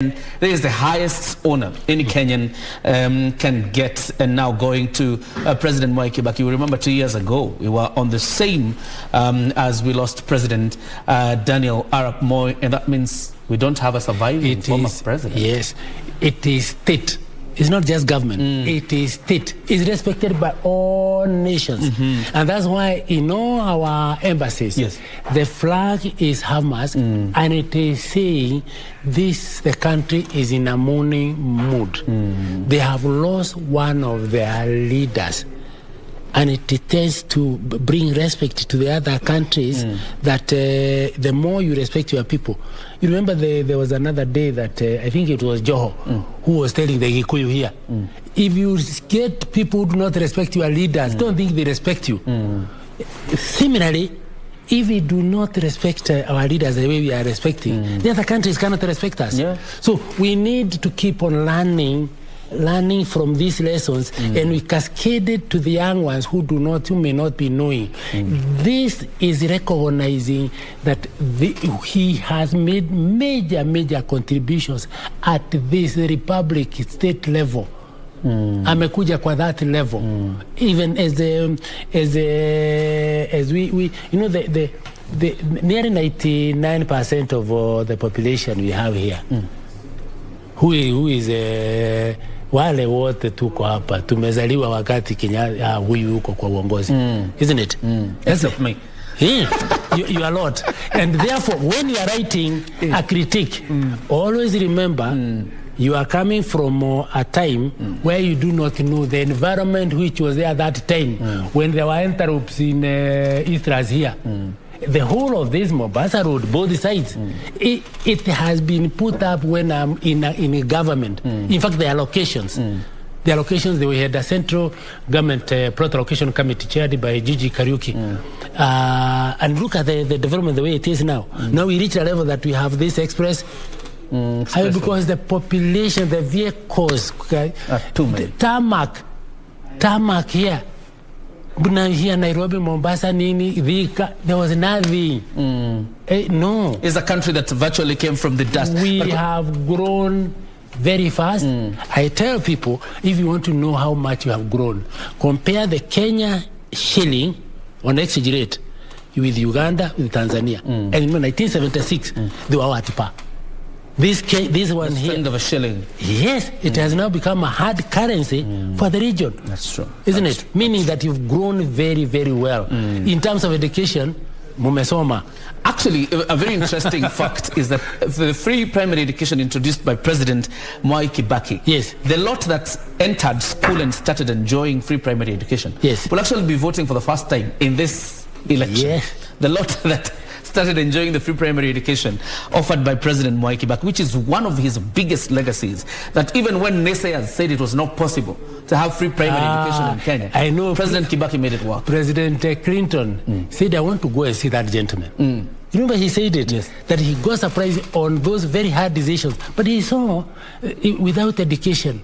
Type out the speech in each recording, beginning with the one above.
This is the highest honor any Kenyan can get, and now going to President Mwai Kibaki. You remember 2 years ago, we were on the same as we lost President Daniel Arap Moi, and that means we don't have a surviving former president. Yes, it is state. It's not just government. It is state. It's respected by all nations. And that's why in all our embassies, the flag is half-mast, and it is saying the country is in a mourning mood. They have lost one of their leaders. And it tends to bring respect to the other countries that the more you respect your people. You remember there was another day that I think it was Joho who was telling the Gikuyu here, if you get people who do not respect your leaders, don't think they respect you. Similarly, if we do not respect our leaders the way we are respecting, the other countries cannot respect us. So we need to keep on learning from these lessons, and we cascade it to the young ones who may not be knowing. This is recognizing that he has made major contributions at this republic state level. Amekuja kwa that level, even as we you know the nearly 99% of the population we have here who is wale wote tuko hapa tumezaliwa wakati Kenya huyu huko kwa uongozi, isn't it? That's me. You are lot, and therefore when you are writing a critique, always remember you are coming from a time where you do not know the environment which was there that time when there were interrupts in Eastras here. The whole of this Mombasa Road, both sides, it has been put up when I'm in a government. In fact, the allocations, we had a central government plot allocation committee chaired by Gigi Kariuki. And look at the development the way it is now. Now we reach a level that we have this express. Because the population, the vehicles, too many. Tarmac here. Here Nairobi, Mombasa, Thika, there was nothing. No. It's a country that virtually came from the dust. We have grown very fast. I tell people, if you want to know how much you have grown, compare the Kenya shilling on exchange rate with Uganda, with Tanzania. And in 1976, they were at par. This one here, of a shilling. Yes, it has now become a hard currency for the region. That's true. Isn't it? Meaning that you've grown very, very well. In terms of education, mumesoma. Actually, a very interesting fact is that the free primary education introduced by President Mwai Kibaki, the lot that entered school and started enjoying free primary education, will actually be voting for the first time in this election. The lot that started enjoying the free primary education offered by President Mwai Kibaki, which is one of his biggest legacies, that even when naysayers said it was not possible to have free primary education in Kenya, I know President Kibaki made it work. President Clinton said, I want to go and see that gentleman. You remember he said it, that he got surprised on those very hard decisions. But he saw, without education,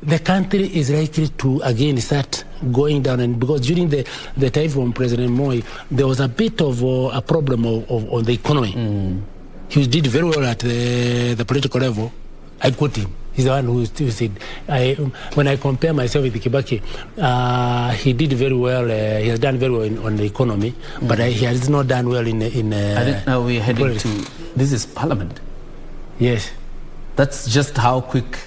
the country is likely to again start going down. And because during the time from President Moi, there was a bit of a problem on the economy. He did very well at the political level. I quote him. He's the one who said, when I compare myself with Kibaki, he did very well. He has done very well on the economy, but he has not done well in I didn't know we're heading to, this is Parliament. Yes. That's just how quick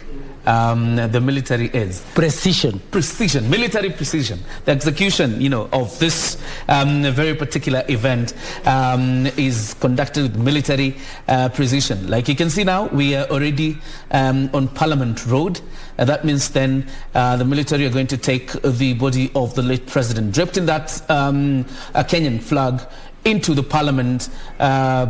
the military is. Precision, military precision. The execution, of this very particular event is conducted with military precision. Like you can see now, we are already on Parliament Road. That means then the military are going to take the body of the late president, draped in that Kenyan flag, into the Parliament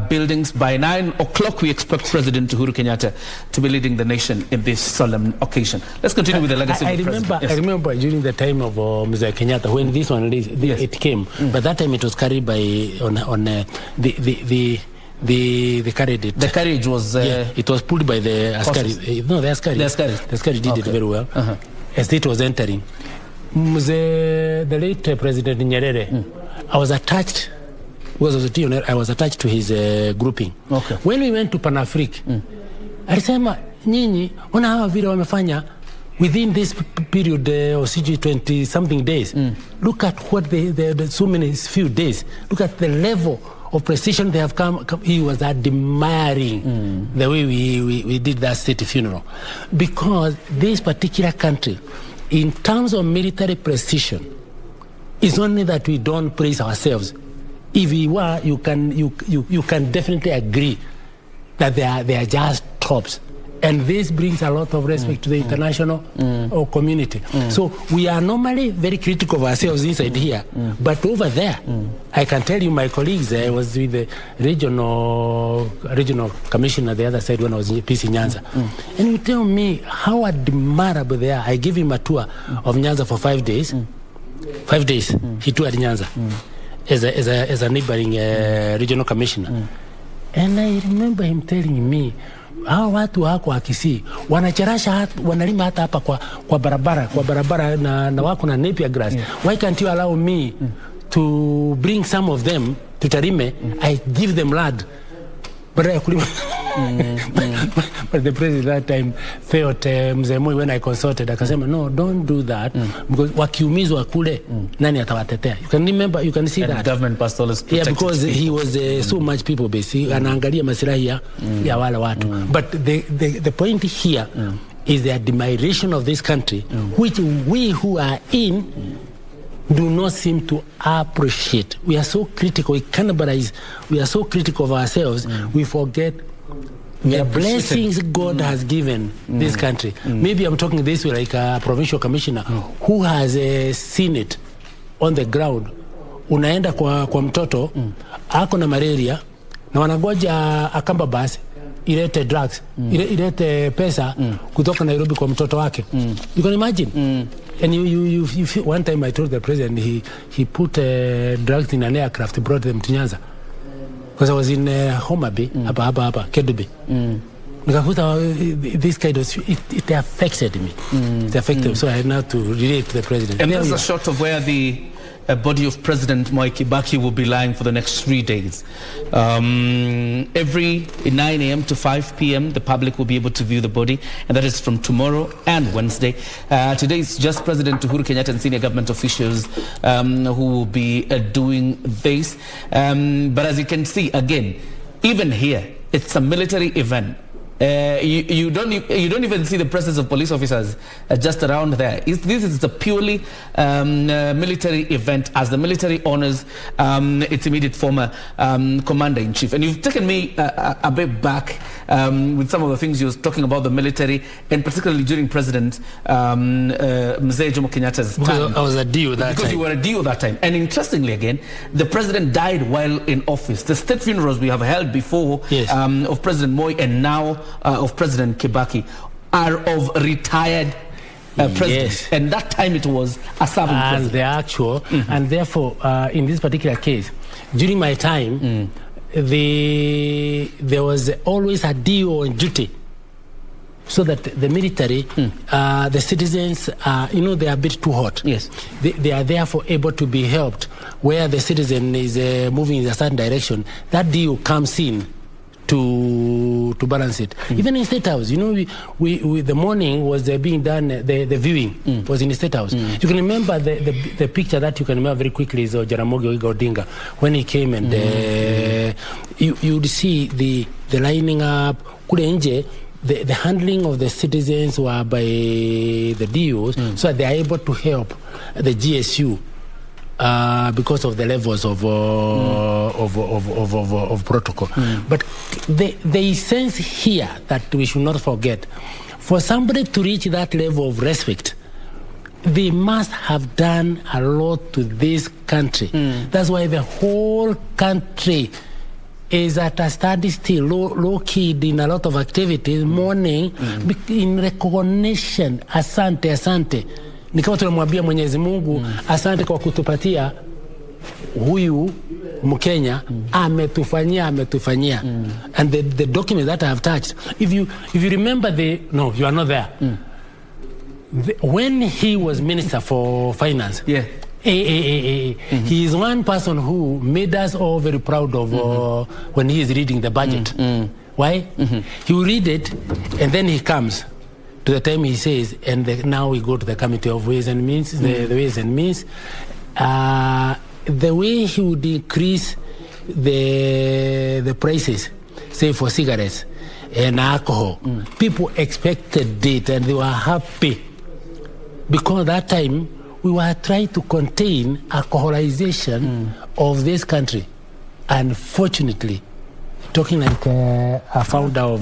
buildings. By 9 o'clock, we expect President Uhuru Kenyatta to be leading the nation in this solemn occasion. Let's continue with the legacy of the president. I remember during the time of Mr. Kenyatta, when this one it came, but that time it was carried by the carried it. The carriage was it was pulled by the askari. No, the askari did it very well. As it was entering, the late President Nyerere, I was attached. I was attached to his grouping. Okay. When we went to Pan-Afrique, alisema nyinyi ona hawa vile wamefanya within this period of 20 something days. Look at what the so many few days. Look at the level of precision they have come. He was admiring the way we did that state funeral, because this particular country, in terms of military precision, it's only that we don't praise ourselves. If we were, you can definitely agree that they are just tops. And this brings a lot of respect to the international community. So we are normally very critical of ourselves inside here. But over there, I can tell you, my colleagues, I was with the regional commissioner the other side when I was in peace in Nyanza. And you tell me how admirable they are. I gave him a tour of Nyanza for 5 days. 5 days, he toured Nyanza as a neighboring regional commissioner. And I remember him telling me, hawa watu wako wa Kisii wanacharasha wanalima hata hapa kwa barabara na wako na napier grass. Why can't you allow me to bring some of them to Tarime? I give them land. But but the president that time felt Mzee Moi, when I consulted, akasema no, don't do that because wakiumizwa kule nani atawatetea? You can remember, you can see and that government pastoral is protected. Yeah, because he was so much people based. Anaangalia maslahi ya wale watu. But the point here is the admiration of this country, which we who are in do not seem to appreciate. We are so critical, we cannibalize, we are so critical of ourselves, we forget the blessings God has given this country. Maybe I'm talking this way like a provincial commissioner who has seen it on the ground. Unaenda kwa mtoto, ako na malaria, na wanagoja akamba basi, ilete drugs, ilete pesa kutoka Nairobi kwa mtoto wake. You can imagine? And you feel, one time I told the president he put drugs in an aircraft, brought them to Nyanza. Because I was in Homa Bay, hapa Kedubi. This kind of it affected me. It affected me, so I had now to relate to the president. And there's a shot of where the body of President Mwai Kibaki will be lying for the next 3 days. Every 9 a.m. to 5 p.m. the public will be able to view the body, and that is from tomorrow and Wednesday. Today is just President Uhuru Kenyatta and senior government officials who will be doing this. But as you can see, again, even here, it's a military event. You don't even see the presence of police officers just around there. This is a purely military event as the military honors its immediate former commander-in-chief. And you've taken me a bit back with some of the things you were talking about the military, and particularly during President Mzee Jomo Kenyatta's time. I was a DO that time. Because you were a DO that time. And interestingly again, the president died while in office. The state funerals we have held before of President Moi and now of President Kibaki are of retired presidents. And that time it was a serving president. And the actual, and therefore, in this particular case, during my time, there was always a DO on duty, so that the military, the citizens, they are a bit too hot. Yes. They are therefore able to be helped where the citizen is moving in a certain direction. That DO comes in to balance it. Even in State House, we the morning was being done, the viewing was in the State House. You can remember the picture that you can remember very quickly is of Jaramogi Oginga Odinga when he came, and you would see the lining up kule nje. The handling of the citizens were by the DOs, so that they are able to help the GSU because of the levels of protocol. But the sense here that we should not forget, for somebody to reach that level of respect, they must have done a lot to this country. That's why the whole country is at a standstill, low-key in a lot of activities, mourning, in recognition. Asante. Ni kama tunamwambia Mwenyezi Mungu, asante kwa kutupatia huyu Mkenya, ametufanyia. And the document that I have touched, if you remember no, you are not there. When he was Minister for Finance, he is one person who made us all very proud of when he is reading the budget. Why? He will read it, and then he comes to the time he says, and now we go to the Committee of Ways and Means, the Ways and Means. The way he would increase the prices, say for cigarettes and alcohol, people expected it and they were happy. Because that time, we were trying to contain alcoholization of this country. Unfortunately, talking like a founder of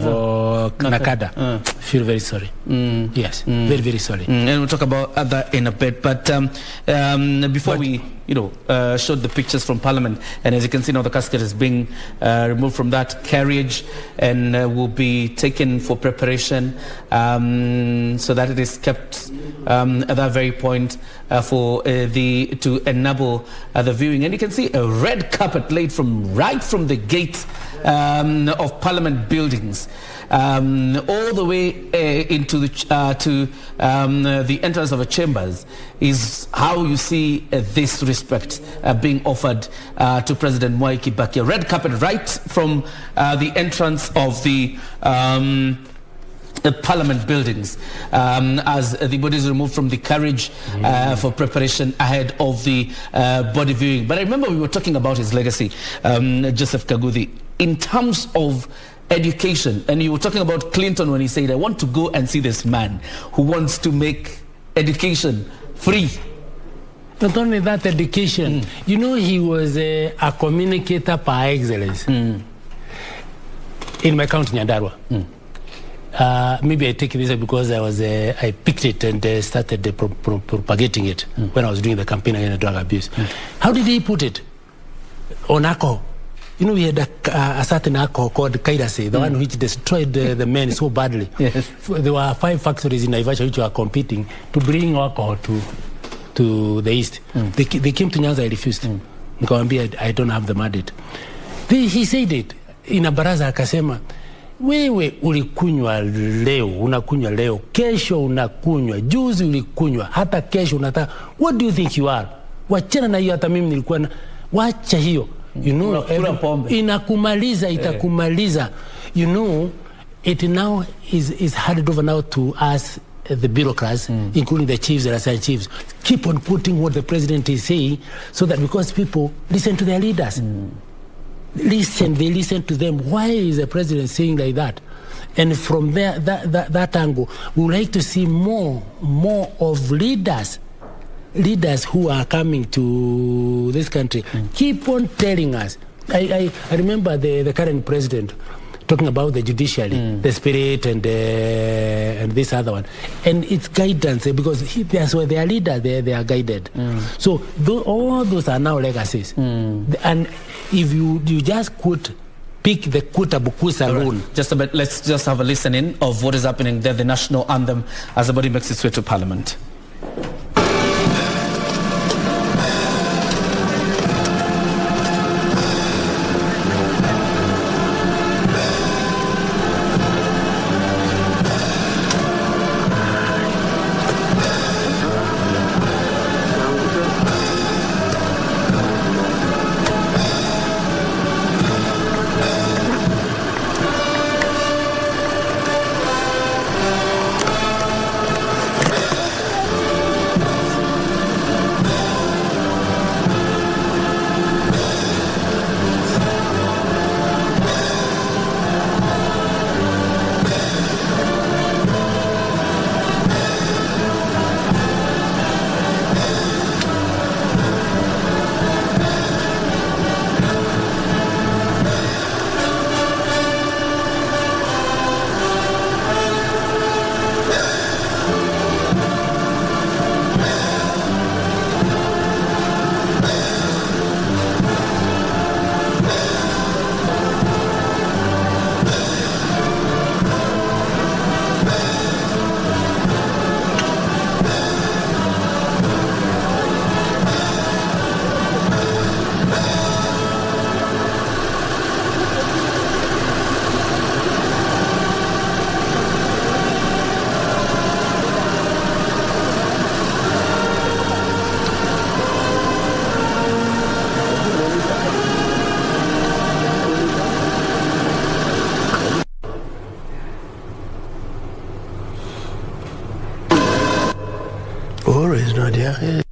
Nakada, feel very sorry. Yes, very, very sorry. And we'll talk about that in a bit. But before we, showed the pictures from Parliament, and as you can see now, the casket is being removed from that carriage and will be taken for preparation so that it is kept at that very point to enable the viewing. And you can see a red carpet laid right from the gate of Parliament buildings all the way into the entrance of the chambers is how you see this respect being offered to President Mwai Kibaki. A red carpet right from the entrance of the Parliament buildings as the body is removed from the carriage for preparation ahead of the body viewing. But I remember we were talking about his legacy, Joseph Kaguthi, in terms of education. And you were talking about Clinton when he said, I want to go and see this man who wants to make education free. Not only that, education. He was a communicator par excellence in my county, Nyandarua. Maybe I take this because I picked it and started propagating it when I was doing the campaign against drug abuse. How did he put it? On alcohol. We had a certain alcohol called Kairase, the one which destroyed the men so badly. Yes. There were 5 factories in Naivasha which were competing to bring alcohol to the east. They came to Nyanza, I refused. I don't have the mandate. He said it in a baraza, akasema, wewe ulikunywa leo, unakunywa leo, kesho unakunywa, juzi ulikunywa, hata kesho unataka. What do you think you are? Wachana na hiyo, hata mimi nilikuwa na. Wacha hiyo. Inakumaliza, itakumaliza. It now is handed over now to us, the bureaucrats, including the chiefs and assistant chiefs. Keep on putting what the president is saying, so that because people listen to their leaders. They listen to them. Why is the president saying like that? And from there, that angle, we would like to see more of leaders who are coming to this country. Keep on telling us. I remember the current president talking about the judiciary, the spirit, and this other one, and its guidance, because they are leaders, they are guided. So all those are now legacies. And if you just pick the Kuta Bukusa alone. Right. Just a bit. Let's just have a listening of what is happening there, the national anthem, as the body makes its way to Parliament. Uhuru is not here.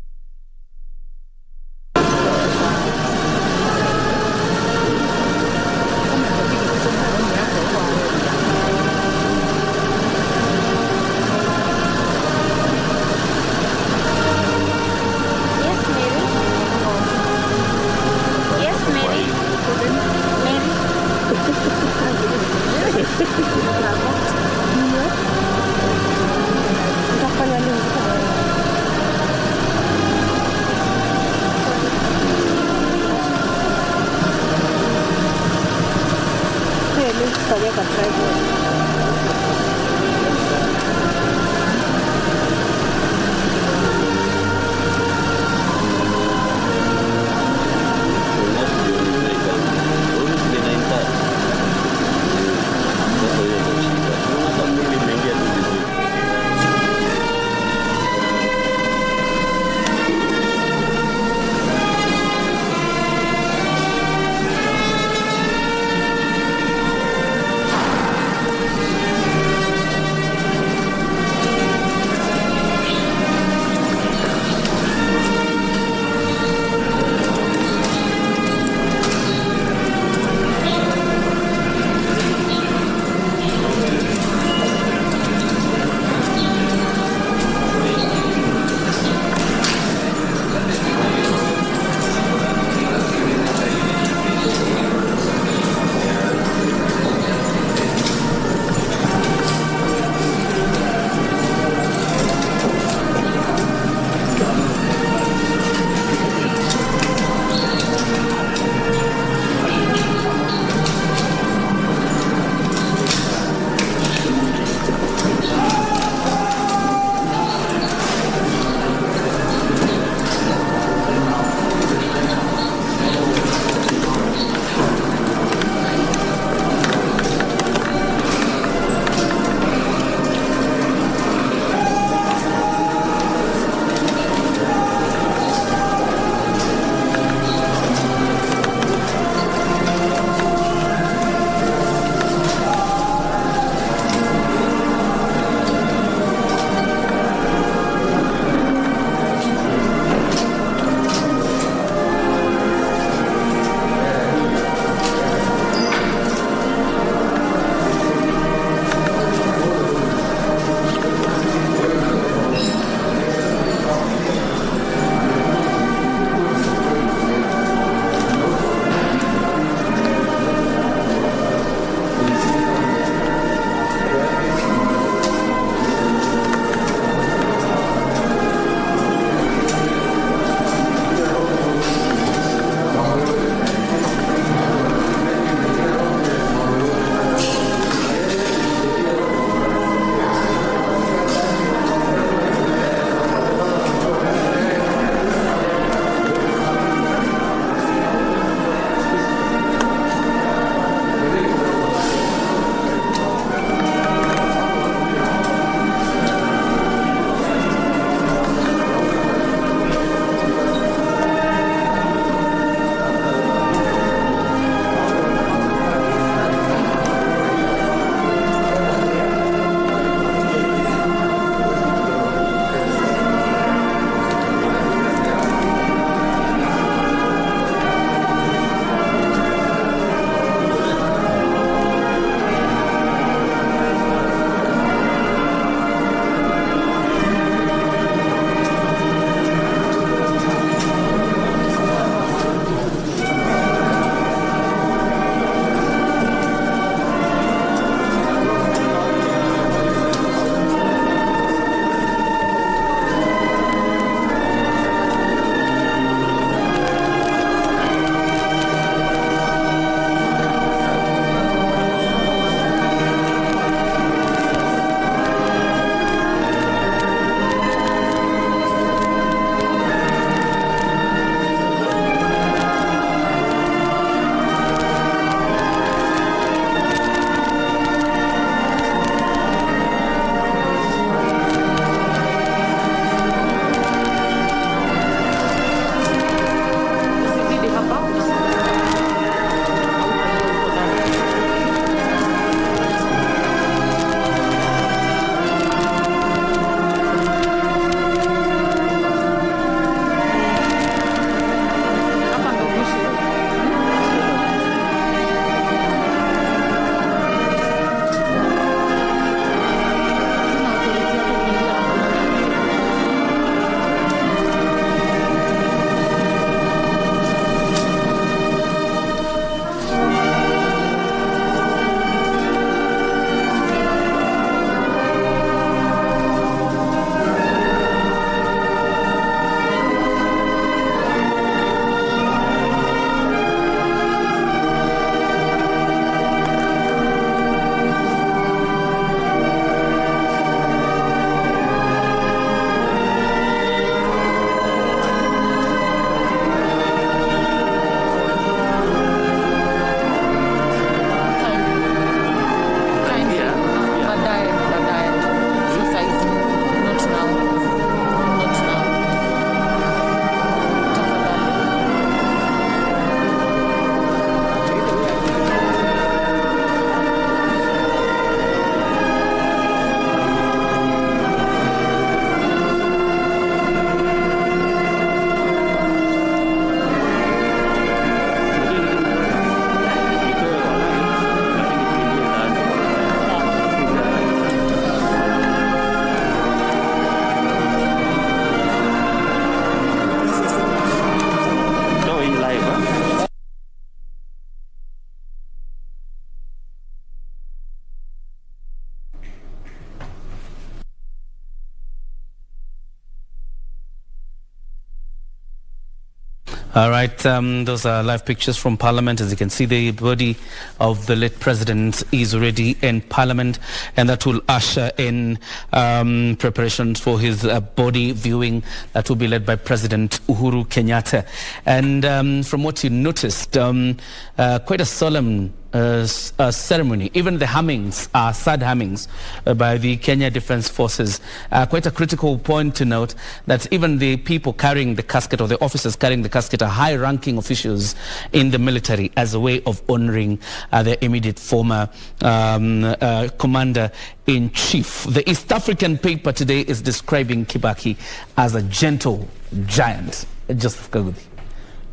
All right, those are live pictures from Parliament. As you can see, the body of the late president is already in Parliament, and that will usher in preparations for his body viewing that will be led by President Uhuru Kenyatta. And from what you noticed, quite a solemn ceremony. Even the hummings are sad hummings by the Kenya Defence Forces. Quite a critical point to note that even the people carrying the casket, or the officers carrying the casket, are high-ranking officials in the military as a way of honouring their immediate former commander-in-chief. The East African paper today is describing Kibaki as a gentle giant. Joseph Kagudi.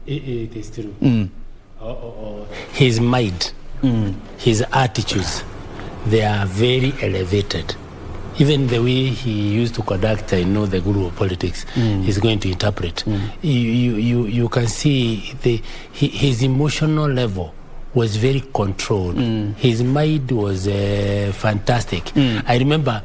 It is true. His mind, his attitudes, they are very elevated. Even the way he used to conduct, the guru of politics, he's going to interpret. You can see his emotional level was very controlled. His mind was fantastic. I remember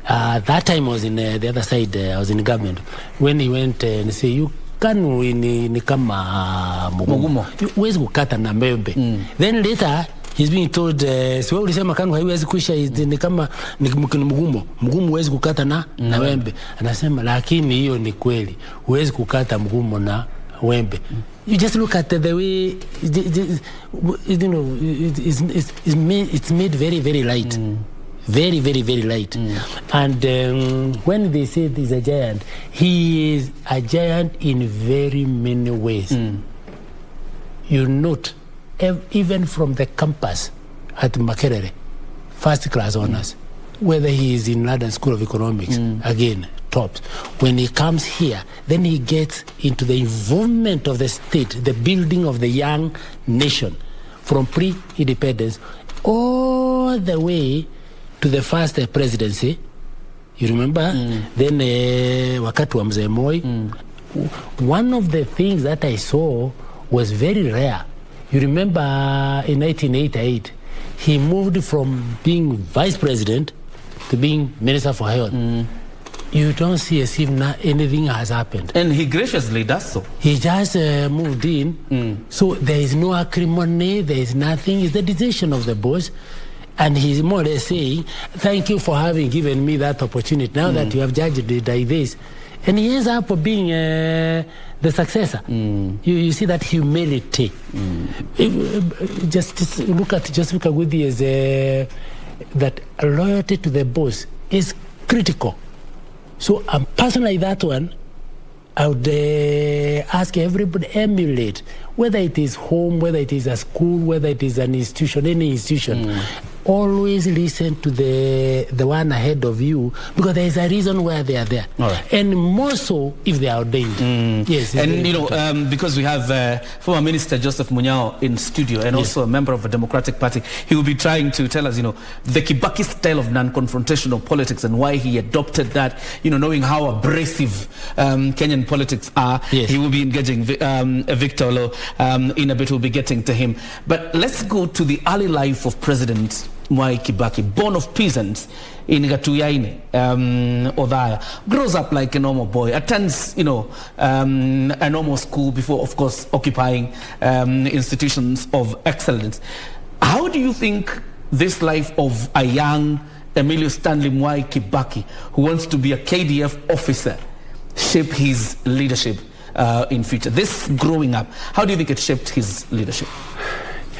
that time I was in the other side, I was in government, when he went and said, you kanu ni kama mugumo. Huwezi kukata na membe. Then later he's being told siwe ulisema kanu haiwezi kuisha, ni kama ni mugumo. Mugumo huwezi kukata na wembe. Anasema lakini hiyo ni kweli. Huwezi kukata mugumo na wembe. You just look at the way it's made very, very light. Very, very, very light. And when they say he's a giant, he is a giant in very many ways. You note, even from the campus at Makerere, first class honors, whether he is in London School of Economics, again, tops. When he comes here, then he gets into the involvement of the state, the building of the young nation, from pre-independence all the way to the first presidency. You remember? Then wakati wa Mzee Moi, one of the things that I saw was very rare. You remember in 1988, he moved from being vice president to being minister for health. You don't see as if anything has happened. And he graciously does so. He just moved in. So there is no acrimony, there is nothing. It's the decision of the boss. And he's more or less saying, thank you for having given me that opportunity. Now that you have judged it like this. And he ends up being the successor. You see that humility. Just look at Joseph Kagudi as that loyalty to the boss is critical. So a person like that one, I would ask everybody emulate, whether it is home, whether it is a school, whether it is an institution, any institution. Always listen to the one ahead of you, because there is a reason why they are there. Right. And more so if they are ordained. Yes. And because we have former Minister Joseph Munyao in studio, and also a member of the Democratic Party, he will be trying to tell us, the Kibaki style of non-confrontational politics and why he adopted that, knowing how abrasive Kenyan politics are. He will be engaging Victor Lo in a bit. We'll be getting to him. But let's go to the early life of President Mwai Kibaki, born of peasants in Gatuyaine, Odhaya, grows up like a normal boy, attends, a normal school before, of course, occupying institutions of excellence. How do you think this life of a young Emilio Stanley Mwai Kibaki, who wants to be a KDF officer, shape his leadership in future? This growing up, how do you think it shaped his leadership?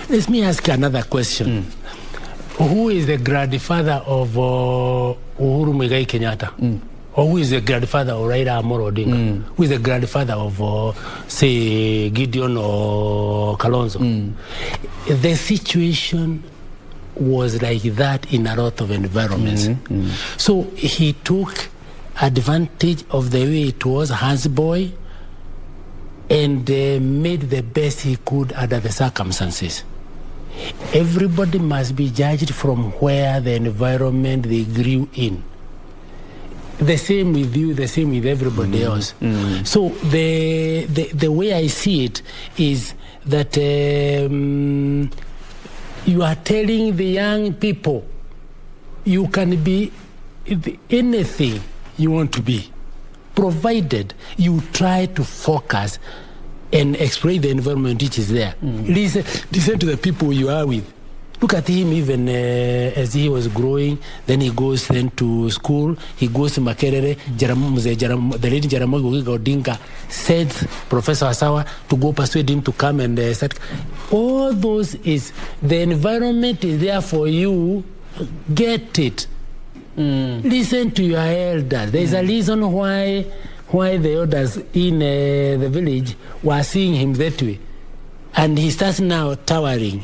Let me ask another question. Who is the grandfather of Uhuru Muigai Kenyatta? Or who is the grandfather of Raila Amolo Odinga? Who is the grandfather of, say, Gideon or Kalonzo? The situation was like that in a lot of environments. So he took advantage of the way it was, Hans Boy, and made the best he could under the circumstances. Everybody must be judged from where the environment they grew in. The same with you, the same with everybody else. So the way I see it is that you are telling the young people you can be anything you want to be, provided you try to focus and exploit the environment which is there. Listen to the people you are with. Look at him even as he was growing. Then he goes then to school. He goes to Makerere. The lady Jaramogi Odinga sends Professor Asawa to go persuade him to come and start. All those is, the environment is there for you. Get it. Listen to your elders. There's a reason why the elders in the village were seeing him that way. And he starts now towering.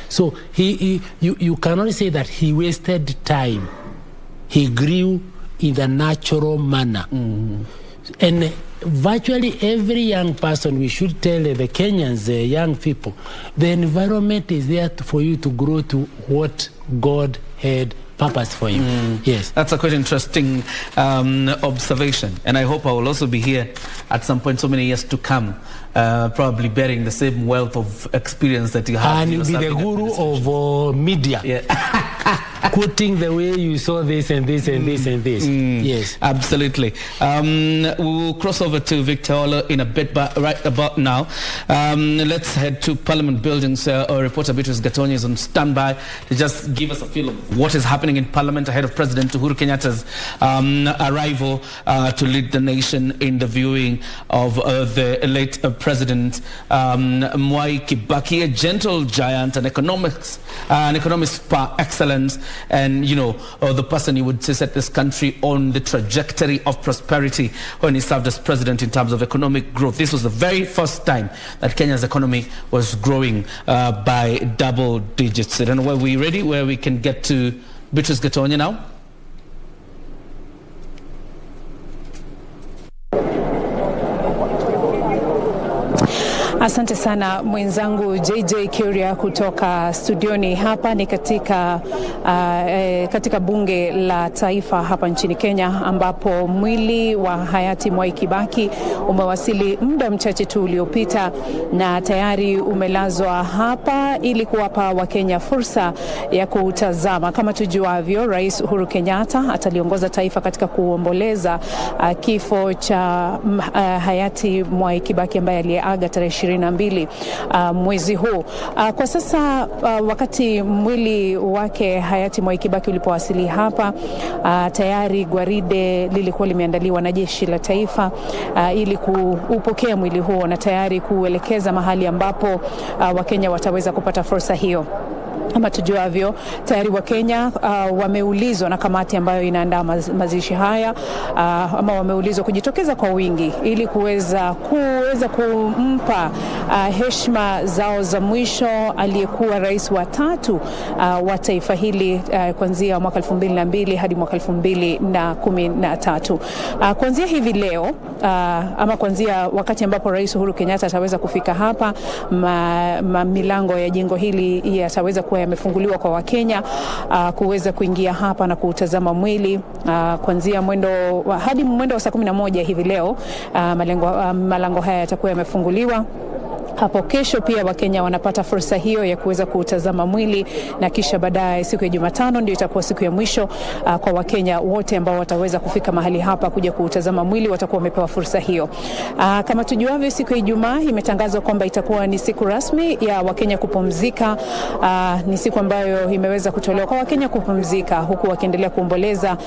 So you cannot say that he wasted time. He grew in the natural manner. And virtually every young person, we should tell the Kenyans, the young people, the environment is there for you to grow to what God had purpose for you. Yes. That's a quite interesting observation. And I hope I will also be here at some point, so many years to come, probably bearing the same wealth of experience that you have. And you'll be the guru of media. Yeah. Quoting the way you saw this and this and this and this. Yes. Absolutely. We'll cross over to Victor Olo in a bit, but right about now, let's head to Parliament buildings. Our reporter Beatrice Gatonyi is on standby to just give us a feel of what is happening in Parliament ahead of President Uhuru Kenyatta's arrival to lead the nation in the viewing of the late President Mwai Kibaki, a gentle giant, an economist par excellence, and the person you would say set this country on the trajectory of prosperity when he served as president in terms of economic growth. This was the very first time that Kenya's economy was growing by double digits. I don't know, were we ready where we can get to Beatrice Gatonyi now? Asante sana mwenzangu JJ Kuria kutoka studioni. Hapa ni katika bunge la taifa hapa nchini Kenya, ambapo mwili wa hayati Mwai Kibaki umewasili muda mchache tu uliopita na tayari umelazwa hapa ili kuwapa Wakenya fursa ya kutazama. Kama tujuavyo, Rais Uhuru Kenyatta ataliongoza taifa katika kuomboleza kifo cha hayati Mwai Kibaki ambaye aliaga tarehe 22 mwezi huu. Kwa sasa wakati mwili wake hayati Mwai Kibaki ulipowasili hapa, tayari gwaride lilikuwa limeandaliwa na jeshi la taifa ili kuupokea mwili huo na tayari kuelekeza mahali ambapo Wakenya wataweza kupata fursa hiyo. Kama tujuavyo, tayari Wakenya wameulizwa na kamati ambayo inaandaa mazishi haya, ama wameulizwa kujitokeza kwa wingi ili kuweza kumpa heshima zao za mwisho aliyekuwa rais wa tatu wa taifa hili kuanzia mwaka 2002 hadi mwaka 2013. Kuanzia hivi leo, ama kuanzia wakati ambapo Rais Uhuru Kenyatta ataweza kufika hapa, milango ya jengo hili yataweza kuwa yamefunguliwa kwa Wakenya kuweza kuingia hapa na kutazama mwili kuanzia hadi mwendo wa saa 11 hivi leo. Malango haya yatakuwa yamefunguliwa. Hapo kesho pia Wakenya wanapata fursa hiyo ya kuweza kutazama mwili, na kisha baadaye siku ya Jumatano ndio itakuwa siku ya mwisho kwa Wakenya wote ambao wataweza kufika mahali hapa kuja kutazama mwili, watakuwa wamepewa fursa hiyo. Kama tujuavyo, siku ya Ijumaa imetangazwa kwamba itakuwa ni siku rasmi ya Wakenya kupumzika. Ni siku ambayo imeweza kutolewa kwa Wakenya kupumzika huku wakiendelea kuomboleza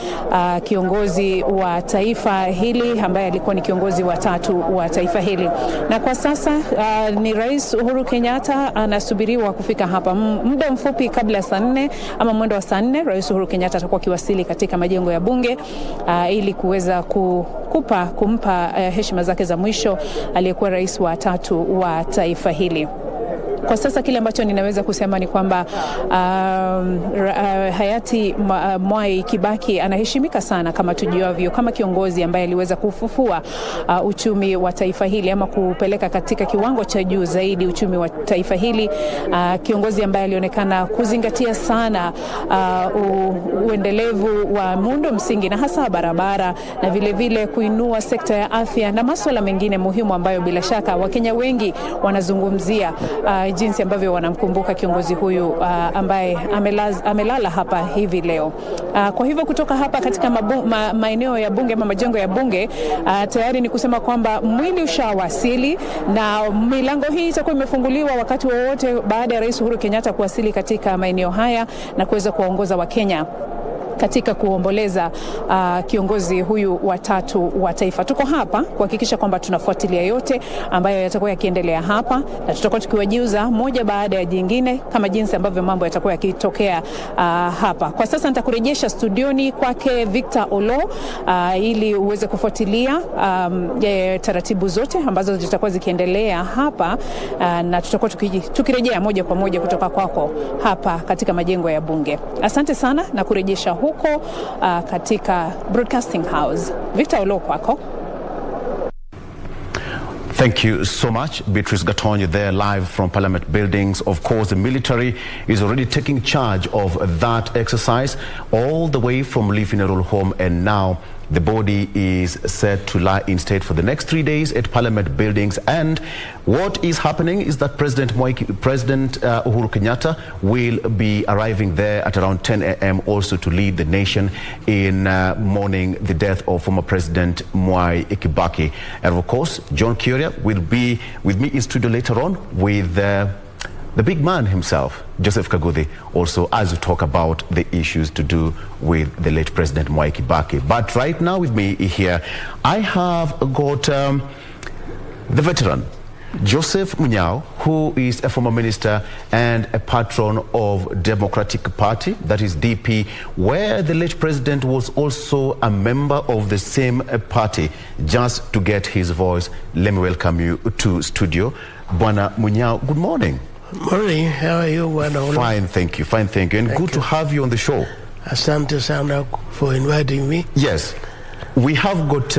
kiongozi wa taifa hili ambaye alikuwa ni kiongozi wa tatu wa taifa hili. Na kwa sasa ni Rais Uhuru Kenyatta anasubiriwa kufika hapa muda mfupi kabla saa 4 ama mwendo wa saa 4. Rais Uhuru Kenyatta atakuwa akiwasili katika majengo ya bunge ili kuweza kumpa heshima zake za mwisho aliyekuwa rais wa tatu wa taifa hili. Kwa sasa kile ambacho ninaweza kusema ni kwamba hayati Mwai Kibaki anaheshimika sana, kama tujuavyo, kama kiongozi ambaye aliweza kufufua uchumi wa taifa hili ama kupeleka katika kiwango cha juu zaidi uchumi wa taifa hili. Kiongozi ambaye alionekana kuzingatia sana uendelevu wa muundo msingi na hasa barabara, na vile vile kuinua sekta ya afya na masuala mengine muhimu ambayo bila shaka Wakenya wengi wanazungumzia jinsi ambavyo wanamkumbuka kiongozi huyu ambaye amelala hapa hivi leo. Kwa hivyo kutoka hapa katika maeneo ya bunge ama majengo ya bunge, tayari ni kusema kwamba mwili ushawasili na milango hii itakuwa imefunguliwa wakati wowote baada ya Rais Uhuru Kenyatta kuwasili katika maeneo haya na kuweza kuwaongoza Wakenya katika kuomboleza kiongozi huyu wa tatu wa taifa. Tuko hapa kuhakikisha kwamba tunafuatilia yote ambayo yatakuwa yakiendelea hapa, na tutakuwa tukiwajuza moja baada ya jingine kama jinsi ambavyo mambo yatakuwa yakitokea hapa. Kwa sasa nitakurejesha studioni kwake Victor Olo ili uweze kufuatilia taratibu zote ambazo zitakuwa zikiendelea hapa, na tutakuwa tukirejea moja kwa moja kutoka kwako hapa katika majengo ya bunge. Asante sana na kurejesha huko katika Broadcasting House. Victor Olo, kwako. Thank you so much, Beatrice Gatonye there live from Parliament buildings. Of course, the military is already taking charge of that exercise all the way from Leaf Funeral Home, and now the body is set to lie in state for the next 3 days at Parliament buildings. And what is happening is that President Uhuru Kenyatta will be arriving there at around 10 a.m. also to lead the nation in mourning the death of former President Mwai Kibaki. And of course, John Kuria will be with me in studio later on with the big man himself, Joseph Kaguthi, also as we talk about the issues to do with the late President Mwai Kibaki. But right now with me here, I have got the veteran, Joseph Munyao, who is a former minister and a patron of Democratic Party, that is DP, where the late president was also a member of the same party. Just to get his voice, let me welcome you to studio. Bwana Munyao, good morning. Morning, how are you? Fine, thank you. Fine, thank you. And good to have you on the show. Asante sana for inviting me. Yes. We have got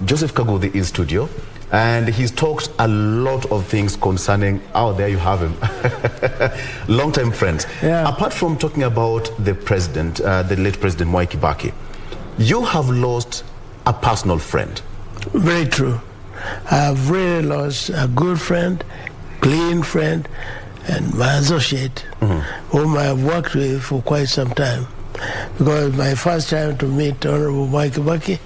Joseph Kaguthi in studio, and he's talked a lot of things concerning, oh, there you have him, long-time friends. Yeah. Apart from talking about the president, the late President Mwai Kibaki, you have lost a personal friend. Very true. I've really lost a good friend, clean friend, and my associate, whom I've worked with for quite some time. Because my first time to meet Honorable Mwai Kibaki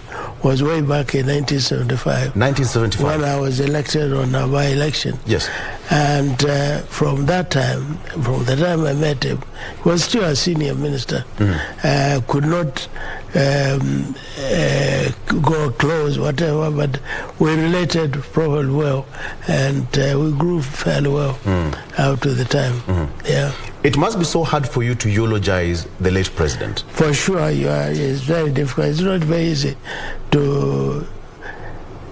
was way back in 1975. 1975. When I was elected on a by-election. Yes. And from that time, from the time I met him, he was still a senior minister. Could not go close, whatever, but we related probably well, and we grew fairly well out to the time. Yeah. It must be so hard for you to eulogize the late president. For sure, it's very difficult. It's not very easy to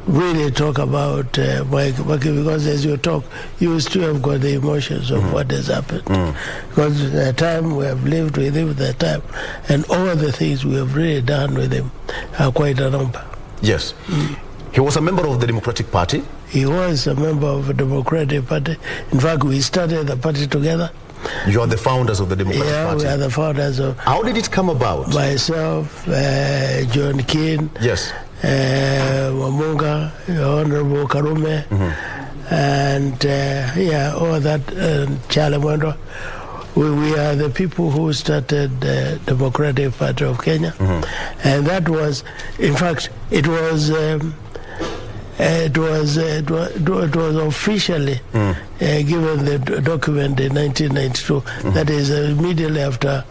really talk about Mwai Kibaki, because as you talk, you still have got the emotions of what has happened. Because the time we have lived with him, the time, and all the things we have really done with him are quite a number. Yes. He was a member of the Democratic Party. He was a member of the Democratic Party. In fact, we started the party together. You are the founders of the Democratic Party. Yeah, we are the founders of. How did it come about? Myself, John Keane. Yes. Wamunga, Honorable Karume, and all that, Charlie Mwendo. We are the people who started the Democratic Party of Kenya, and that was, in fact, it was officially given the document in 1992. That is immediately after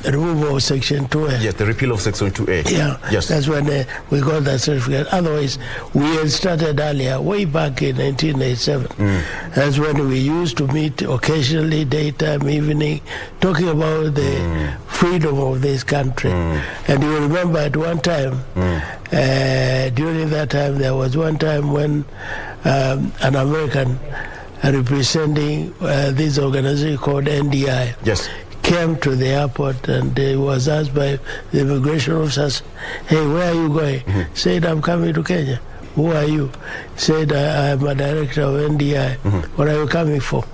removal of Section 2A. Yes, the repeal of Section 2A. Yeah, yes. That's when we got that certificate. Otherwise, we had started earlier, way back in 1987. That's when we used to meet occasionally, daytime, evening, talking about the freedom of this country. And you remember at one time, during that time, there was one time when an American representing this organization called NDI came to the airport, and he was asked by the immigration officers, hey, where are you going? Said, I'm coming to Kenya. Who are you? Said, I'm a director of NDI. What are you coming for?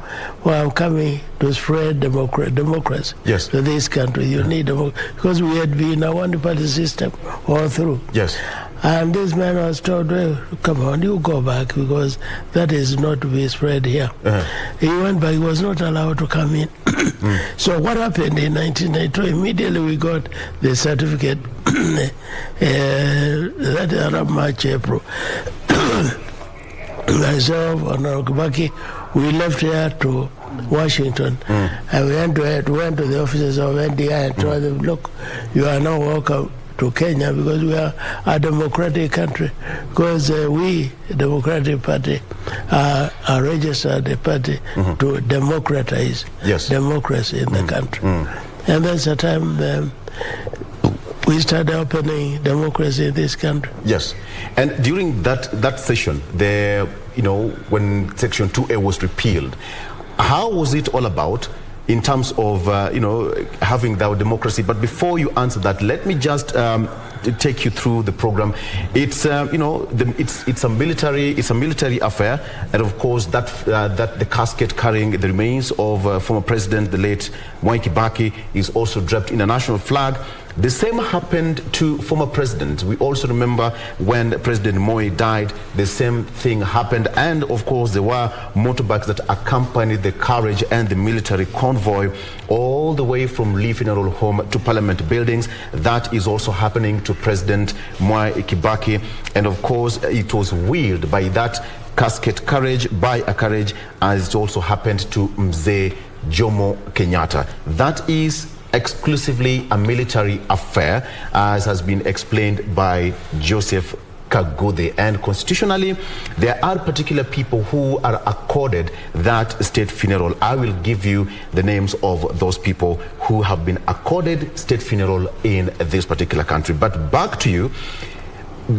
Well, I'm coming to spread democracy to this country. You need democracy. Because we had been a one-party system all through. Yes. And this man was told, well, come on, you go back because that is not to be spread here. He went back, he was not allowed to come in. So what happened in 1992, immediately we got the certificate, that around March, April. Myself and Mwai Kibaki, we left here to Washington, and we went to the offices of NDI and told them, look, you are now welcome to Kenya because we are a democratic country, because we, Democratic Party, are registered a party to democratize democracy in the country. And that's the time we started opening democracy in this country. Yes, and during that session, there, when Section 2A was repealed, how was it all about in terms of having our democracy? But before you answer that, let me just take you through the program. It's it's a military affair, and of course that the casket carrying the remains of former president, the late Mwai Kibaki, is also draped in a national flag. The same happened to former president. We also remember when President Moi died, the same thing happened. And of course, there were motorbikes that accompanied the carriage and the military convoy all the way from Lee Funeral Home to Parliament buildings. That is also happening to President Mwai Kibaki. And of course, it was wheeled by that casket carriage, by a carriage, as it also happened to Mzee Jomo Kenyatta. That is exclusively a military affair, as has been explained by Joseph Kagode. And constitutionally, there are particular people who are accorded that state funeral. I will give you the names of those people who have been accorded state funeral in this particular country. But back to you.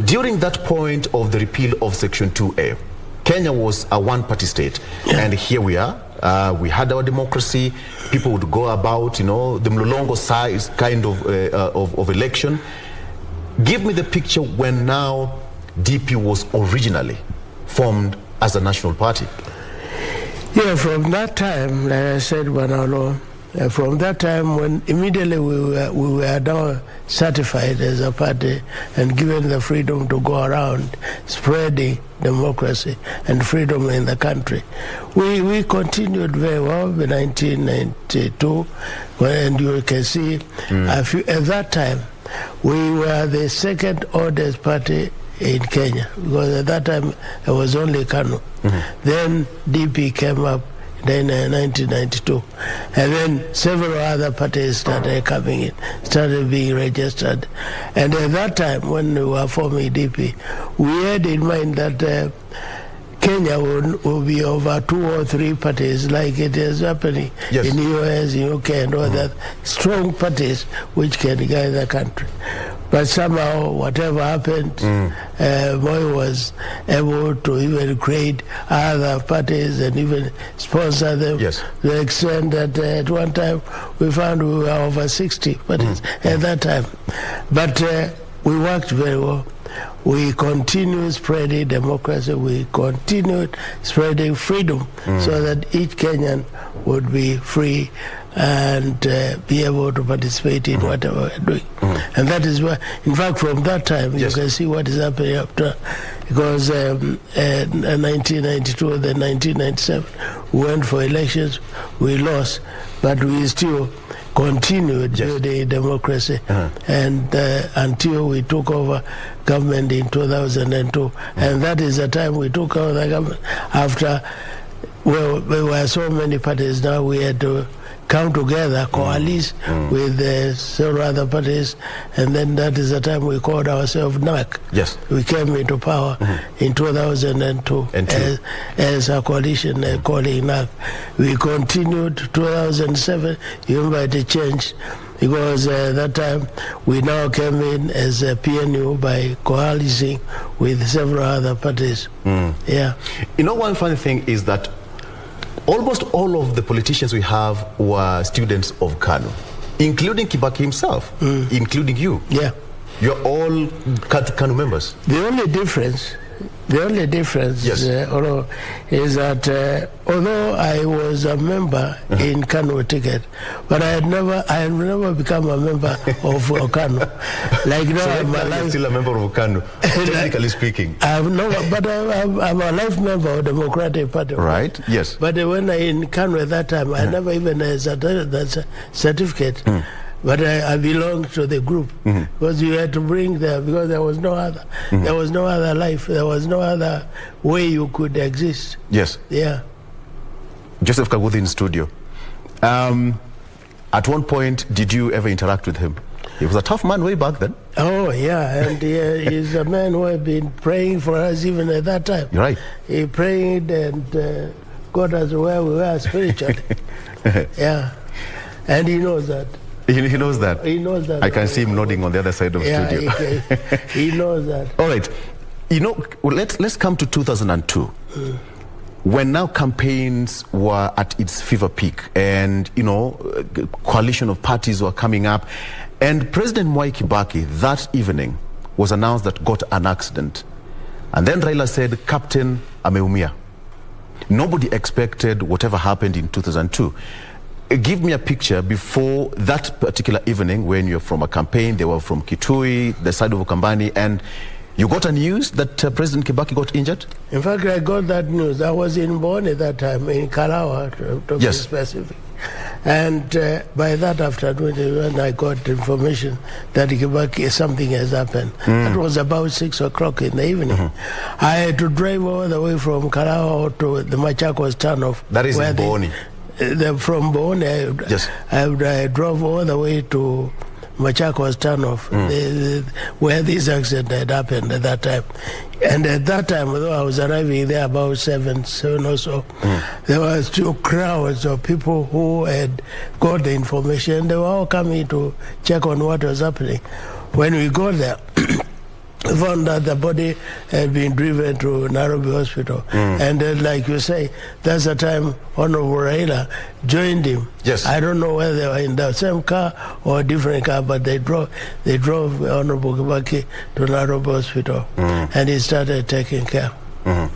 During that point of the repeal of Section 2A, Kenya was a one-party state, and here we are. We had our democracy. People would go about, the Mlolongo size kind of election. Give me the picture when now DP was originally formed as a national party. Yeah, from that time, like I said, Manalo, from that time when immediately we were now certified as a party and given the freedom to go around spreading democracy and freedom in the country. We continued very well in 1992, and you can see at that time we were the second oldest party in Kenya, because at that time it was only KANU. Then DP came up in 1992, and then several other parties started coming in, started being registered. And at that time, when we were forming DP, we had in mind that Kenya will be over 2 or 3 parties, like it is happening in US, UK, and all that, strong parties which can guide the country. But somehow, whatever happened, Moi was able to even create other parties and even sponsor them. To the extent that at one time we found we were over 60 parties at that time. But we worked very well. We continued spreading democracy. We continued spreading freedom so that each Kenyan would be free and be able to participate in whatever we're doing. And that is why, in fact, from that time, you can see what is happening after, because in 1992 and then 1997, we went for elections, we lost, but we still continued building democracy and until we took over government in 2002. And that is the time we took over the government after, well, there were so many parties. Now we had to come together, coalesce with several other parties, and then that is the time we called ourselves NAC. We came into power in 2002 as a coalition calling NAC. We continued 2007, you remember it changed, because that time we now came in as a PNU by coalescing with several other parties. One funny thing is that almost all of the politicians we have were students of KANU, including Kibaki himself, including you. You're all KANU members. The only difference The only difference Yes. Is that although I was a member in KANU ticket, but I had never become a member of KANU. Like now, So I'm you're still a member of KANU, technically speaking. I'm a life member of Democratic Party. Right, yes. But when I in KANU at that time, I never even had that certificate. But I belonged to the group because you had to bring because there was no other. There was no other life. There was no other way you could exist. Yes. Yeah. Joseph Kaguthi in studio. At one point, did you ever interact with him? He was a tough man way back then. Oh, yeah. And he's a man who had been praying for us even at that time. You're right. He prayed and got us where we were spiritually. Yeah. And he knows that. He knows that. He knows that. I can see him nodding on the other side of the studio. He knows that. All right. Let's come to 2002. When now campaigns were at its fever peak and, coalition of parties were coming up, and President Mwai Kibaki that evening was announced that got an accident. And then Raila said, Captain ameumia. Nobody expected whatever happened in 2002. Give me a picture before that particular evening when you're from a campaign, they were from Kitui, the side of Ukambani, and you got a news that President Kibaki got injured? In fact, I got that news. I was in Boni at that time, in Kalawa, to be specific. And by that afternoon, when I got information that Kibaki, something has happened, that was about 6 o'clock in the evening. I had to drive all the way from Kalawa to the Machakos turnoff. That is in Boni. From Boni, I drove all the way to Machakos turnoff, where this accident had happened at that time. And at that time, although I was arriving there about 7 or so, there were still crowds of people who had got the information. They were all coming to check on what was happening. When we got there, we found that the body had been driven to Nairobi Hospital. And then, like you say, that's the time Honorable Raila joined him. Yes. I don't know whether they were in the same car or a different car, but they drove Honorable Kibaki to Nairobi Hospital. And he started taking care.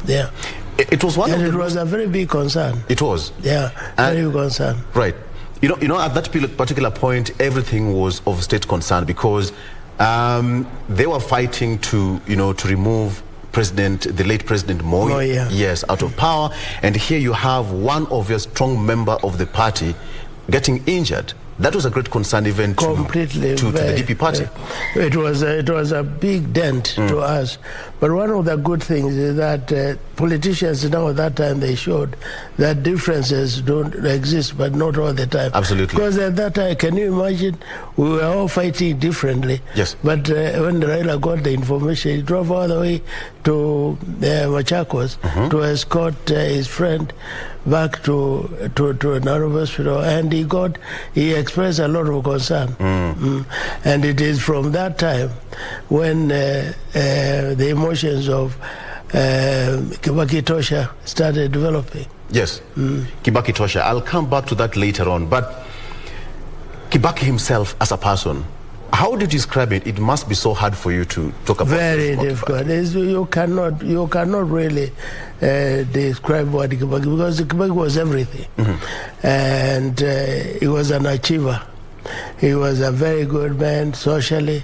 Yeah. It was one and of it the was a very big concern. It was. Yeah, very big concern. Right. At that particular point, everything was of state concern because they were fighting to remove the late President Moi, yes, out of power. And here you have one of your strong member of the party getting injured. That was a great concern even to the DP party. It was a big dent to us. But one of the good things is that politicians now at that time, they showed that differences don't exist, but not all the time. Absolutely. Because at that time, can you imagine, we were all fighting differently. Yes. But when Raila got the information, he drove all the way to Machakos to escort his friend back to Nairobi Hospital, and he expressed a lot of concern. And it is from that time when the emotions of Kibaki Tosha started developing. Yes, Kibaki Tosha. I'll come back to that later on. But Kibaki himself as a person, how did you describe it? It must be so hard for you to talk about. Very difficult. You cannot really describe what Kibaki, because Kibaki was everything, and he was an achiever. He was a very good man socially.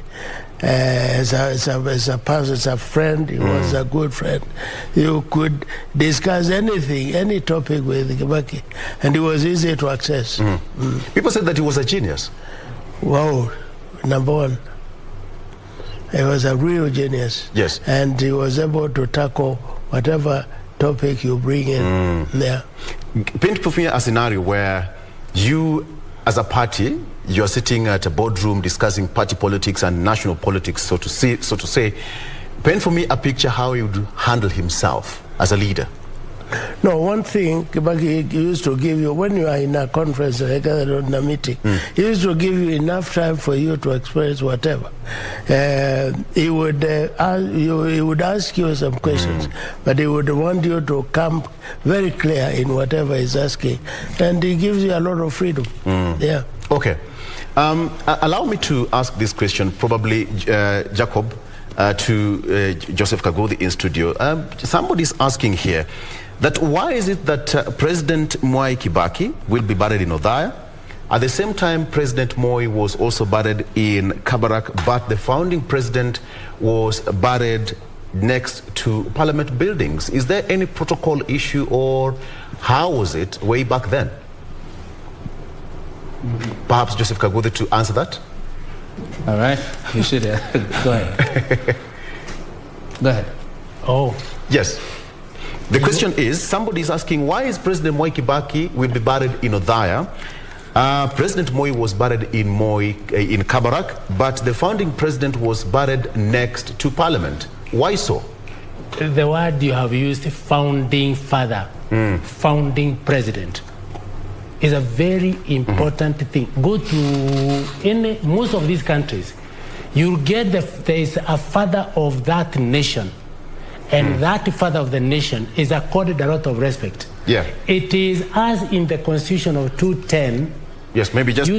As a person, as a friend, he was a good friend. You could discuss anything, any topic with Kibaki, and he was easy to access. People said that he was a genius. Wow. Number one, he was a real genius. Yes. And he was able to tackle whatever topic you bring in there. Paint for me a scenario where you, as a party, you're sitting at a boardroom discussing party politics and national politics, so to say. Paint for me a picture how he would handle himself as a leader. No, one thing Kibaki used to give you, when you are in a conference or a meeting, he used to give you enough time for you to express whatever. He would ask you some questions, but he would want you to come very clear in whatever he's asking. And he gives you a lot of freedom. Yeah. Okay. Allow me to ask this question, probably, Jacob. to Joseph Kagudi in studio. Somebody's asking here that why is it that President Mwai Kibaki will be buried in Othaya? At the same time, President Moi was also buried in Kabarak, but the founding president was buried next to Parliament buildings. Is there any protocol issue, or how was it way back then? Perhaps Joseph Kagudi to answer that. All right, you should go ahead. Go ahead. Oh, yes. The question is, somebody is asking, why is President Mwai Kibaki will be buried in Othaya? President Moi was buried in Kabarak, but the founding president was buried next to Parliament. Why so? The word you have used, founding father, founding president, is a very important thing. Go to most of these countries, you'll get there is a father of that nation, and that father of the nation is accorded a lot of respect. Yeah. It is as in the Constitution of 210. Yes, maybe just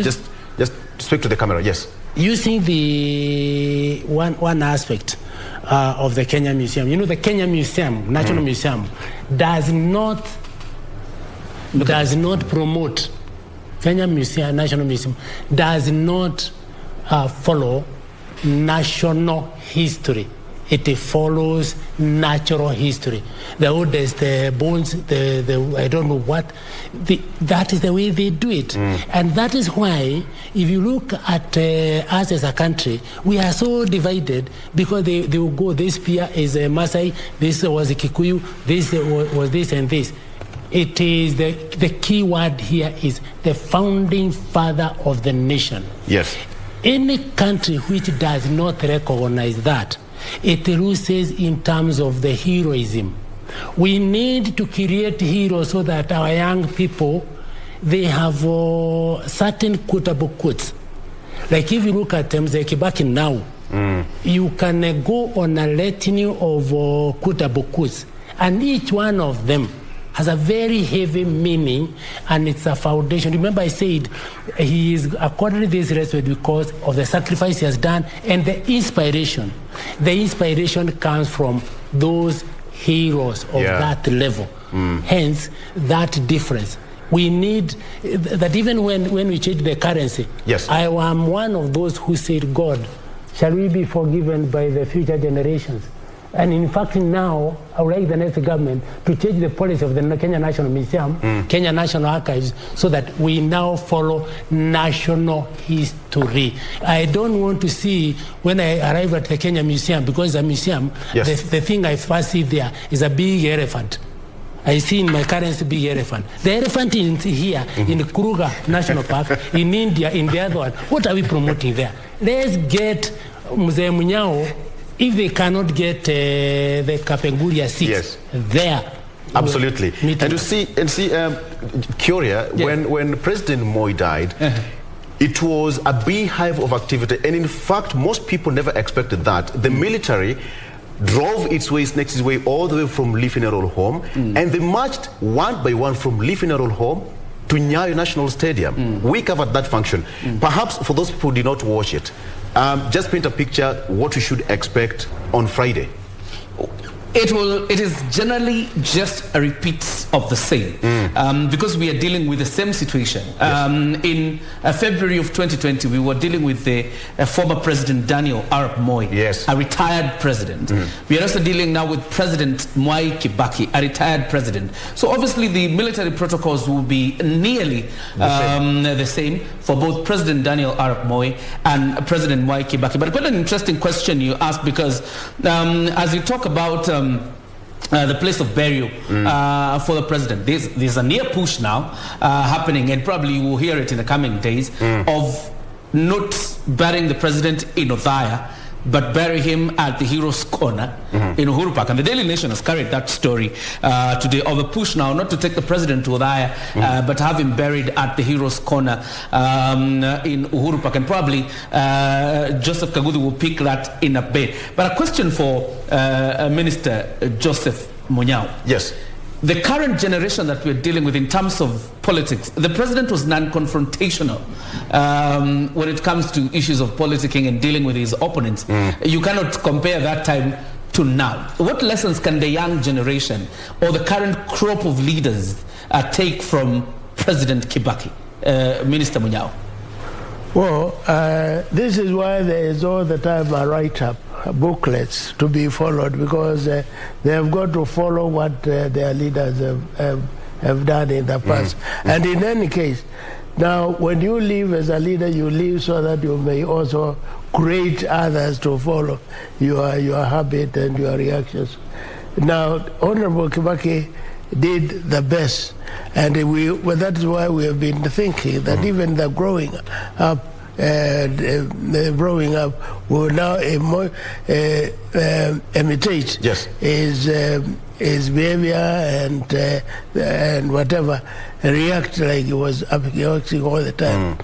speak to the camera. Yes. Using the one aspect of the Kenya Museum. You know, the Kenya Museum, National Museum, does not promote. Kenya Museum, National Museum, does not follow national history. It follows natural history. The oldest bones, I don't know what, that is the way they do it. And that is why, if you look at us as a country, we are so divided, because they will go, this Pia is a Maasai, this was a Kikuyu, this was this and this. It is the key word here is the founding father of the nation. Yes. Any country which does not recognize that, it loses in terms of the heroism. We need to create heroes so that our young people, they have certain quotable quotes. Like if you look at Mwai Kibaki now, you can go on a litany of quotable quotes, and each one of them has a very heavy meaning, and it's a foundation. Remember I said he is accorded this respect because of the sacrifice he has done and the inspiration. The inspiration comes from those heroes of that level. Hence, that difference. We need that even when we change the currency. Yes. I am one of those who said, God, shall we be forgiven by the future generations? And in fact, now, I would like the next government to change the policy of the Kenya National Museum, Kenya National Archives, so that we now follow national history. I don't want to see, when I arrive at the Kenya Museum, because it's a museum, the thing I first see there is a big elephant. I see in my currency big elephant. The elephant is here in Kruger National Park, in India, in the other one. What are we promoting there? Let's get Mzee Munyao. If they cannot get the Kapenguria seats there. Absolutely. And you see, Curia, when President Moi died, it was a beehive of activity. And in fact, most people never expected that. The military drove its way all the way from Lee Funeral Home, and they marched one by one from Lee Funeral Home to Nyayo National Stadium. We covered that function. Perhaps for those people who did not watch it, just paint a picture what we should expect on Friday. It is generally just a repeat of the same, because we are dealing with the same situation. In February of 2020, we were dealing with the former President Daniel Arap Moi, a retired president. We are also dealing now with President Mwai Kibaki, a retired president. So obviously the military protocols will be nearly the same for both President Daniel Arap Moi and President Mwai Kibaki. But quite an interesting question you asked, because as you talk about the place of burial for the president, there's a near push now happening, and probably you will hear it in the coming days, of not burying the president in Othaya, but bury him at the Heroes Corner in Uhuru Park. And the Daily Nation has carried that story today, of a push now not to take the president to Othaya, but have him buried at the Heroes Corner in Uhuru Park. And probably Joseph Kagudi will pick that in a bit. But a question for Minister Joseph Munyao. Yes. the current generation that we're dealing with in terms of politics, the president was non-confrontational when it comes to issues of politicking and dealing with his opponents. You cannot compare that time to now. What lessons can the young generation or the current crop of leaders take from President Kibaki, Minister Munyao? Well, this is why there is all the time a write-up, booklets to be followed, because they have got to follow what their leaders have done in the past. And in any case, now when you live as a leader, you live so that you may also create others to follow your habit and your reactions. Now, Honorable Kibaki did the best, and that is why we have been thinking that even the growing up will now imitate his behavior and whatever, react like he was acting all the time.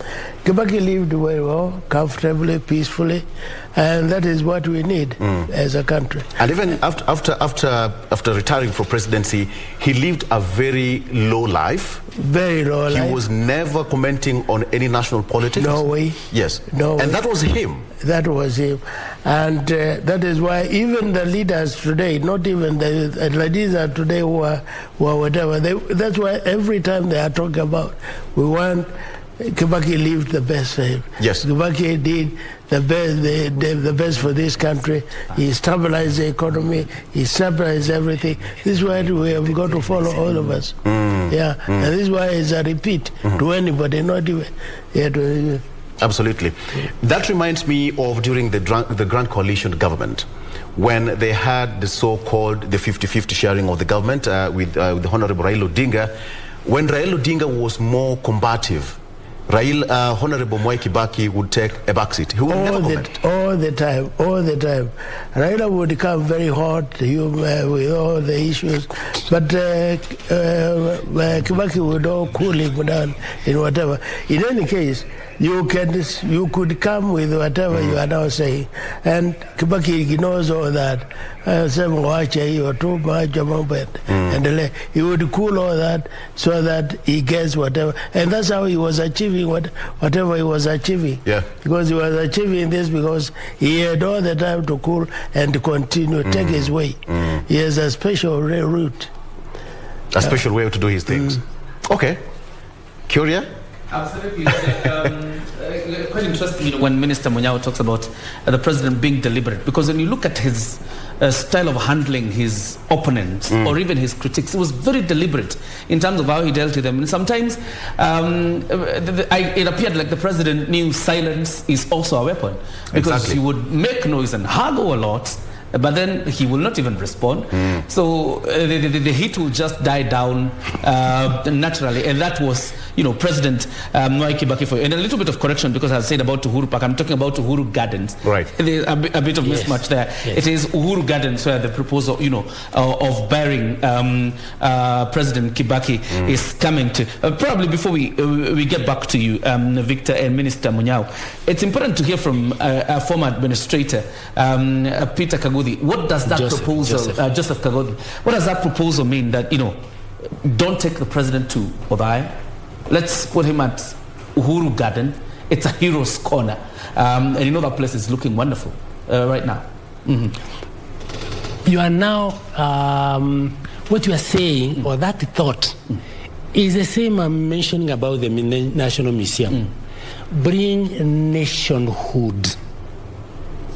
Kibaki lived very well, comfortably, peacefully, and that is what we need as a country. And even after retiring from presidency, he lived a very low life. Very low life. He was never commenting on any national politics. No way. Yes. No and way. that was him. That was him. And that is why even the leaders today, not even the leaders today who are whatever, that's why every time they are talking about, we want Kibaki lived the best for him. Yes. Kibaki did the best for this country. He stabilized the economy. He stabilized everything. This is why we have got to follow, all of us. And this is why it's a repeat to anybody, not even to Absolutely. That reminds me of during the Grand Coalition government, when they had the so-called the 50-50 sharing of the government with the Honorable Raila Odinga. When Raila Odinga was more combative, Honorable Mwai Kibaki would take a backseat. He would never comment. All the time. Raila would come very hot with all the issues, but Kibaki would all cool him down in whatever. In any case, you could come with whatever you are now saying, and Kibaki ignores all that. And he would cool all that so that he gets whatever, and that's how he was achieving whatever he was achieving. Because he was achieving this because he had all the time to cool and to continue take his way. He has a special route, a special way to do his things. Okay, Curia. Absolutely. Quite interesting when Minister Munyao talks about the president being deliberate, because when you look at his style of handling his opponents or even his critics, it was very deliberate in terms of how he dealt with them. And sometimes it appeared like the president knew silence is also a weapon, because he would make noise and haggle a lot, but then he will not even respond. So the heat will just die down naturally, and that was, President Mwai Kibaki for you. And a little bit of correction, because I said about Uhuru Park, I'm talking about Uhuru Gardens. Right. There's a bit of mismatch there. It is Uhuru Gardens where the proposal, of burying President Kibaki is coming to. Probably before we get back to you, Victor and Minister Munyao, it's important to hear from a former administrator, Peter Kagudi. What does that proposal, Joseph Kagudi, what does that proposal mean? That, don't take the president to Othaya. Let's put him at Uhuru Garden. It's a hero's corner. And that place is looking wonderful right now. You are now, what you are saying, or that thought, is the same I'm mentioning about the National Museum. Bring nationhood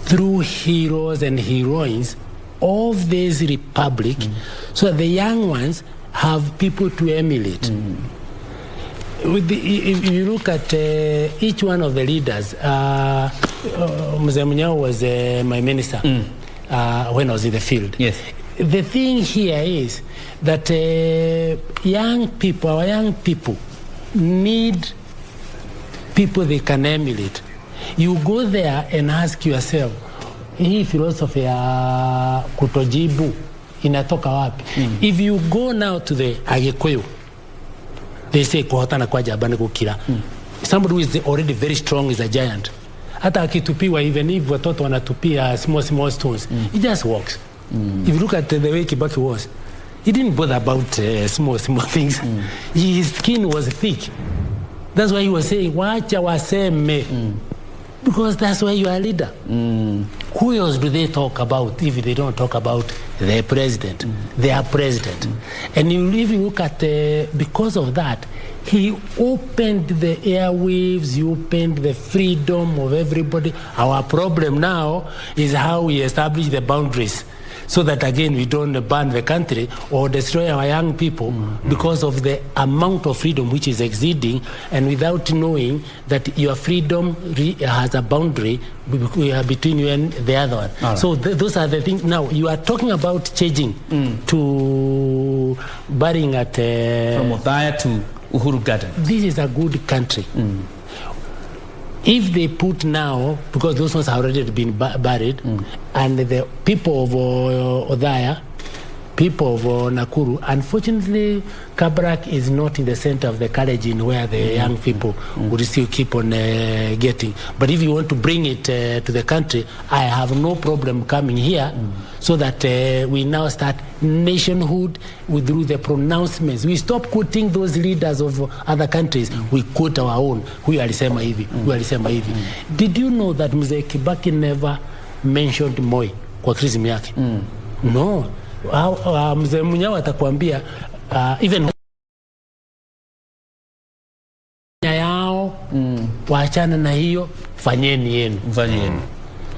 through heroes and heroines of this republic, so that the young ones have people to emulate. If you look at each one of the leaders, Mzee Munyao was my minister when I was in the field. Yes. The thing here is that our young people need people they can emulate. You go there and ask yourself, hii philosophy ya kutojibu inatoka wapi? If you go now to the Agikuyu, they say kuhotana kwa jabani kukira. Somebody who is already very strong is a giant. Hata akitupiwa, even if watoto wanatupia small stones, it just works. If you look at the way Kibaki was, He didn't bother about small things. His skin was thick. That's why he was saying, wacha waseme. Because that's why you are a leader. Who else do they talk about if they don't talk about their president, their president? And if you look at, because of that, he opened the airwaves, he opened the freedom of everybody. Our problem now is how we establish the boundaries, so that again we don't burn the country or destroy our young people because of the amount of freedom which is exceeding, and without knowing that your freedom has a boundary between you and the other one. Right. So those are the things. Now you are talking about changing to burying at from Othaya to Uhuru Garden. This is a good country. If they put now, because those ones have already been buried, and the people of Othaya, people of Nakuru, unfortunately, Kabrak is not in the center of the carriage in where the young people would still keep on getting. But if you want to bring it to the country, I have no problem coming here, so that we now start nationhood through the pronouncements. We stop quoting those leaders of other countries. We quote our own. Huyu alisema hivi, huyu alisema hivi. Did you know that Mwai Kibaki never mentioned Moi kwa krism yake? No. Mzee Munyao atakwambia even yao waachana na hiyo, fanyeni yenu.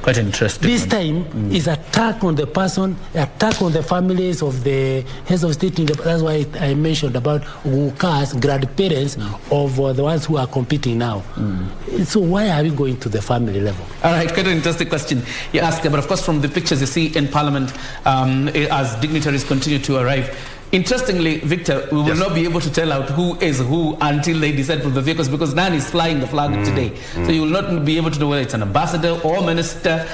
Quite interesting. This time is attack on the person, attack on the families of the heads of state. That's why I mentioned about Wuka's grandparents of the ones who are competing now. So why are we going to the family level? All right, quite an interesting question you asked, but of course from the pictures you see in Parliament as dignitaries continue to arrive. Interestingly, Victor, we will not be able to tell out who is who until they descend from the vehicles, because Nan is flying the flag today. So you will not be able to know whether it's an ambassador or minister,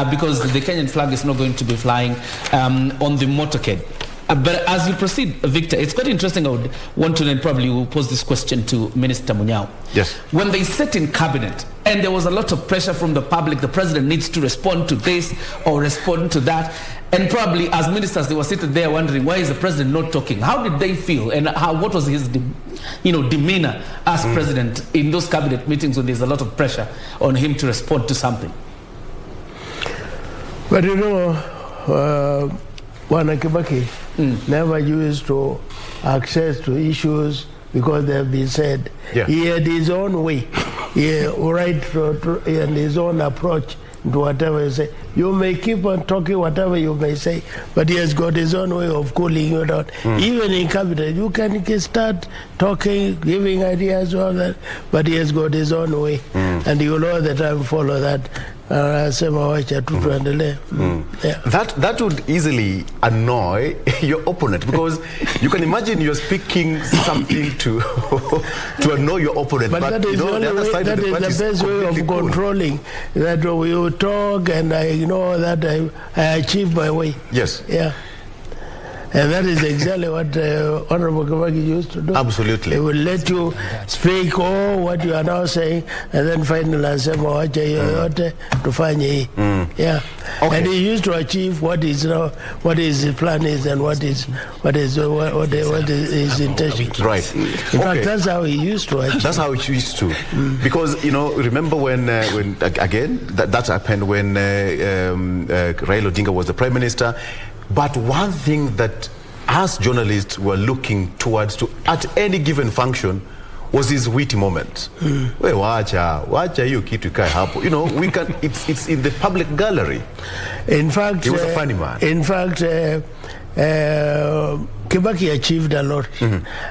because the Kenyan flag is not going to be flying on the motorcade. But as we proceed, Victor, it's quite interesting. I would want to, and probably we'll pose this question to Minister Munyao. Yes. When they sat in cabinet and there was a lot of pressure from the public, the president needs to respond to this or respond to that. And probably as ministers, they were sitting there wondering, why is the president not talking? How did they feel? And what was his demeanor as president in those cabinet meetings when there's a lot of pressure on him to respond to something? But Mwai Kibaki never used to access to issues because they have been said. Yeah. He had his own way, and his own approach to whatever you say. You may keep on talking whatever you may say, but he has got his own way of cooling you down. Even in cabinet, you can start talking, giving ideas, all that, but he has got his own way, and you will all the time follow that. That would easily annoy your opponent, because you can imagine you're speaking something to annoy your opponent. But that is the only way, that is the best way of controlling. That we talk and I know that I achieve my way. Yes. Yeah. And that is exactly what Honorable Kibaki used to do. Absolutely. He will let you speak what you are now saying, and then finally ansema wacha yoyote tufanye hii. Yeah. Okay. And he used to achieve what his plan is and what is his intention. Right. In fact, that's how he used to achieve. That's how he used to. Because remember when again that happened when Raila Odinga was the Prime Minister. But one thing that us journalists were looking towards at any given function was his witty moment. We wacha hiyo kitu ikae hapo. We can. It's in the public gallery. In fact, he was a funny man. In fact, Kibaki achieved a lot,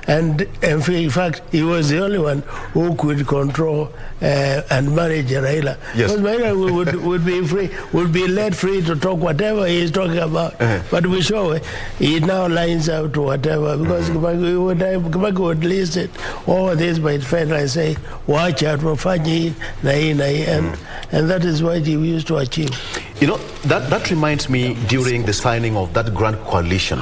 and in fact, he was the only one who could control and manage Raila. Yes. Because Raila would be let free to talk whatever he is talking about. But we show he now lines out to whatever, because Kibaki would list it all this by friend and say, watch out, and that is what he used to achieve. You know, that reminds me during the signing of that grand coalition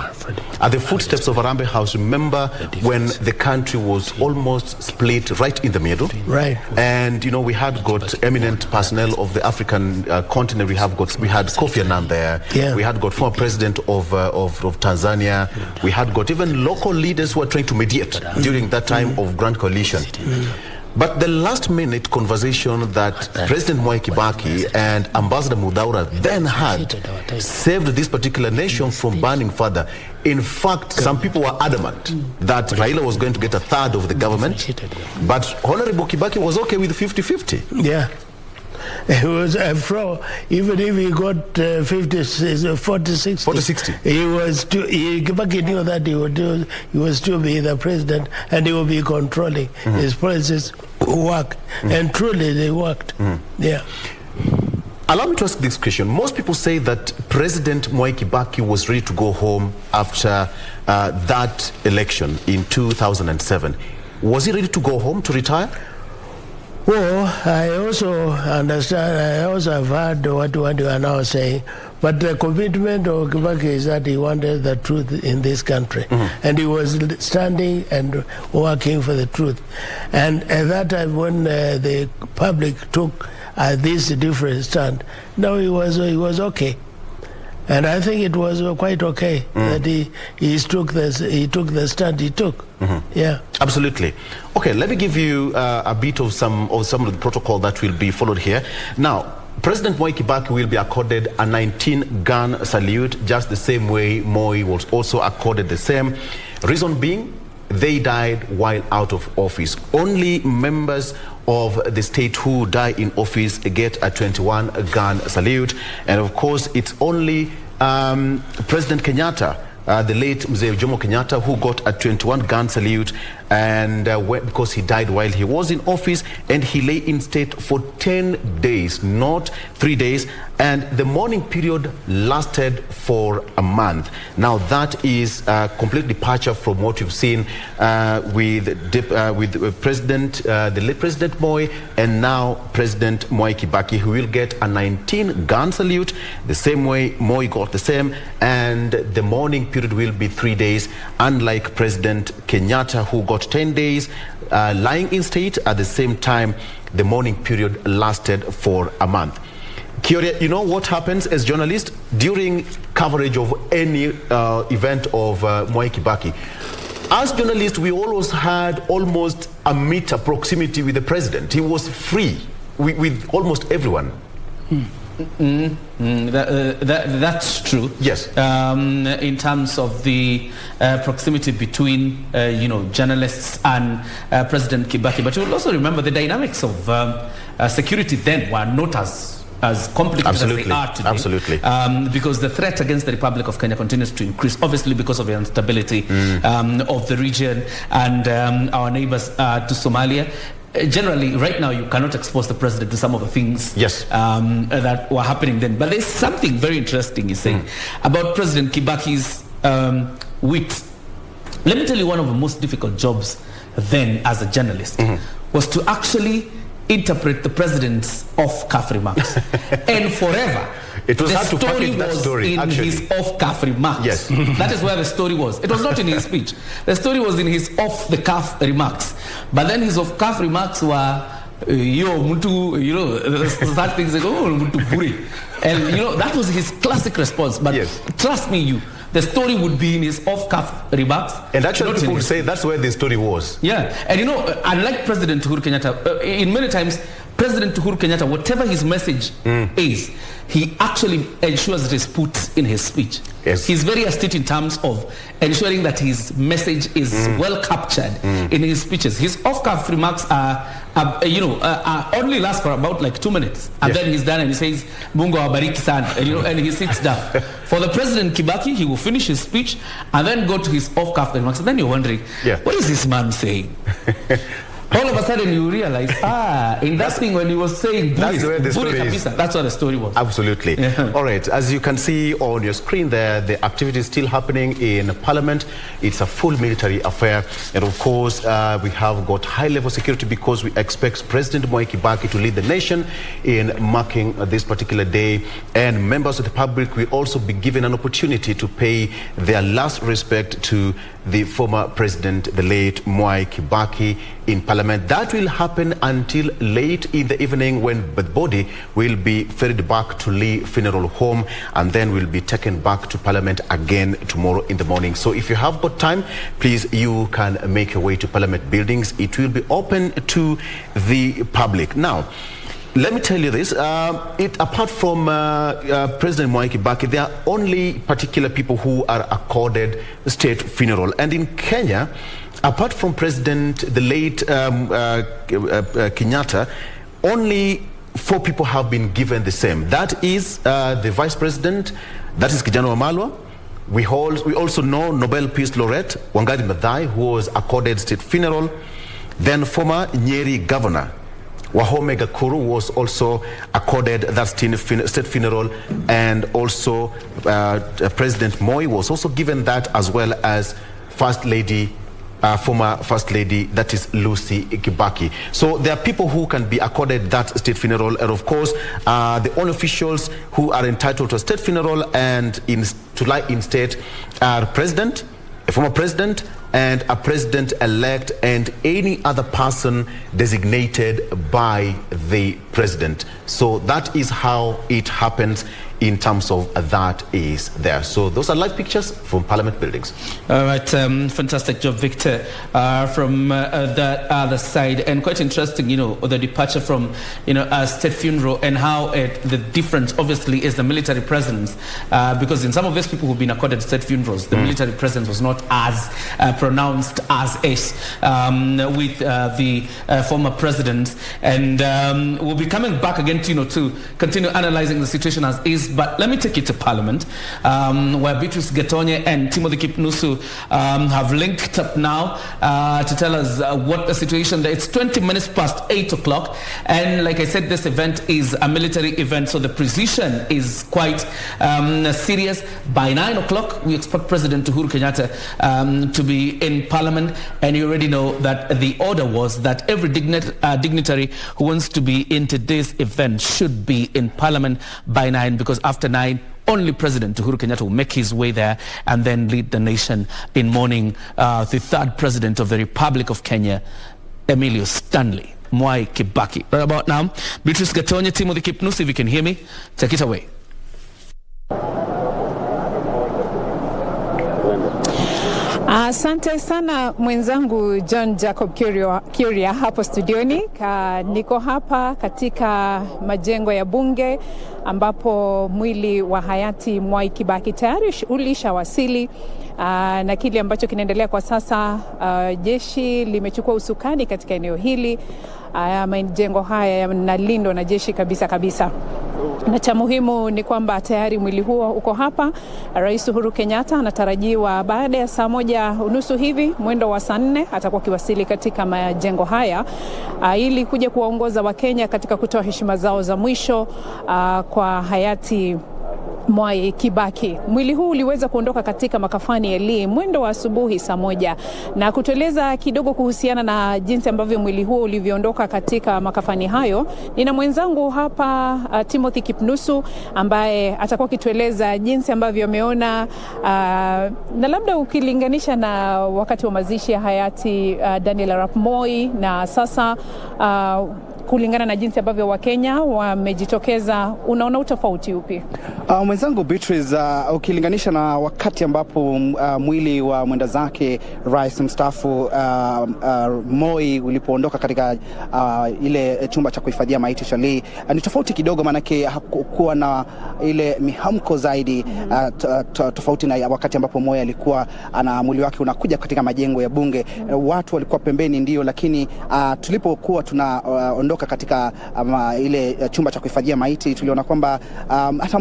at the footsteps of Harambee House. Remember when the country was almost split right in the middle? Right. And, you know, we had got eminent personnel of the African continent. We had Kofi Annan there. Yeah. We had got former president of Tanzania. We had got even local leaders who were trying to mediate during that time of grand coalition. But the last minute conversation that President Mwai Kibaki and Ambassador Mudaura then had saved this particular nation from burning further. In fact, some people were adamant that Raila was going to get a third of the government, but Honorable Kibaki was okay with 50-50. Yeah. It was even if he got 40-60, Kibaki knew that he was to be the president and he would be controlling his policies work, and truly they worked. Yeah. Allow me to ask this question. Most people say that President Mwai Kibaki was ready to go home after that election in 2007. Was he ready to go home to retire? Well, I also understand, I also have heard what you are now saying, but the commitment of Kibaki is that he wanted the truth in this country, and he was standing and working for the truth. And at that time when the public took this different stand, no, he was okay. And I think it was quite okay that he took the stand he took. Yeah, absolutely. Okay, let me give you a bit of some of the protocol that will be followed here. Now, President Mwai Kibaki will be accorded a 19-gun salute, just the same way Moi was also accorded the same. Reason being, they died while out of office. Only members of the state who die in office get a 21-gun salute. And of course, it's only President Kenyatta, the late Mzee Jomo Kenyatta, who got a 21-gun salute, and because he died while he was in office, and he lay in state for 10 days, not 3 days, and the mourning period lasted for a month. Now that is a complete departure from what you've seen with President, the late President Moi, and now President Mwai Kibaki, who will get a 19-gun salute, the same way Moi got the same, and the mourning period will be 3 days, unlike President Kenyatta, who got 10 days lying in state. At the same time, the mourning period lasted for a month. Kioria, you know what happens as journalists during coverage of any event of Mwai Kibaki? As journalists, we always had almost a meter proximity with the president. He was free with almost everyone. That's true. Yes. In terms of the proximity between journalists and President Kibaki, but you will also remember the dynamics of security then were not as complicated as they are today. Absolutely. Because the threat against the Republic of Kenya continues to increase, obviously because of the instability of the region and our neighbors to Somalia. Generally, right now, you cannot expose the president to some of the things that were happening then. But there's something very interesting, you say, about President Kibaki's wit. Let me tell you, one of the most difficult jobs then as a journalist was to actually interpret the president's off-cuff remarks. And forever, it was hard to package that story, in his off-cuff remarks. Yes. That is where the story was. It was not in his speech. The story was in his off-the-cuff remarks. But then his off-cuff remarks were, such things like, and that was his classic response. But trust me, the story would be in his off-cuff remarks. And actually people would say that's where the story was. Yeah. And unlike President Uhuru Kenyatta, in many times, President Uhuru Kenyatta, whatever his message is, he actually ensures it is put in his speech. Yes. He's very astute in terms of ensuring that his message is well captured in his speeches. His off-cuff remarks only last for about like 2 minutes, and then he's done and he says, "Mungu awabariki sana," and he sits down. For the President Kibaki, he will finish his speech and then go to his off-cuff remarks, and then you're wondering, what is this man saying? All of a sudden you realize, in that thing when he was saying that's where the story is. That's what the story was. Absolutely. Yeah. All right, as you can see on your screen there, the activity is still happening in Parliament. It's a full military affair, and of course we have got high-level security because we expect President Mwai Kibaki to lead the nation in marking this particular day, and members of the public will also be given an opportunity to pay their last respect to the former president, the late Mwai Kibaki, in Parliament. That will happen until late in the evening, when the body will be ferried back to Lee Funeral Home and then will be taken back to Parliament again tomorrow in the morning. So if you have got time, please, you can make your way to Parliament buildings. It will be open to the public. Now, let me tell you this, apart from President Mwai Kibaki, there are only particular people who are accorded state funeral. And in Kenya, apart from President, the late Kenyatta, only 4 people have been given the same. That is the Vice President, that is Kijana Wamalwa. We also know Nobel Peace Laureate Wangari Maathai, who was accorded state funeral. Then former Nyeri Governor Wahome Gakuru was also accorded that state funeral, and also President Moi was also given that, as well as First Lady, former First Lady, that is Lucy Kibaki. So there are people who can be accorded that state funeral, and of course the only officials who are entitled to a state funeral and to lie in state are President, a former President, and a President-elect, and any other person designated by the President. So that is how it happens in terms of that is there. So those are live pictures from Parliament buildings. All right, fantastic job, Victor, from that other side. And quite interesting, the departure from, a state funeral, and how the difference obviously is the military presence, because in some of these people who've been accorded state funerals, the military presence was not as pronounced as is with the former president. And we'll be coming back again to continue analyzing the situation as is. But let me take you to Parliament, where Beatrice Gatonye and Timothy Kipnusu have linked up now to tell us what the situation there. It's 20 minutes past 8 o'clock, and like I said, this event is a military event, so the precision is quite serious. By 9 o'clock, we expect President Uhuru Kenyatta to be in Parliament, and you already know that the order was that every dignitary who wants to be into this event should be in Parliament by 9, because after 9, only President Uhuru Kenyatta will make his way there and then lead the nation in mourning the third president of the Republic of Kenya, Emilio Stanley Mwai Kibaki. Right about now, Beatrice Gatonye, Timothy Kipnusu, if you can hear me, take it away. Asante sana mwenzangu John Jacob Kuria hapo studioni. Niko hapa katika majengo ya bunge ambapo mwili wa hayati Mwai Kibaki tayari ulishawasili, na kile ambacho kinaendelea kwa sasa, jeshi limechukua usukani katika eneo hili. Majengo haya yanalindwa na jeshi kabisa. Na cha muhimu ni kwamba tayari mwili huo uko hapa. Rais Uhuru Kenyatta anatarajiwa baada ya saa 1:30 hivi, mwendo wa saa 4 atakuwa kiwasili katika majengo haya ili kuja kuwaongoza Wakenya katika kutoa heshima zao za mwisho kwa hayati Mwai Kibaki. Mwili huu uliweza kuondoka katika makafani ya Lee mwendo wa asubuhi saa 1, na kutueleza kidogo kuhusiana na jinsi ambavyo mwili huo ulivyoondoka katika makafani hayo, nina mwenzangu hapa Timothy Kipnusu, ambaye atakuwa kitueleza jinsi ambavyo ameona, na labda ukilinganisha na wakati wa mazishi ya hayati Daniel Arap Moi na sasa, kulingana na jinsi ambavyo Wakenya wamejitokeza, unaona utofauti upi? Mwenzangu Beatrice, ukilinganisha na wakati ambapo mwili wa mwenda zake rais mstaafu Moi ulipoondoka katika ile chumba cha kuhifadhia maiti cha Lee, ni tofauti kidogo, manake hakukuwa na ile mihamko zaidi, tofauti na wakati ambapo Moi alikuwa ana mwili wake unakuja katika majengo ya bunge. Watu walikuwa pembeni ndio, lakini tulipokuwa tunaondoka alipoondoka katika ile chumba cha kuhifadhia maiti, tuliona kwamba hata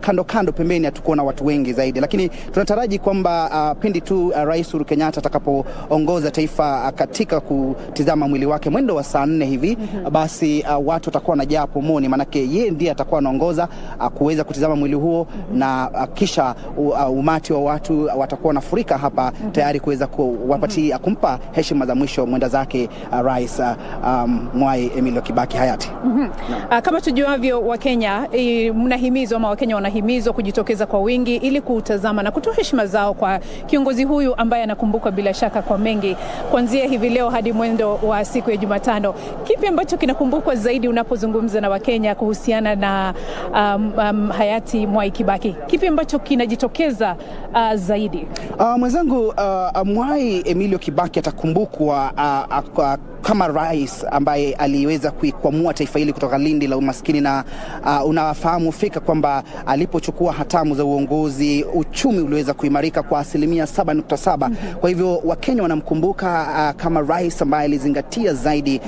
kando kando pembeni hatukuona watu wengi zaidi, lakini tunataraji kwamba pindi tu Rais Uhuru Kenyatta atakapoongoza taifa katika kutizama mwili wake mwendo wa saa 4 hivi, basi watu watakuwa wanajaa pomoni, manake yeye ndiye atakuwa anaongoza kuweza kutizama mwili huo, na kisha umati wa watu watakuwa wanafurika hapa tayari kuweza kuwapatia kumpa heshima za mwisho mwenda zake Rais Mwai Kibaki hayati. Kama tujuavyo, Wakenya mnahimizwa ama Wakenya wanahimizwa kujitokeza kwa wingi ili kutazama na kutoa heshima zao kwa kiongozi huyu ambaye anakumbukwa bila shaka kwa mengi kuanzia hivi leo hadi mwendo wa siku ya Jumatano. Kipi ambacho kinakumbukwa zaidi unapozungumza na Wakenya kuhusiana na hayati Mwai Kibaki? Kipi ambacho kinajitokeza zaidi? Mwenzangu, Mwai Kibaki atakumbukwa kama rais ambaye aliweza kuikwamua taifa hili kutoka lindi la umaskini, na unafahamu fika kwamba alipochukua hatamu za uongozi uchumi uliweza kuimarika kwa 7.7%. Kwa hivyo Wakenya wanamkumbuka kama rais ambaye alizingatia zaidi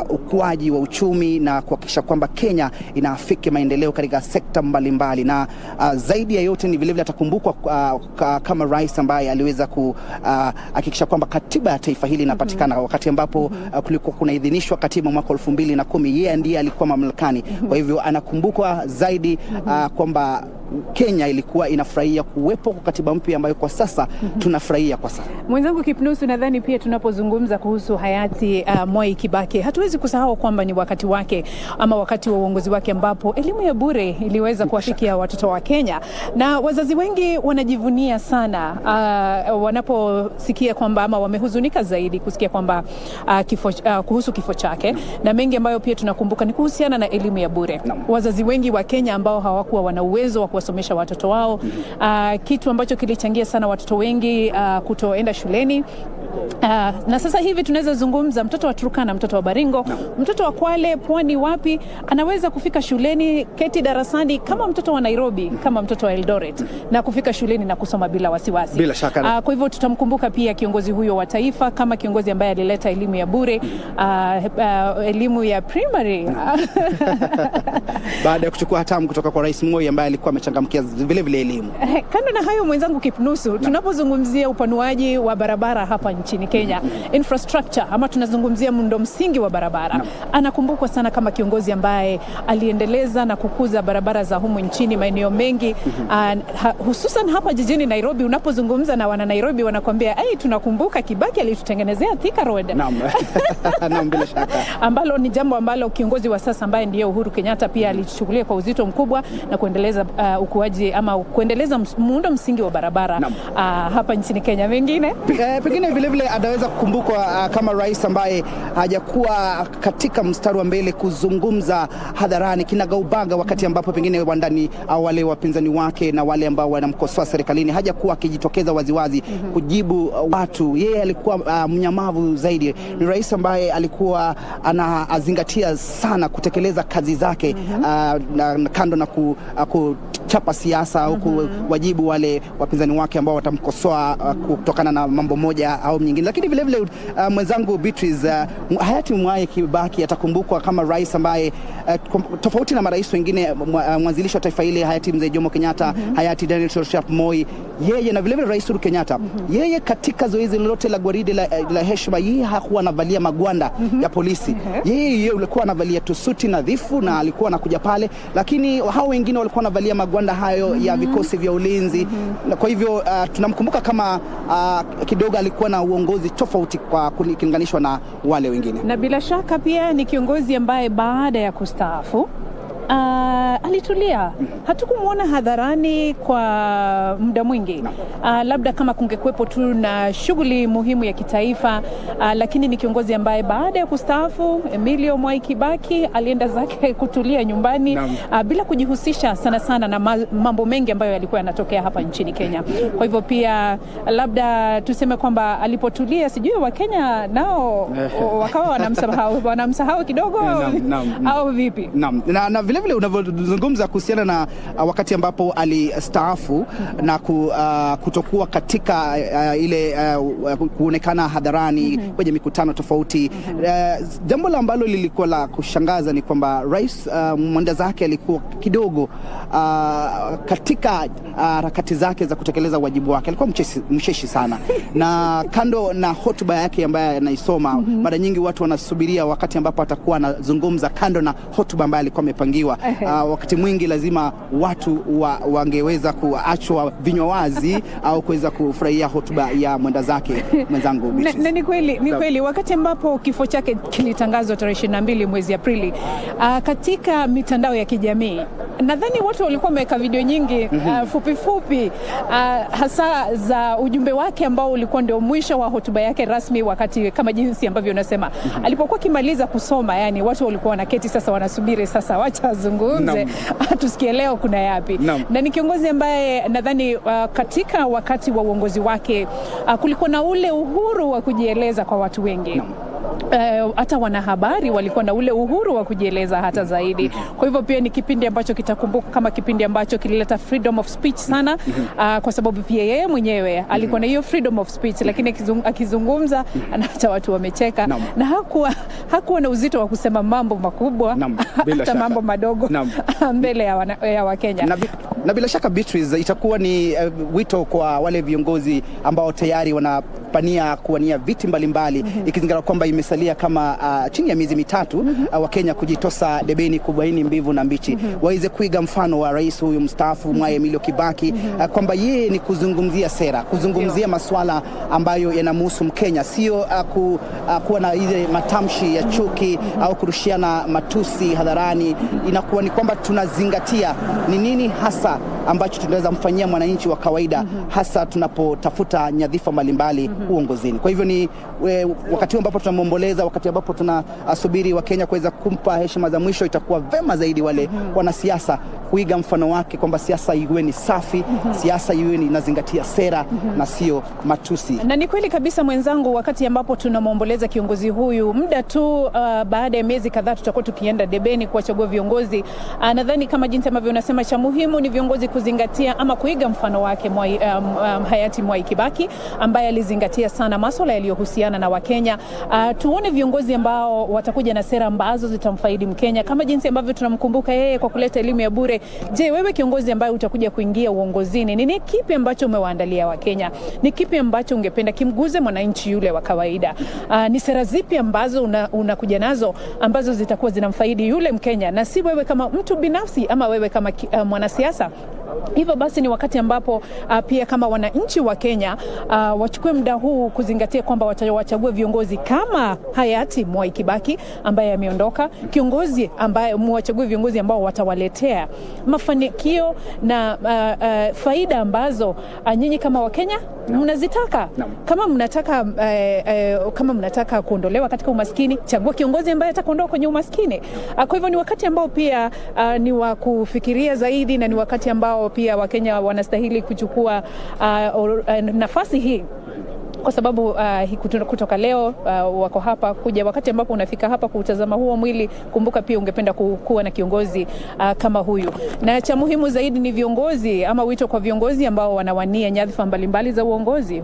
ukuaji wa uchumi na kuhakikisha kwamba Kenya inaafiki maendeleo katika sekta mbalimbali, na zaidi ya yote ni vilevile atakumbukwa kama rais ambaye aliweza kuhakikisha kwamba katiba ya taifa hili inapatikana wakati ambapo kulikuwa kunaidhinishwa katiba mwaka 2010. Yeye ndiye alikuwa mamlakani. Kwa hivyo anakumbukwa zaidi kwamba Kenya ilikuwa inafurahia kuwepo kwa katiba mpya ambayo kwa sasa tunafurahia kwa sasa. Mwenzangu Kipnusu, nadhani pia tunapozungumza kuhusu hayati Mwai Kibaki hatuwezi kusahau kwamba ni wakati wake ama wakati wa uongozi wake ambapo elimu ya bure iliweza kuwafikia watoto wa Kenya, na wazazi wengi wanajivunia sana wanaposikia kwamba ama wamehuzunika zaidi kusikia kwamba kuhusu kifo chake, na mengi ambayo pia tunakumbuka ni kuhusiana na elimu ya bure. Wazazi wengi wa Kenya ambao hawakuwa wana uwezo wa kuwasomesha watoto wao, kitu ambacho kilichangia sana watoto wengi kutoenda shuleni. Na sasa hivi tunaweza zungumza mtoto wa Turkana, mtoto wa Baringo, mtoto wa Kwale, Pwani, wapi, anaweza kufika shuleni, keti darasani kama mtoto wa Nairobi, kama mtoto wa Eldoret, na kufika shuleni na kusoma bila wasiwasi. Bila shaka. Kwa hivyo tutamkumbuka pia kiongozi huyo wa taifa kama kiongozi ambaye alileta elimu ya bure, elimu ya primary baada ya kuchukua hatamu kutoka kwa Rais Moi ambaye alikuwa amechangamkia vile vile elimu. Kando na hayo, mwenzangu Kipnusu, tunapozungumzia upanuaji wa barabara hapa nchini Kenya, infrastructure ama tunazungumzia muundo msingi wa barabara, anakumbukwa sana kama kiongozi ambaye aliendeleza na kukuza barabara za humu nchini maeneo mengi, hususan hapa jijini Nairobi. Unapozungumza na wana Nairobi wanakuambia tunakumbuka Kibaki alitutengenezea Thika Road. Naam, bila shaka. Ambalo ni jambo ambalo kiongozi wa sasa ambaye ndiye Uhuru Kenyatta pia alichukulia kwa uzito mkubwa na kuendeleza ukuaji ama kuendeleza muundo msingi wa barabara hapa nchini Kenya. Mengine pengine vile vile anaweza kukumbukwa kama rais ambaye hajakuwa katika mstari wa mbele kuzungumza hadharani kinagaubaga, wakati ambapo pengine wandani au wale wapinzani wake na wale ambao wanamkosoa serikalini hajakuwa akijitokeza waziwazi kujibu watu. Yeye alikuwa mnyamavu zaidi. Ni rais ambaye alikuwa anazingatia sana kutekeleza kazi zake na kando na kuchapa siasa au kuwajibu wale wapinzani wake ambao watamkosoa kutokana na mambo moja au nyingine. Lakini vile vile mwenzangu Beatrice, hayati Mwai Kibaki atakumbukwa kama rais ambaye tofauti na marais wengine, mwanzilishi wa taifa hili hayati Mzee Jomo Kenyatta, hayati Daniel Arap Moi, yeye na vile vile Rais Uhuru Kenyatta, yeye katika zoezi lolote la gwaride la heshima, yeye hakuwa anavalia magwanda ya polisi. Yeye alikuwa anavalia tusuti nadhifu na alikuwa anakuja pale, lakini hao wengine walikuwa wanavalia magwanda hayo ya vikosi vya ulinzi. Na kwa hivyo tunamkumbuka kama kidogo alikuwa na uongozi tofauti kwa kulinganishwa na wale wengine. Na bila shaka pia ni kiongozi ambaye baada ya kustaafu alitulia. Hatukumuona hadharani kwa muda mwingi. Labda kama kungekuwepo tu na shughuli muhimu ya kitaifa, lakini ni kiongozi ambaye baada ya kustaafu Mwai Kibaki alienda zake kutulia nyumbani bila kujihusisha sana sana na mambo mengi ambayo yalikuwa yanatokea hapa nchini Kenya. Kwa hivyo pia labda tuseme kwamba alipotulia, sijui Wakenya nao wakawa wanamsahau kidogo au vipi? Na vile vile vile unavyozungumza kuhusiana na wakati ambapo alistaafu na kutokuwa katika ile kuonekana hadharani kwenye mikutano tofauti. Jambo ambalo lilikuwa la kushangaza ni kwamba rais mwenda zake alikuwa kidogo katika harakati zake za kutekeleza wajibu wake alikuwa mcheshi sana. Na kando na hotuba yake ambayo anaisoma, mara nyingi watu wanasubiria wakati ambapo atakuwa anazungumza kando na hotuba ambayo alikuwa amepangiwa. Wakati mwingi lazima watu wangeweza kuachwa vinywa wazi au kuweza kufurahia hotuba ya mwenda zake mwenzangu. Na ni kweli wakati ambapo kifo chake kilitangazwa tarehe 22 mwezi Aprili, katika mitandao ya kijamii nadhani watu walikuwa wameweka video nyingi fupi hasa za ujumbe wake ambao ulikuwa ndio mwisho wa hotuba yake rasmi, wakati kama jinsi ambavyo unasema alipokuwa kimaliza kusoma, yani watu walikuwa wanaketi sasa wanasubiri sasa wacha azungumze tusikie leo kuna yapi. Na ni kiongozi ambaye nadhani katika wakati wa uongozi wake kulikuwa na ule uhuru wa kujieleza kwa watu wengi. Hata wanahabari walikuwa na ule uhuru wa kujieleza hata zaidi. Kwa hivyo pia ni kipindi ambacho kitakumbuka kama kipindi ambacho kilileta freedom of speech sana, kwa sababu pia yeye mwenyewe alikuwa na hiyo freedom of speech, lakini akizungumza hata watu wamecheka na hakuwa na uzito wa kusema mambo makubwa hata mambo madogo mbele ya Wakenya. Na bila shaka Beatrice, itakuwa ni wito kwa wale viongozi ambao tayari wanapania kuwania viti mbalimbali, ikizingatia kwamba imesalia kama chini ya miezi mitatu wa Kenya kujitosa debeni kubaini mbivu na mbichi, waweze kuiga mfano wa rais huyu mstaafu Mwai Kibaki, kwamba yeye ni kuzungumzia sera, kuzungumzia masuala ambayo yanamhusu Mkenya, sio kuwa na ile matamshi ya chuki au kurushiana matusi hadharani. Inakuwa ni kwamba tunazingatia ni nini hasa ambacho tunaweza mfanyia mwananchi wa kawaida, hasa tunapotafuta nyadhifa mbalimbali uongozini. Kwa hivyo ni wakati ambapo tunamwomboleza, wakati ambapo tunasubiri wa Kenya kuweza kumpa heshima za mwisho, itakuwa vema zaidi wale wanasiasa kuiga mfano wake, kwamba siasa iwe ni safi, siasa iwe ni inazingatia sera na sio matusi. Na ni kweli kabisa mwenzangu, wakati ambapo tunamwomboleza kiongozi huyu, muda tu baada ya miezi kadhaa tutakuwa tukienda debeni kuwachagua viongozi. Nadhani kama jinsi ambavyo unasema, cha muhimu ni viongozi kuzingatia ama kuiga mfano wake hayati Mwai Kibaki, ambaye alizingatia sana masuala yaliyohusiana na Wakenya. Tuone viongozi ambao watakuja na sera ambazo zitamfaidi Mkenya, kama jinsi ambavyo tunamkumbuka yeye kwa kuleta elimu ya bure. Je, wewe kiongozi ambaye utakuja kuingia uongozini, ni kipi ambacho umewaandalia Wakenya? Ni kipi ambacho ungependa kimguze mwananchi yule wa kawaida? Ni sera zipi ambazo unakuja nazo ambazo zitakuwa zinamfaidi yule Mkenya, na si wewe kama mtu binafsi ama wewe kama mwanasiasa? Hivyo basi ni wakati ambapo pia kama wananchi wa Kenya wachukue muda huu kuzingatia kwamba wachague viongozi kama hayati Mwai Kibaki ambaye ameondoka, kiongozi ambaye mwachague viongozi ambao watawaletea mafanikio na faida ambazo nyinyi kama Wakenya mnazitaka. Kama mnataka kuondolewa katika umaskini, chagua kiongozi ambaye atakuondoa kwenye umaskini. Kwa hivyo ni wakati ambao pia ni wa kufikiria zaidi, na ni wakati ambao pia Wakenya wanastahili kuchukua nafasi hii, kwa sababu kutoka leo wako hapa kuja. Wakati ambapo unafika hapa kutazama huo mwili, kumbuka pia ungependa kuwa na kiongozi kama huyu. Na cha muhimu zaidi ni viongozi, ama wito kwa viongozi ambao wanawania nyadhifa mbalimbali za uongozi,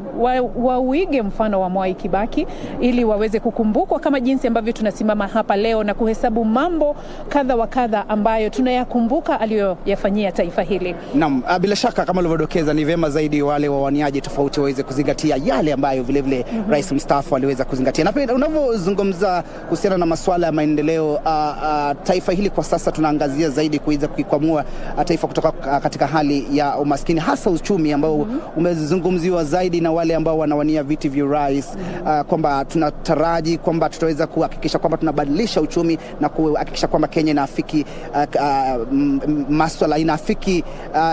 wauige mfano wa Mwai Kibaki ili waweze kukumbukwa kama jinsi ambavyo tunasimama hapa leo na kuhesabu mambo kadha wa kadha ambayo tunayakumbuka aliyoyafanyia taifa hili. Naam, bila shaka kama ulivyodokeza, ni vema zaidi wale wawaniaji tofauti waweze kuzingatia yale ambayo vile vile rais mstaafu aliweza kuzingatia. Na pia unavyozungumza kuhusiana na masuala ya maendeleo, taifa hili kwa sasa tunaangazia zaidi kuweza kuikwamua taifa kutoka katika hali ya umaskini, hasa uchumi ambao umezungumziwa zaidi na wale ambao wanawania viti vya rais, kwamba tunataraji kwamba tutaweza kuhakikisha kwamba tunabadilisha uchumi na kuhakikisha kwamba Kenya inaafiki masuala, inaafiki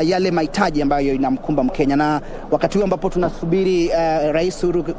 yale mahitaji ambayo inamkumba Mkenya. Na wakati huu ambapo tunasubiri rais Uhuru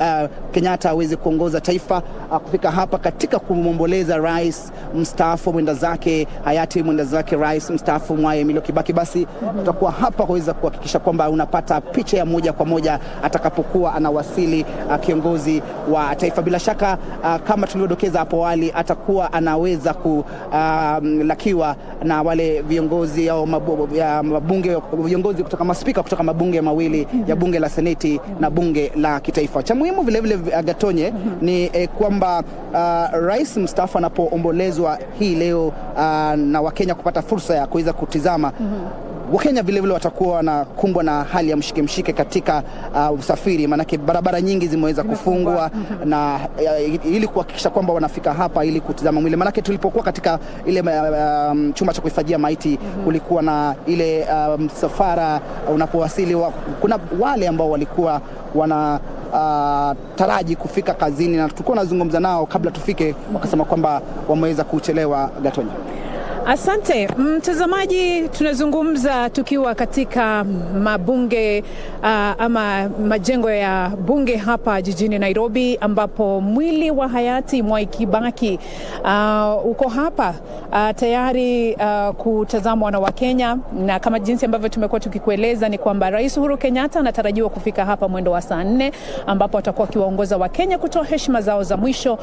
Kenyatta aweze kuongoza taifa kufika hapa katika kumomboleza rais mstaafu mwenda zake hayati mwenda zake rais mstaafu Mwai Kibaki. Basi tutakuwa hapa kuweza kuhakikisha kwamba unapata picha ya moja kwa moja atakapokuwa anawasili kiongozi wa taifa. Bila shaka kama tulivyodokeza hapo awali, atakuwa anaweza kulakiwa na wale viongozi au mabunge, viongozi kutoka maspika kutoka mabunge mawili ya bunge la Seneti na bunge la kitaifa. Cha muhimu vile vile Gatonye ni kwamba rais mstaafu anapoombolezwa hii leo na Wakenya kupata fursa ya kuweza kutizama, Wakenya vile vile watakuwa wanakumbwa na hali ya mshike katika usafiri, manake barabara nyingi zimeweza kufungwa na ili kuhakikisha kwamba wanafika hapa ili kutizama mwili. Manake tulipokuwa katika ile chumba cha kuhifadhia maiti, kulikuwa na ile msafara unapowasili kuna wale ambao walikuwa wana taraji kufika kazini, na tulikuwa nazungumza nao kabla tufike, wakasema kwamba wameweza kuchelewa. Gatonye. Asante mtazamaji, tunazungumza tukiwa katika mabunge ama majengo ya bunge hapa jijini Nairobi, ambapo mwili wa hayati Mwai Kibaki uko hapa tayari kutazamwa na Wakenya, na kama jinsi ambavyo tumekuwa tukikueleza ni kwamba Rais Uhuru Kenyatta anatarajiwa kufika hapa mwendo wa saa 4, ambapo atakuwa akiwaongoza Wakenya kutoa heshima zao za mwisho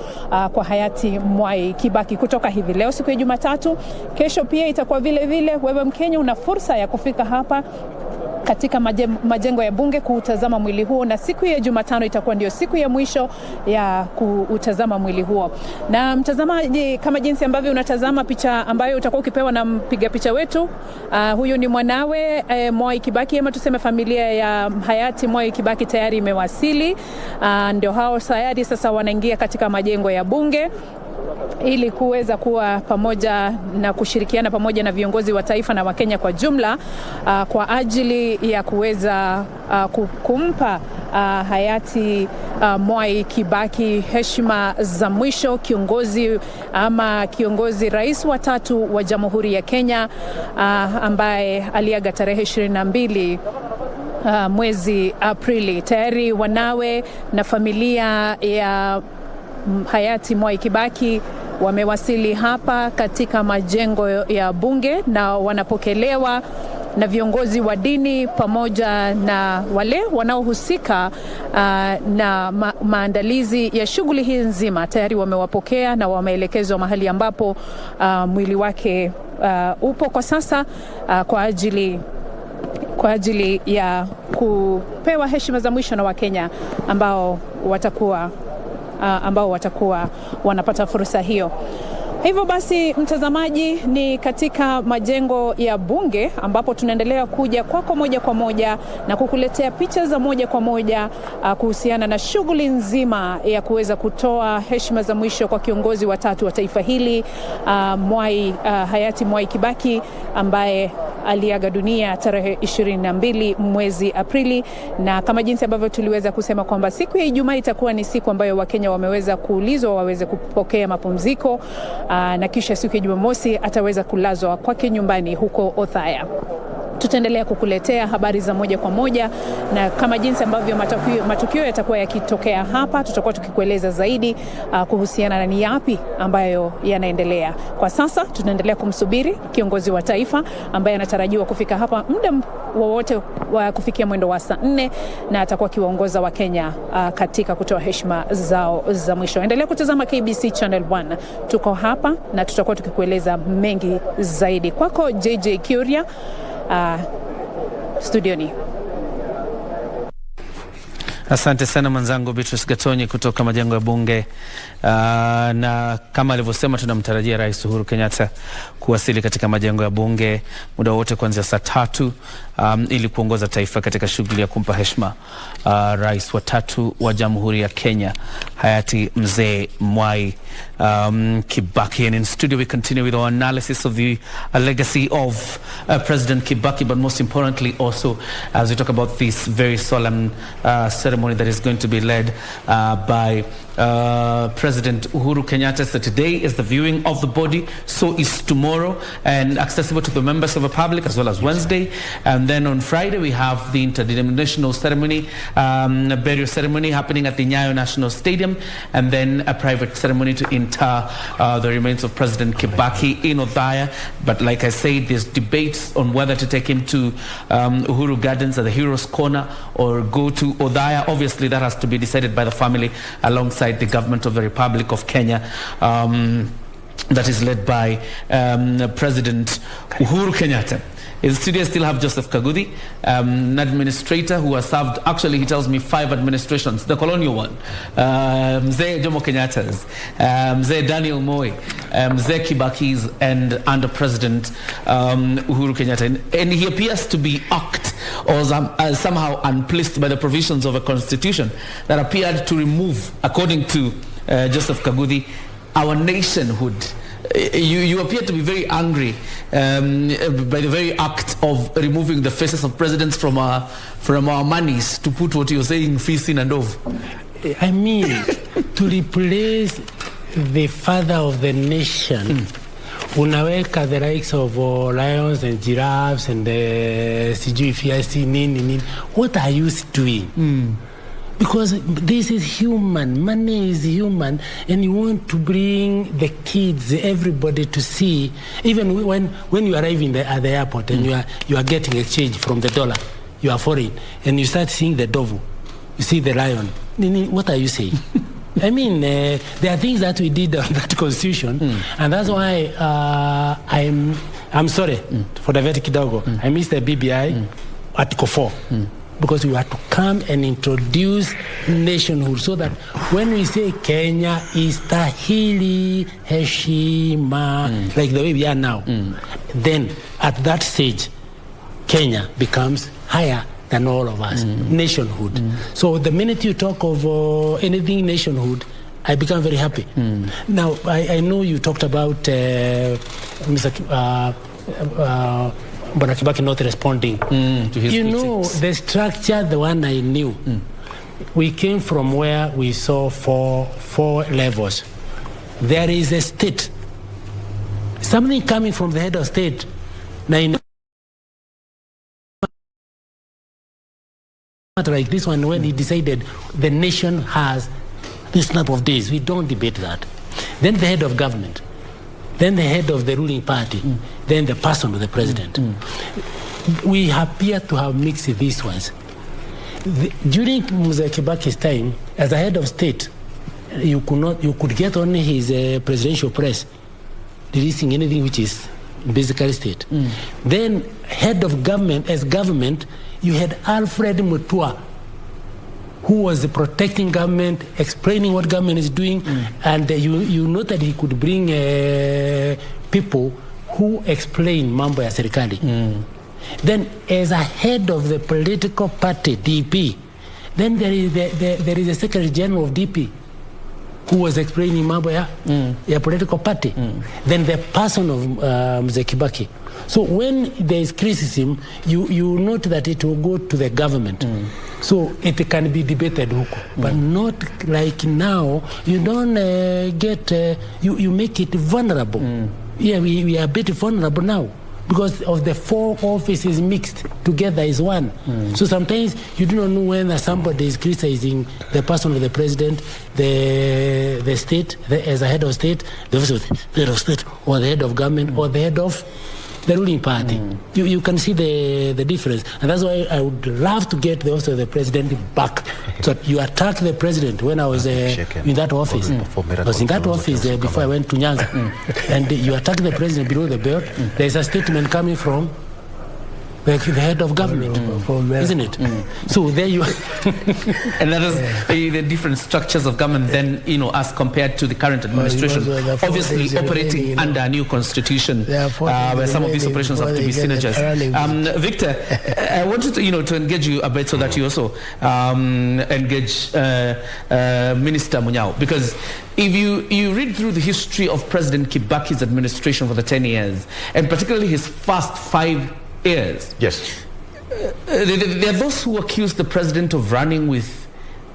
kwa hayati Mwai Kibaki kutoka hivi leo siku ya Jumatatu. Kesho pia itakuwa vile vile wewe Mkenya una fursa ya kufika hapa katika majengo ya bunge kutazama mwili huo, na siku ya Jumatano itakuwa ndio siku ya mwisho ya kutazama mwili huo. Na mtazamaji, kama jinsi ambavyo unatazama picha ambayo utakuwa ukipewa na mpiga picha wetu, huyu ni mwanawe Mwai Kibaki, ama tuseme familia ya hayati Mwai Kibaki tayari imewasili. Ndio hao tayari sasa wanaingia katika majengo ya bunge ili kuweza kuwa pamoja na kushirikiana pamoja na viongozi wa taifa na Wakenya kwa jumla kwa ajili ya kuweza kumpa hayati Mwai Kibaki heshima za mwisho, kiongozi rais wa 3 wa Jamhuri ya Kenya ambaye aliaga tarehe 22 mwezi Aprili. Tayari wanawe na familia ya hayati Mwai Kibaki wamewasili hapa katika majengo ya bunge na wanapokelewa na viongozi wa dini pamoja na wale wanaohusika na maandalizi ya shughuli hii nzima. Tayari wamewapokea na wameelekezwa mahali ambapo mwili wake upo kwa sasa kwa ajili ya kupewa heshima za mwisho na Wakenya ambao watakuwa wanapata fursa hiyo. Hivyo basi mtazamaji, ni katika majengo ya bunge ambapo tunaendelea kuja kwako moja kwa moja na kukuletea picha za moja kwa moja kuhusiana na shughuli nzima ya kuweza kutoa heshima za mwisho kwa kiongozi wa 3 wa taifa hili, hayati Mwai Kibaki ambaye aliaga dunia tarehe 22 mwezi Aprili. Na kama jinsi ambavyo tuliweza kusema kwamba siku ya Ijumaa itakuwa ni siku ambayo Wakenya wameweza kuulizwa waweze kupokea mapumziko, na kisha siku ya Jumamosi ataweza kulazwa kwake nyumbani huko Othaya. Tutaendelea kukuletea habari za moja kwa moja, na kama jinsi ambavyo matukio yatakuwa yakitokea hapa, tutakuwa tukikueleza zaidi kuhusiana na ni yapi ambayo yanaendelea. Kwa sasa tunaendelea kumsubiri kiongozi wa taifa ambaye anatarajiwa kufika hapa muda wowote wa kufikia mwendo wa saa 4, na atakuwa akiwaongoza Wakenya katika kutoa heshima zao za mwisho. Endelea kutazama KBC Channel 1. Tuko hapa na tutakuwa tukikueleza mengi zaidi. Kwako JJ Kuria studioni. Asante sana mwenzangu Beatrice Gatonye kutoka majengo ya bunge. Na kama alivyosema, tunamtarajia Rais Uhuru Kenyatta kuwasili katika majengo ya bunge muda wote kuanzia saa 3 ili kuongoza taifa katika shughuli ya kumpa heshima rais wa 3 wa Jamhuri ya Kenya hayati mzee Mwai Kibaki. And in studio, we continue with our analysis of the legacy of President Kibaki, but most importantly also as we talk about this very solemn ceremony that is going to be led by President Uhuru Kenyatta. So today is the viewing of the body, so is tomorrow, and accessible to the members of the public as well as Wednesday. And then on Friday we have the interdenominational ceremony, burial ceremony happening at the Nyayo National Stadium, and then a private ceremony to inter the remains of President Kibaki in Othaya. But like I said, there's debates on whether to take him to Uhuru Gardens at the Heroes Corner or go to Othaya. Obviously that has to be decided by the family alongside the government of the Republic of Kenya, that is led by President Uhuru Kenyatta. In the studio, I still have Joseph Kaguthi, an administrator who has served, actually he tells me 5 administrations, the colonial one, Mzee Jomo Kenyatta's, Mzee Daniel Moi, Mzee Kibaki's, and under President Uhuru Kenyatta. And he appears to be irked or somehow unpleased by the provisions of a constitution that appeared to remove, according to Joseph Kaguthi, our nationhood. You appear to be very angry by the very act of removing the faces of presidents from our monies to put what you're saying, Fisi and Dove. I mean, to replace the father of the nation, unaweka the likes of lions and giraffes and sijui fiasi nini. What are you doing? Because this is human, money is human, and you want to bring the kids, everybody to see, even when you arrive at the airport and you are getting exchange from the dollar, you are foreign, and you start seeing the dove, you see the lion. What are you saying? I mean, there are things that we did on that constitution, and that's why I'm sorry for the very kidogo. I missed the BBI Article 4. Because we had to come and introduce nationhood, so that when we say Kenya is tahili heshima, like the way we are now, then at that stage, Kenya becomes higher than all of us, nationhood. So the minute you talk of anything nationhood, I become very happy. Now, I know you talked about Mr. Mwai Kibaki not responding to his critics. The structure, the one I knew, we came from where we saw four levels. There is a state, something coming from the head of state. Now, like this one, when he decided the nation has this number of days, we don't debate that. Then the head of government, then the head of the ruling party, then the person of the president. We appear to have mixed these ones. During Mwai Kibaki's time, as a head of state, you could get only his presidential press releasing anything which is basically state. Then head of government, as government, you had Alfred Mutua, who was protecting government, explaining what government is doing, and you know that he could bring people who explain mambo ya serikali. Then as a head of the political party, DP, then there is a Secretary General of DP who was explaining mambo ya political party. Then the person of Mwai Kibaki. So when there is criticism, you note that it will go to the government. So it can be debated, but not like now. You don't you make it vulnerable. Yeah, we are a bit vulnerable now because of the 4 offices mixed together is one. So sometimes you do not know when somebody is criticizing the person of the president, the state, as a head of state, the head of state, or the head of government, or the head of the ruling party. You can see the difference, and that's why I would love to get the office of the president back. So you attack the president. When I was in that office, I was in that office before I went to Nyanza, and you attack the president below the belt. There is a statement coming from the head of government, isn't it? So there you are. And that is the different structures of government then, as compared to the current administration, obviously operating under a new constitution where some of these operations have to be synergized. Victor, I wanted to engage you a bit so that you also engage Minister Munyao, because if you read through the history of President Kibaki's administration for the 10 years, and particularly his first 5 years, yes, there are those who accuse the president of running with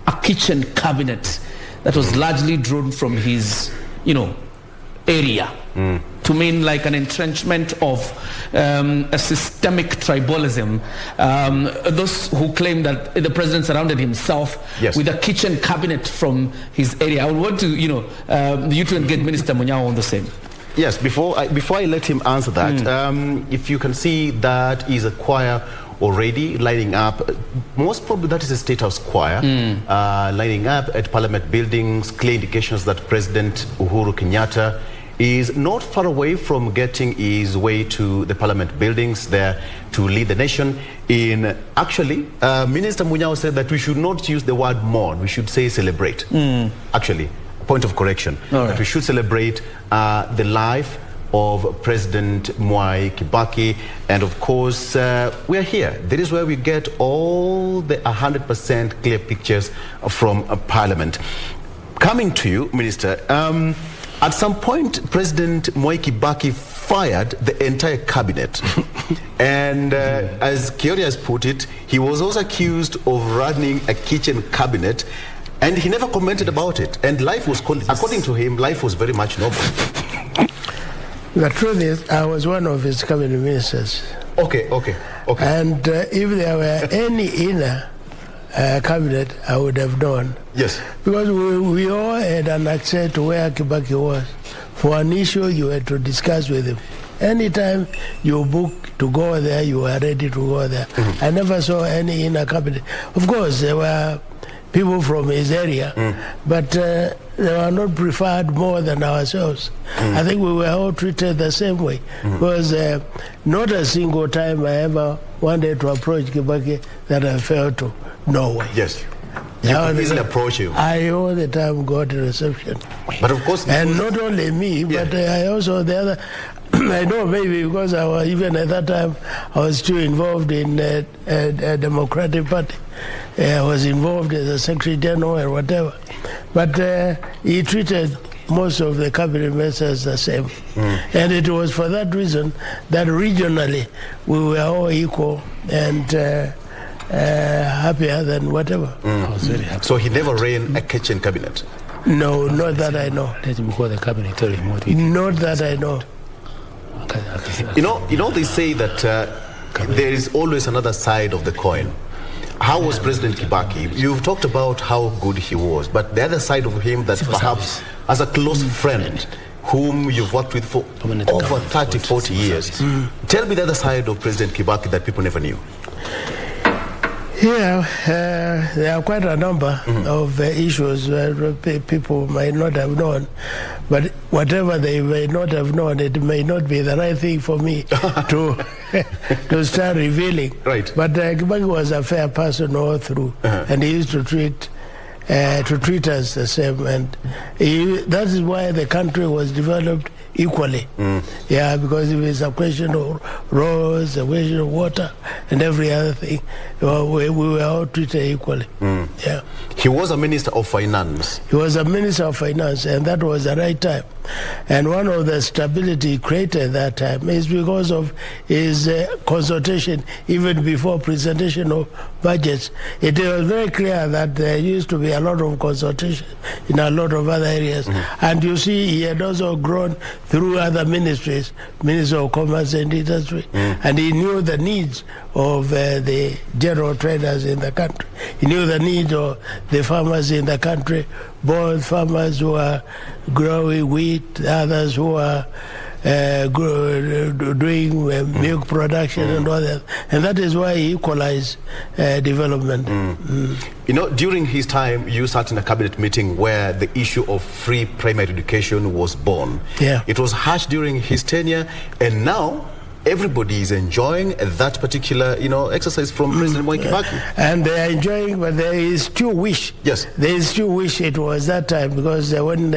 a kitchen cabinet that was largely drawn from his, area, to mean like an entrenchment of a systemic tribalism. Those who claim that the president surrounded himself with a kitchen cabinet from his area. I would want to, you to engage Minister Munyao on the same. Yes, before I let him answer that, if you can see that is a choir already lining up, most probably that is a State House choir, lining up at Parliament buildings, clear indications that President Uhuru Kenyatta is not far away from getting his way to the Parliament buildings there to lead the nation in, actually, Minister Munyao said that we should not use the word mourn, we should say celebrate. Actually, point of correction, that we should celebrate the life of President Mwai Kibaki, and of course we are here. That is where we get all the 100% clear pictures from Parliament. Coming to you, Minister, at some point President Mwai Kibaki fired the entire cabinet and as Kiori has put it, he was also accused of running a kitchen cabinet, and he never commented about it, and life was, according to him, life was very much normal. The truth is, I was one of his cabinet ministers. Okay. And if there were any inner cabinet, I would have known. Yes. Because we all had an access to where Kibaki was. For an issue, you had to discuss with him. Anytime you book to go there, you were ready to go there. I never saw any inner cabinet. Of course, there were people from his area, but they were not preferred more than ourselves. I think we were all treated the same way, because not a single time I ever wanted to approach Kibaki that I failed to. No way. Yes. You could easily approach him. I all the time got a reception. But of course... And not only me, but I also the other... I know maybe because I was, even at that time, I was still involved in a Democratic Party. I was involved as a Secretary General or whatever. But he treated most of the cabinet ministers the same. And it was for that reason that regionally we were all equal and happier than whatever. I was very happy. So he never ran a kitchen cabinet? No, not that I know. Let him call the cabinet, tell him what he did. Not that I know. You know, they say that there is always another side of the coin. How was President Kibaki? You've talked about how good he was, but the other side of him that perhaps as a close friend whom you've worked with for over 30, 40 years. Tell me the other side of President Kibaki that people never knew. Yeah, there are quite a number of issues that people might not have known, but whatever they may not have known, it may not be the right thing for me to start revealing. Right. But Kibaki was a fair person all through, and he used to treat us the same, and that is why the country was developed equally. Yeah, because if it's a question of roads, a question of water, and every other thing, we were all treated equally. Yeah. He was a Minister of Finance. He was a Minister of Finance, and that was the right time. And one of the stability created that time is because of his consultation, even before presentation of budgets. It was very clear that there used to be a lot of consultation in a lot of other areas. And you see, he had also grown through other ministries, Minister of Commerce and Industry, and he knew the needs of the general traders in the country. He knew the needs of the farmers in the country, both farmers who are growing wheat, others who are doing milk production and all that. And that is why he equalized development. You know, during his time, you sat in a cabinet meeting where the issue of free primary education was born. Yeah. It was hashed during his tenure, and now everybody is enjoying that particular, exercise from President Mwai Kibaki. And they are enjoying, but there is still wish. Yes. There is still wish it was that time, because when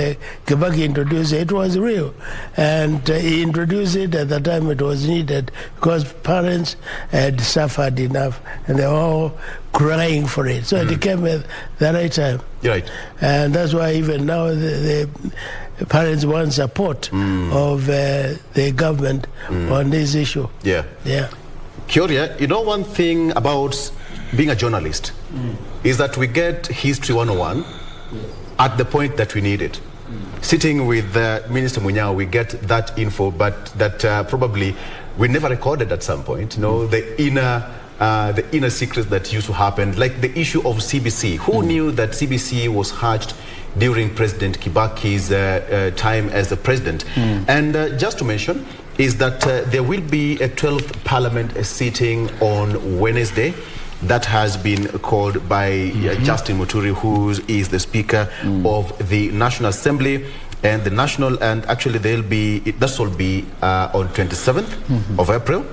Kibaki introduced it, it was real. And he introduced it at the time it was needed, because parents had suffered enough and they were all crying for it. So it came at the right time. Right. And that's why even now the parents want support of the government on this issue. Yeah. Yeah. Kyoria, one thing about being a journalist is that we get History 101 at the point that we need it. Sitting with Minister Munyao, we get that info, but that probably we never recorded at some point. The inner secrets that used to happen, like the issue of CBC. Who knew that CBC was hatched during President Kibaki's time as the president? And just to mention is that there will be a 12th Parliament sitting on Wednesday. That has been called by Justin Muturi, who is the Speaker of the National Assembly. And this will be on 27th of April.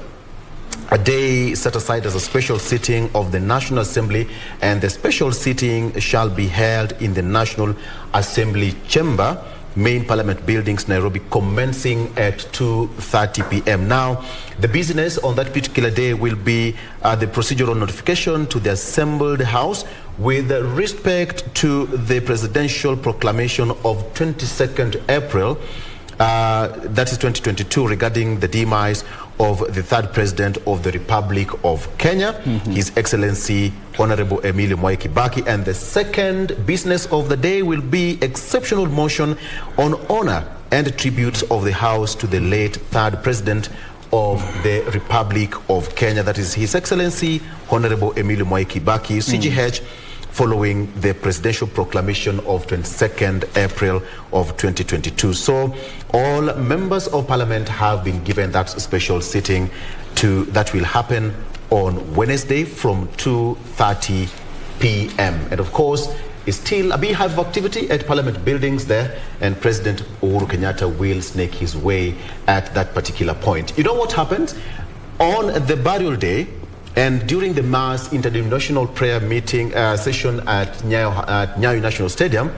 A day set aside as a special sitting of the National Assembly, and the special sitting shall be held in the National Assembly Chamber, Main Parliament Buildings, Nairobi, commencing at 2:30 p.m. Now, the business on that particular day will be the procedural notification to the assembled House with respect to the presidential proclamation of 22nd April, that is 2022, regarding the demise of the third president of the Republic of Kenya, His Excellency Honorable Emilio Mwai Kibaki. And the second business of the day will be exceptional motion on honor and tributes of the House to the late third president of the Republic of Kenya, that is His Excellency Honorable Emilio Mwai Kibaki, CGH, following the presidential proclamation of 22nd April of 2022. So all members of parliament have been given that special sitting that will happen on Wednesday from 2:30 p.m. And of course, it's still a beehive of activity at Parliament buildings there, and President Uhuru Kenyatta will snake his way at that particular point. You know what happened? On the burial day, and during the mass interdenominational prayer meeting session at Nyayo National Stadium,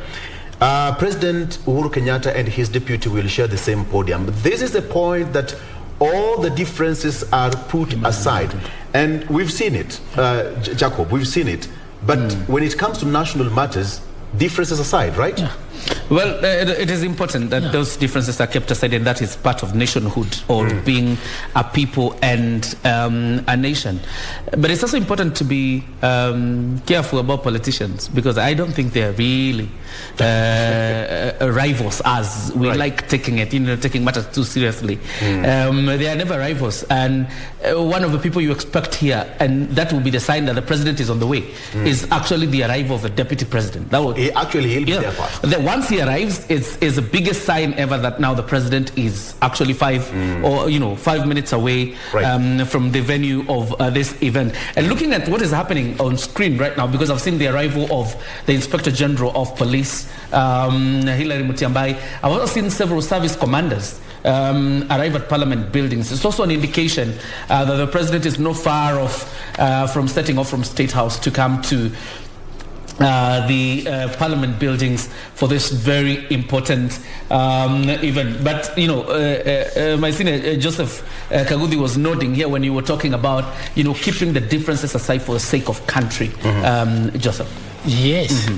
President Uhuru Kenyatta and his deputy will share the same podium. This is the point that all the differences are put aside. And we've seen it, Jacob, we've seen it. But when it comes to national matters, differences aside, right? Yeah. Well, it is important that those differences are kept aside, and that is part of nationhood, or being a people and a nation. But it's also important to be careful about politicians, because I don't think they're really rivals, as we like taking it, taking matters too seriously. They are never rivals, and one of the people you expect here, and that will be the sign that the president is on the way, is actually the arrival of the deputy president. That will, he'll be there first. Once he arrives, it's the biggest sign ever that now the president is actually 5 minutes away from the venue of this event. And looking at what is happening on screen right now, because I've seen the arrival of the Inspector General of Police, Hilary Mutyambai. I've also seen several service commanders arrive at Parliament buildings. It's also an indication that the president is not far off from setting off from State House to come to the Parliament buildings for this very important event. But my senior Joseph Kaguthi was nodding here when you were talking about keeping the differences aside for the sake of country. Joseph. Yes.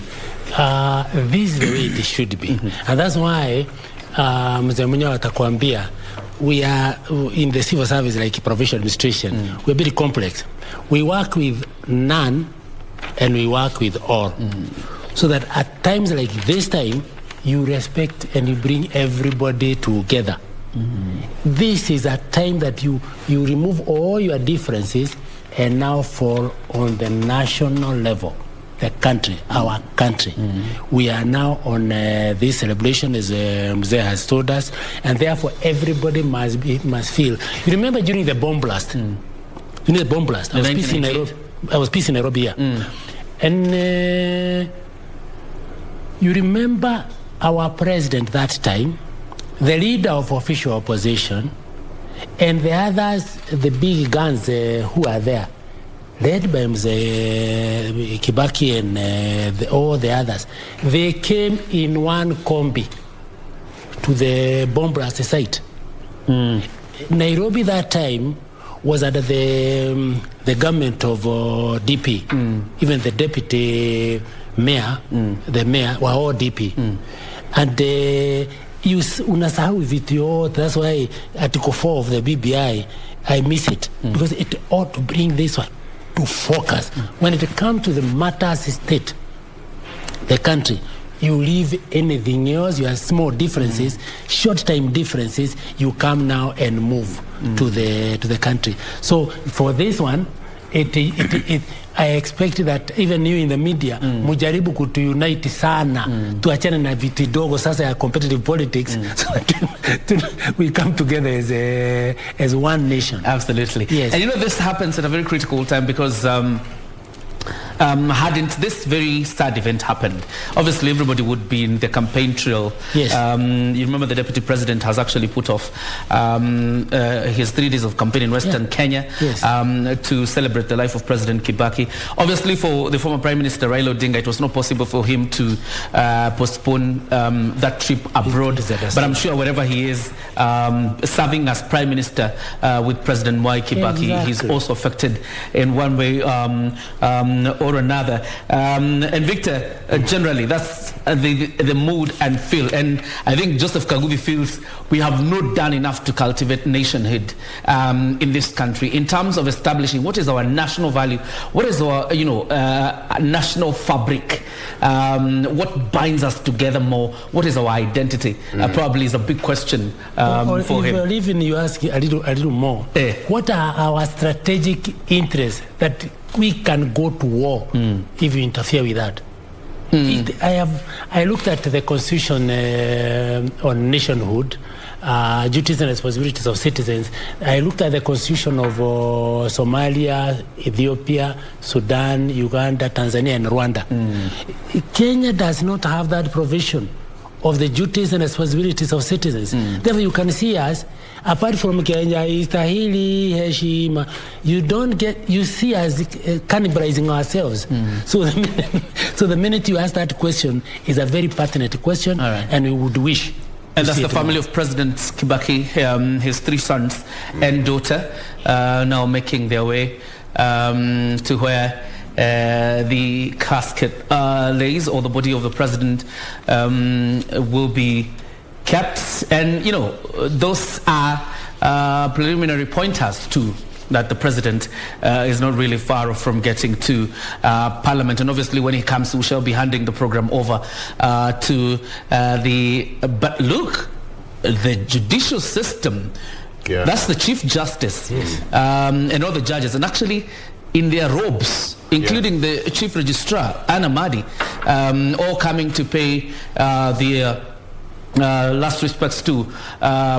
This is the way it should be, and that's why Mzee Munyao atakwambia, we are in the civil service, like provincial administration, we're very complex. We work with none and we work with all, so that at times like this time, you respect and you bring everybody together. This is a time that you remove all your differences and now fall on the national level, the country, our country. We are now on this celebration, as Mzee has told us, and therefore everybody must feel. You remember during the bomb blast? During the bomb blast, I was peace in Nairobi here. And you remember our president that time, the leader of official opposition, And the others, the big guns who are there, led by Mwai Kibaki and all the others, they came in one combi to the bomb blast site. Nairobi that time was under the government of DP. Even the deputy mayor, the mayor were all DP. And unasahau vitu yote. That's why Article 4 of the BBI, I miss it. Because it ought to bring this one to focus. When it comes to the matters state, the country, you leave anything else, you have small differences, short time differences, you come now and move to the country. So for this one, I expect that even you in the media, mujaribu kutuunite sana, tuachane na vitu dogo sasa ya competitive politics, so that we come together as one nation. Absolutely. Yes. And you know, this happens at a very critical time because hadn't this very sad event happened, obviously everybody would be in the campaign trail. Yes. You remember the deputy president has actually put off his 3 days of campaign in Western Kenya to celebrate the life of President Kibaki. Obviously for the former Prime Minister Raila Odinga, it was not possible for him to postpone that trip abroad, but I'm sure wherever he is serving as Prime Minister with President Mwai Kibaki, he's also affected in one way or another. And Victor, generally, that's the mood and feel. And I think Joseph Kagubi feels we have not done enough to cultivate nationhood in this country in terms of establishing what is our national value, what is our national fabric, what binds us together more, what is our identity. Probably is a big question for him. Even you ask a little more. What are our strategic interests that we can go to war if you interfere with that? I looked at the constitution on nationhood, duties and responsibilities of citizens. I looked at the constitution of Somalia, Ethiopia, Sudan, Uganda, Tanzania, and Rwanda. Kenya does not have that provision of the duties and responsibilities of citizens. Therefore, you can see us, apart from Kenya, istahili, heshima, you see us cannibalizing ourselves. So the minute you ask that question is a very pertinent question, and we would wish. And that's the family of President Kibaki, his 3 sons and daughter, now making their way to where the casket lays, or the body of the president will be kept. And those are preliminary pointers to that the president is not really far off from getting to Parliament. And obviously when he comes, we shall be handing the program over to but look, the judicial system, that's the Chief Justice and all the judges, and actually in their robes, including the Chief Registrar, Anna Madi, all coming to pay their last respects to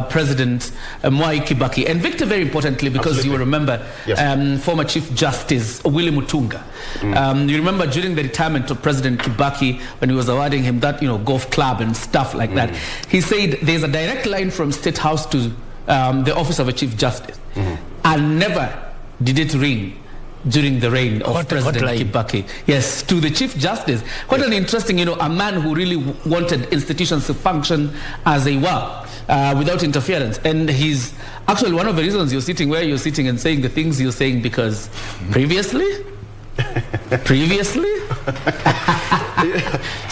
President Mwai Kibaki. And Victor, very importantly, because you remember former Chief Justice Willy Mutunga. You remember during the retirement of President Kibaki, when he was awarding him that golf club and stuff like that, he said there's a direct line from State House to the office of a Chief Justice, and never did it ring during the reign of President Kibaki. Yes, to the Chief Justice. Quite an interesting, a man who really wanted institutions to function as they were, without interference. And he's actually one of the reasons you're sitting where you're sitting and saying the things you're saying, because previously?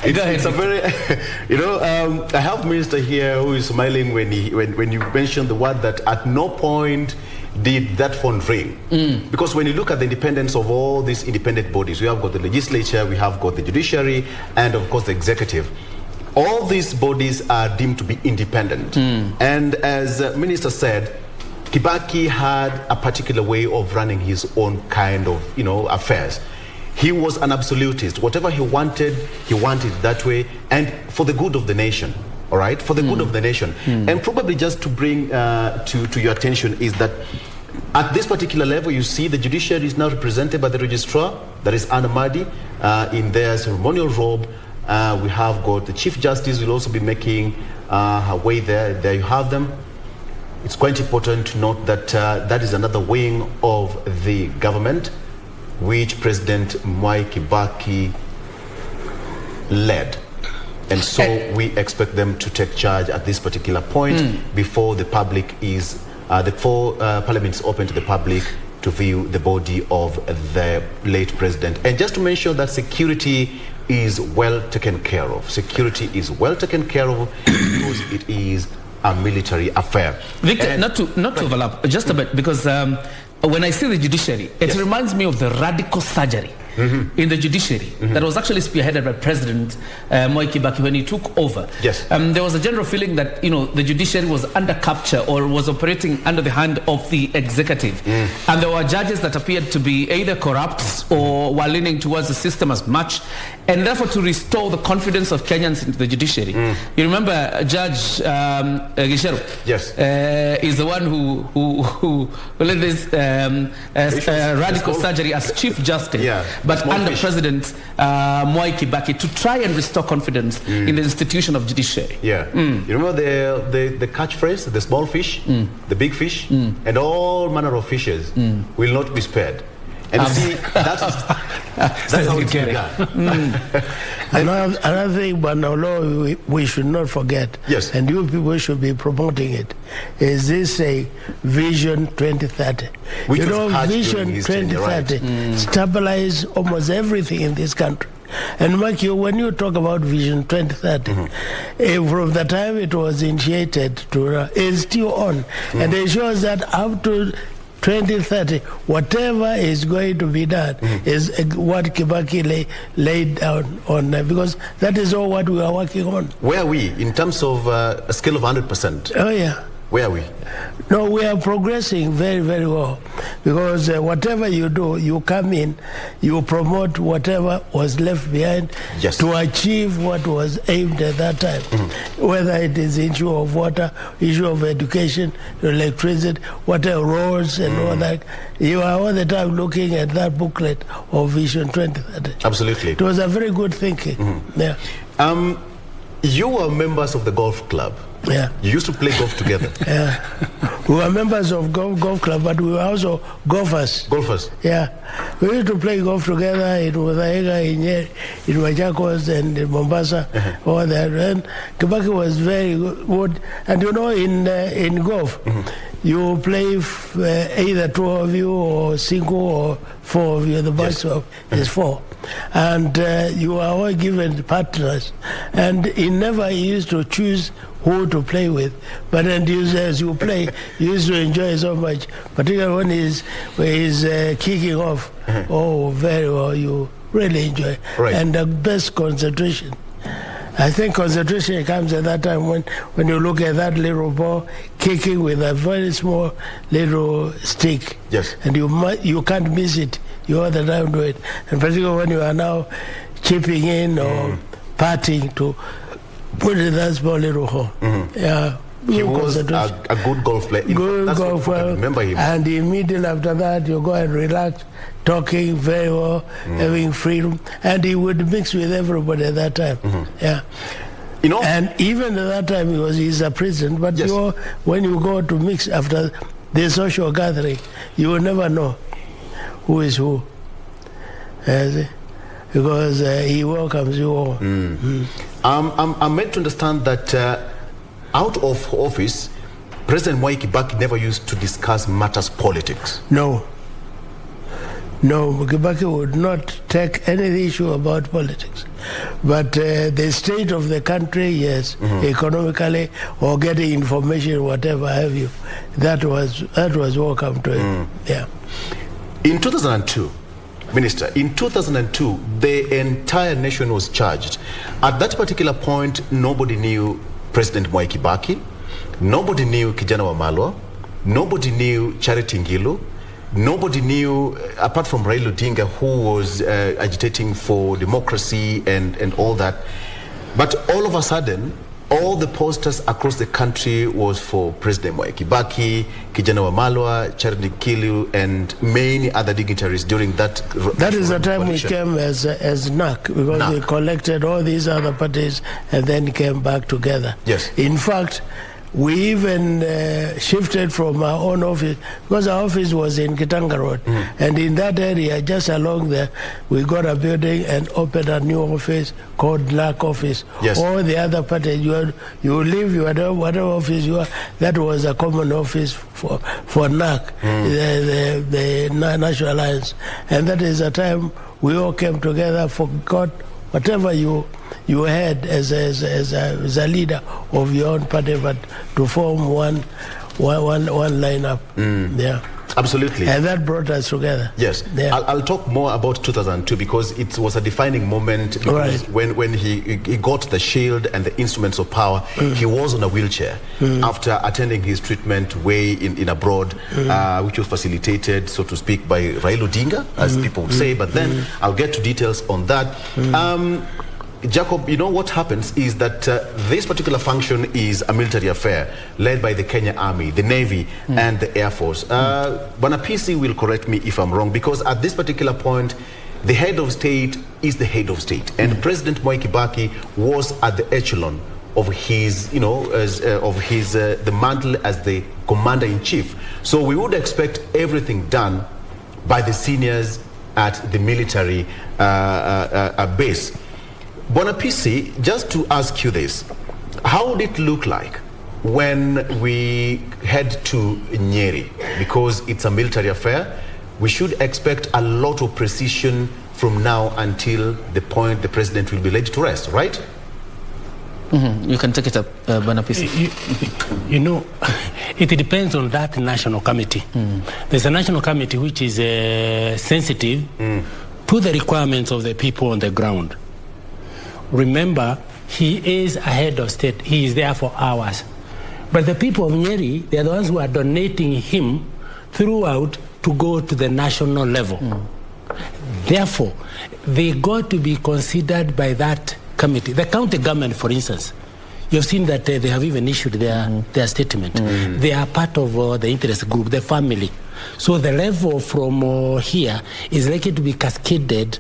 It's a very, I have Minister here who is smiling when you mentioned the word that at no point did that phone ring. Because when you look at the independence of all these independent bodies, we have got the legislature, we have got the judiciary, and of course the executive. All these bodies are deemed to be independent. And as the minister said, Kibaki had a particular way of running his own kind of, affairs. He was an absolutist. Whatever he wanted that way, and for the good of the nation. All right, for the good of the nation. And probably just to bring to your attention is that at this particular level, you see the judiciary is now represented by the registrar, that is Anna Madi, in their ceremonial robe. We have got the Chief Justice will also be making her way there. There you have them. it's quite important to note that that is another wing of the government which President Mwai Kibaki led. And so we expect them to take charge at this particular point before the public is, before Parliament is open to the public to view the body of the late president. And just to mention that security is well taken care of. Security is well taken care of because it is a military affair. Victor, not to overlap, just a bit, because when I see the judiciary, it reminds me of the radical surgery in the judiciary that was actually spearheaded by President Mwai Kibaki when he took over. Yes. There was a general feeling that, you know, the judiciary was under capture or was operating under the hand of the executive. And there were judges that appeared to be either corrupt or were leaning towards the system as much. And therefore, to restore the confidence of Kenyans into the judiciary. You remember Judge Gisheru? Yes. Is the one who led this radical surgery as Chief Justice. Yeah. But under President Mwai Kibaki to try and restore confidence in the institution of judiciary. Yeah. You remember the catchphrase, the small fish, the big fish, and all manner of fishes will not be spared. And you see, that's how it's begun. Another thing, but no, we should not forget, yes, and you people should be promoting it, is this a Vision 2030? Which you know, Vision 2030 stabilize almost everything in this country. And Mike, when you talk about Vision 2030, from the time it was initiated to it's still on, and it shows that up to 2030, whatever is going to be done is what Kibaki laid down on, because that is all what we are working on. Where are we in terms of a scale of 100%? Oh, yeah. Where are we? No, we are progressing very, very well, because whatever you do, you come in, you promote whatever was left behind to achieve what was aimed at that time, whether it is issue of water, issue of education, electricity, whatever, roads and all that. You are all the time looking at that booklet of Vision 2030. Absolutely. It was a very good thinking. Yeah. You were members of the golf club. Yeah. You used to play golf together. Yeah. We were members of golf club, but we were also golfers. Golfers? Yeah. We used to play golf together in Muthaiga, in Machakos, and in Mombasa, all that. And Kibaki was very good. And you know, in golf, you play either two of you or single or four of you. The maximum is four. And you are all given partners. And he never used to choose who to play with, but then as you play, you used to enjoy so much, particularly when he's kicking off. Oh, very well, you really enjoy. Right. And the best concentration. I think concentration comes at that time when you look at that little ball kicking with a very small little stick. Yes. And you can't miss it. You all the time do it. And particularly when you are now chipping in or patting to put in that small little hole. Yeah. He was a good golf player. Good golf player. Remember him. And immediately after that, you go and relax, talking very well, having freedom. And he would mix with everybody at that time. Yeah. You know, and even at that time, he's a president. But when you go to mix after the social gathering, you will never know who is who. Because he welcomes you all. I'm meant to understand that out of office, President Mwai Kibaki never used to discuss matters politics. No. No, Kibaki would not take any issue about politics. But the state of the country, yes, economically, or getting information, whatever have you, that was welcome to him. Yeah. In 2002, Minister, in 2002, the entire nation was charged. At that particular point, nobody knew President Mwai Kibaki, nobody knew Kijana Wamalwa, nobody knew Charity Ngilu, nobody knew, apart from Raila Odinga, who was agitating for democracy and all that. But all of a sudden, all the posters across the country was for President Mwai Kibaki, Kijana Wamalwa, Charity Ngilu, and many other dignitaries during that. That is the time we came as NAC, because we collected all these other parties and then came back together. Yes. In fact, We even shifted from our own office, because our office was in Kitanga Road. And in that area, just along there, we got a building and opened a new office called NAC office. Yes. All the other parties, you leave whatever office you are, that was a common office for NAC, the National Alliance. And that is the time we all came together, forgot whatever you had as a leader of your own party, but to form one lineup. Yeah. Absolutely. And that brought us together. Yes. Yeah. I'll talk more about 2002 because it was a defining moment. Right. When he got the shield and the instruments of power, he was on a wheelchair after attending his treatment way in abroad, which was facilitated, so to speak, by Raila Odinga, as people would say. But then I'll get to details on that. Jacob, you know what happens is that this particular function is a military affair led by the Kenya Army, the Navy, and the Air Force. Bwana PC will correct me if I'm wrong, because at this particular point, the head of state is the head of state, and President Mwai Kibaki was at the echelon of his, the mantle as the commander-in-chief. So we would expect everything done by the seniors at the military base. Bwana PC, just to ask you this, how would it look like when we head to Nyeri? Because it's a military affair, we should expect a lot of precision from now until the point the president will be laid to rest, right? You can take it up, Bwana PC. You know, it depends on that national committee. There's a national committee which is sensitive to the requirements of the people on the ground. Remember, he is a head of state. He is there for hours. But the people of Nyeri, they are the ones who are donating him throughout to go to the national level. Therefore, they got to be considered by that committee. The county government, for instance, you've seen that they have even issued their statement. They are part of the interest group, the family. So the level from here is likely to be cascaded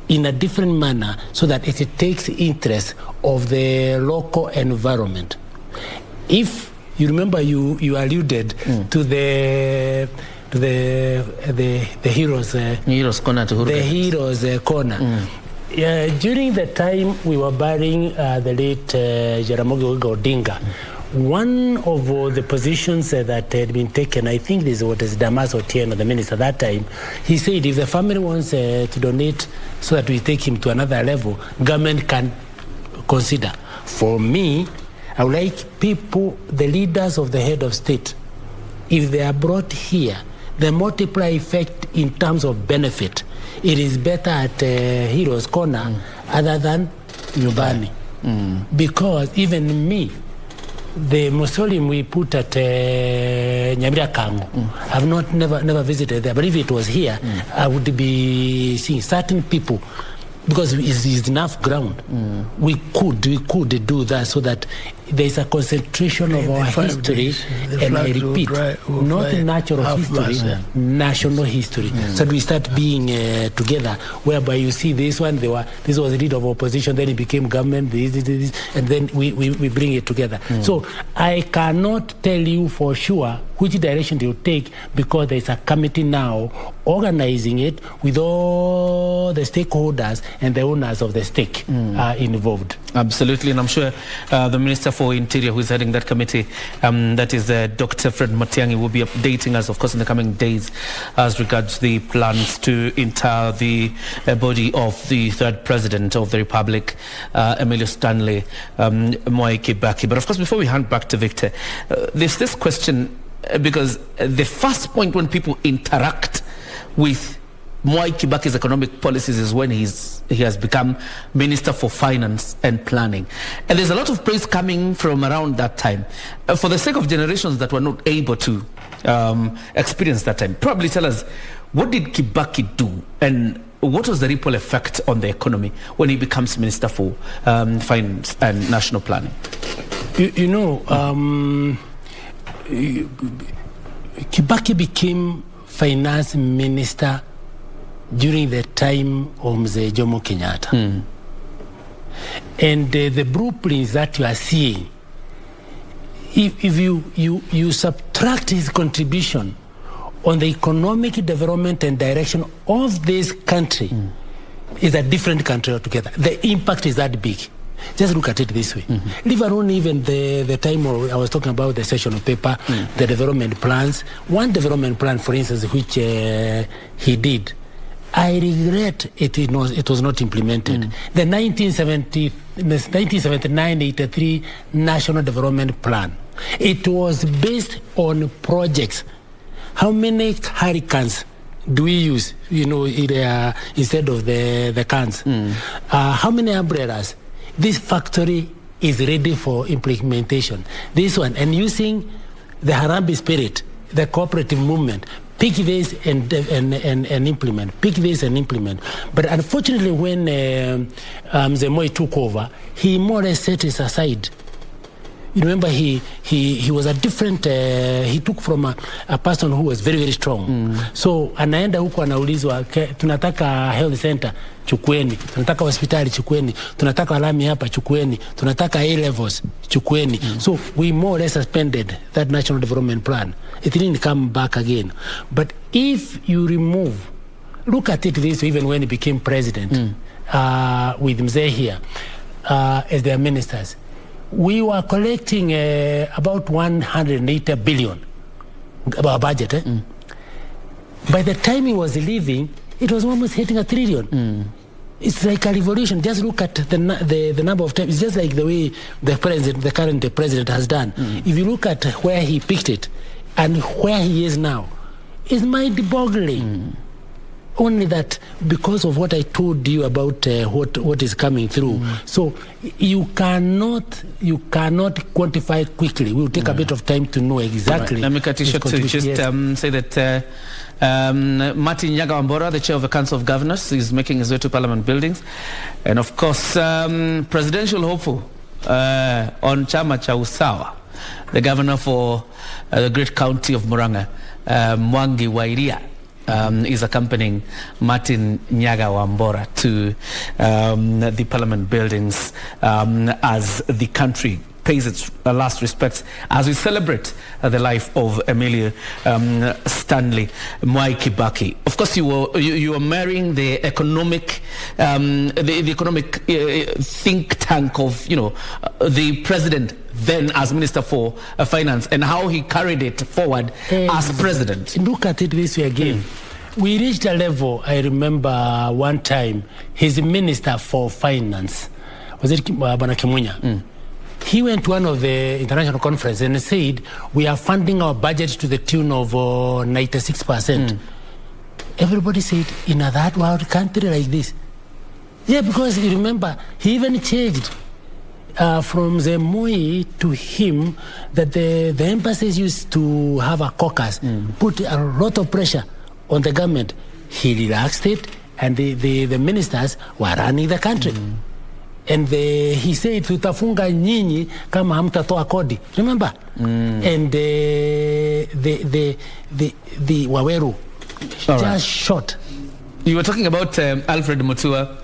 in a different manner so that it takes interest of the local environment. If you remember, you alluded to the heroes corner to the heroes corner. During the time we were burying the late Jaramogi Odinga, one of the positions that had been taken, I think this was Damas Otieno, the minister at that time, he said if the family wants to donate so that we take him to another level, government can consider. For me, I would like people, the leaders of the head of state, if they are brought here, the multiplier effect in terms of benefit, it is better at Heroes Corner other than Nyumbani. Because even me, the mausoleum we put at Nyamira Kango, I've never visited there, but if it was here, I would be seeing certain people, because it's enough ground. We could do that so that there's a concentration of our history, and I repeat, not natural history, national history. So we start being together, whereby you see this one, this was the leader of opposition, then it became government, this, and then we bring it together. So I cannot tell you for sure which direction they will take, because there's a committee now organizing it with all the stakeholders and the owners of the stake are involved. Absolutely, and I'm sure the Minister for Interior, who is heading that committee, that is Dr. Fred Matiang'i, will be updating us, of course, in the coming days as regards the plans to inter the body of the third president of the Republic, Emilio Stanley Mwai Kibaki. But of course, before we hand back to Victor, there's this question, because the first point when people interact with Mwai Kibaki's economic policies is when he has become Minister for Finance and Planning. And there's a lot of praise coming from around that time. For the sake of generations that were not able to experience that time, probably tell us, what did Kibaki do, and what was the ripple effect on the economy when he becomes Minister for Finance and National Planning? Kibaki became Finance Minister during the time of Mzee Jomo Kenyatta. And the blueprints that you are seeing, if you subtract his contribution on the economic development and direction of this country, is a different country altogether. The impact is that big. Just look at it this way. Leave alone even the time I was talking about the session of paper, the development plans. One development plan, for instance, which he did, I regret it was not implemented. The 1979-83 National Development Plan. It was based on projects. How many hurricanes do we use, instead of the cans? How many umbrellas? This factory is ready for implementation. This one, and using the Harambee spirit, the cooperative movement, pick this and implement. Pick this and implement. But unfortunately, when Mwai took over, he more or less set it aside. You remember, he was a different. He took from a person who was very, very strong. So anaenda huko anaulizwa, tunataka health center chukueni, tunataka hospitali chukueni, tunataka alami hapa chukueni, tunataka A levels chukueni. So we more or less suspended that national development plan. It didn't come back again. But if you remove, look at it this way, even when he became president, with Mzee here as their ministers, we were collecting about 180 billion our budget. By the time he was leaving, it was almost hitting $1 trillion. It's like a revolution. Just look at the number of times. It's just like the way the current president has done. If you look at where he picked it and where he is now, it's mind-boggling. Only that because of what I told you about what is coming through. So you cannot quantify quickly. We will take a bit of time to know exactly. Let me cut you short to just say that Martin Nyaga Wambora, the chair of the Council of Governors, is making his way to Parliament buildings. And of course, presidential hopeful on Chama cha Usawa, the governor for the great county of Murang'a, Mwangi Wairia, is accompanying Martin Nyaga Wambora to the Parliament buildings as the country pays its last respects as we celebrate the life of Emilio Stanley Mwai Kibaki. Of course, you are marrying the economic think tank of the president then as Minister for Finance and how he carried it forward as president. Look at it this way again. We reached a level, I remember one time, his Minister for Finance, was it Bwana Kimunya? He went to one of the international conferences and said, we are funding our budget to the tune of 96%. Everybody said, in a that wild country like this? Yeah, because you remember, he even changed from the Moi to him that the embassies used to have a caucus, put a lot of pressure on the government. He relaxed it, and the ministers were running the country. And he said, tutafunga nyinyi kama hamtatoa kodi. Remember? And the Waweru just shot. You were talking about Alfred Mutua,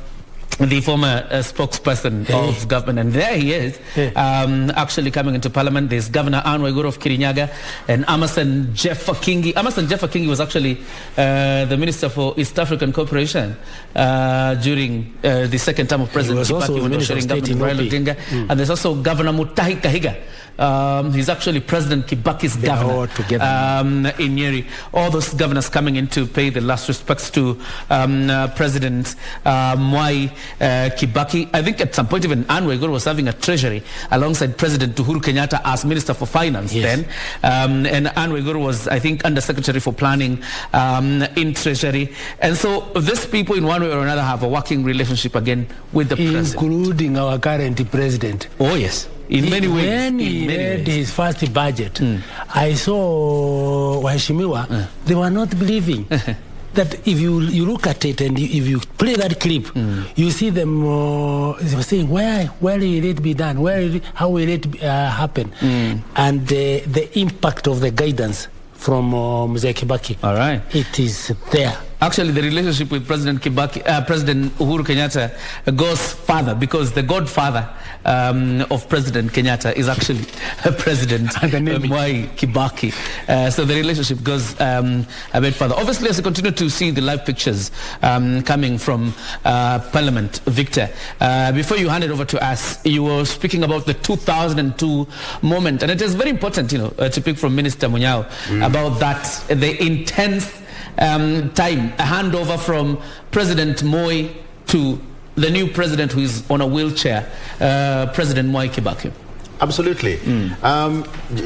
the former spokesperson of government, and there he is, actually coming into Parliament. There's Governor Anne Waiguru of Kirinyaga and Amason Jeffa Kingi. Amason Jeffa Kingi was actually the Minister for East African Cooperation during the second term of President Kibaki when he was sharing government with Raila Odinga. And there's also Governor Mutahi Kahiga. He's actually President Kibaki's governor in Nyeri. All those governors coming in to pay the last respects to President Mwai Kibaki. I think at some point even Anne Waiguru was having a treasury alongside President Uhuru Kenyatta as Minister for Finance then. And Anne Waiguru was, I think, Under Secretary for Planning in Treasury. And so these people in one way or another have a working relationship again with the president. Including our current president. Oh, yes. In many ways. When he read his first budget, I saw Waheshimiwa, they were not believing that if you look at it and if you play that clip, you see them saying, where will it be done? How will it happen? And the impact of the guidance from Mwai Kibaki. All right. It is there. Actually, the relationship with President Kibaki, President Uhuru Kenyatta goes further, because the godfather of President Kenyatta is actually President Mwai Kibaki. So the relationship goes a bit further. Obviously, as we continue to see the live pictures coming from Parliament, Victor, before you hand it over to us, you were speaking about the 2002 moment, and it is very important, you know, to pick from Minister Munyao about that, the intense time, a handover from President Moi to the new president who is on a wheelchair, President Mwai Kibaki. Absolutely.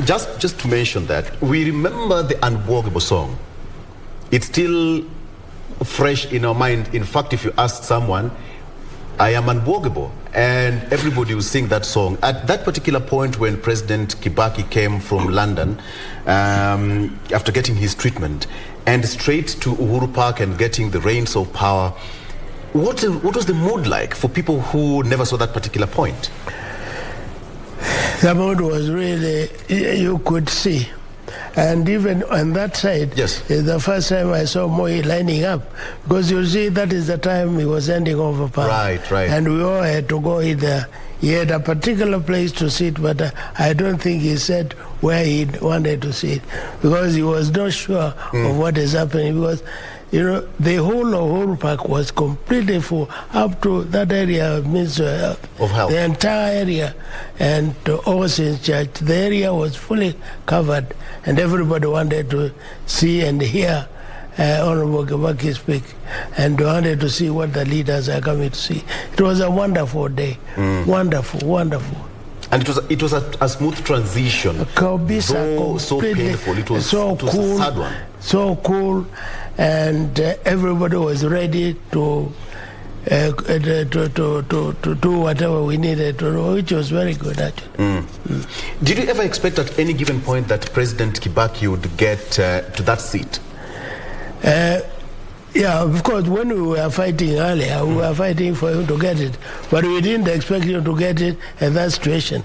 Just to mention that, we remember the Unbogable song. It's still fresh in our mind. In fact, if you ask someone, I am unbogable, and everybody will sing that song. At that particular point when President Kibaki came from London after getting his treatment and straight to Uhuru Park and getting the reins of power, what was the mood like for people who never saw that particular point? The mood was really, you could see. And even on that side, yes, the first time I saw Moi lining up, because you see that is the time he was handing over power. Right. And we all had to go in there. He had a particular place to sit, but I don't think he said where he wanted to sit, because he was not sure of what is happening, because you know, the whole of Uhuru Park was completely full, up to that area of Minister of Health. The entire area, and Austin's Church, the area was fully covered, and everybody wanted to see and hear Honorable Kibaki speak, and wanted to see what the leaders are coming to see. It was a wonderful day, wonderful. And it was a smooth transition. Though so painful, it was so cool, a sad one. So cool, and everybody was ready to do whatever we needed to do, which was very good actually. Did you ever expect at any given point that President Kibaki would get to that seat? Yeah, of course, when we were fighting earlier, we were fighting for him to get it, but we didn't expect him to get it at that situation.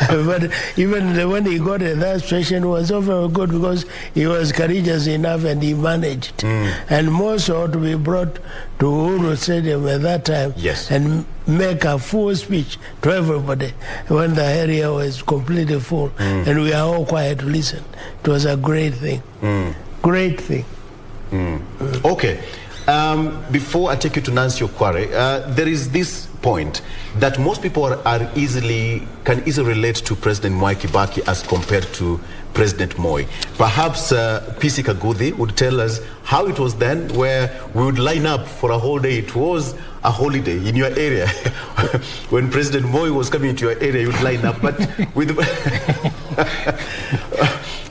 But even when he got in that situation, it was overall good, because he was courageous enough and he managed. And more so to be brought to Uhuru Stadium at that time, yes, and make a full speech to everybody when the area was completely full, and we are all quiet to listen. It was a great thing. Great thing. Okay. Before I take you to Nancy Okware, there is this point that most people can easily relate to President Mwai Kibaki as compared to President Moi. Perhaps PC Kaguthi would tell us how it was then, where we would line up for a whole day. It was a holiday in your area. When President Moi was coming into your area, you would line up. But with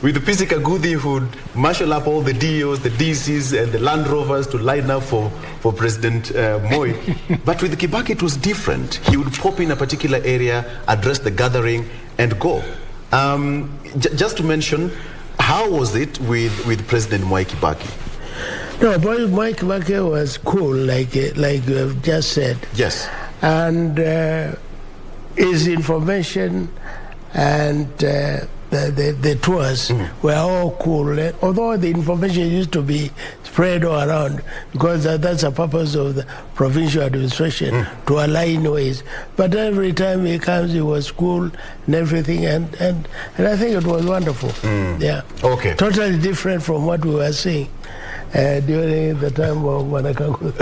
with the PC Kaguthi, who would marshal up all the DOs, the DCs, and the Land Rovers to line up for President Moi. But with Kibaki, it was different. He would pop in a particular area, address the gathering, and go. Just to mention, how was it with President Mwai Kibaki? No, Mwai Kibaki was cool, like you have just said. Yes. And his information and the tours were all cool. Although the information used to be spread all around, because that's the purpose of the provincial administration, to align ways. But every time he comes, he was cool and everything, and I think it was wonderful. Yeah. Okay. Totally different from what we were seeing during the time of Wanakaguthi.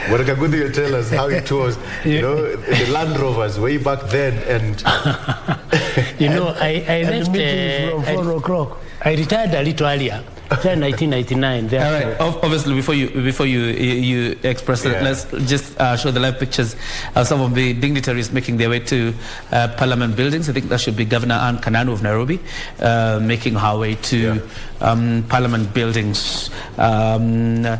Wanakaguthi will tell us how it was, you know, the Land Rovers way back then, and you know, I left from 4 o'clock. I retired a little earlier. 1999. All right. Obviously, before you express it, let's just show the live pictures of some of the dignitaries making their way to Parliament buildings. I think that should be Governor Anne Kananu of Nairobi, making her way to Parliament buildings. And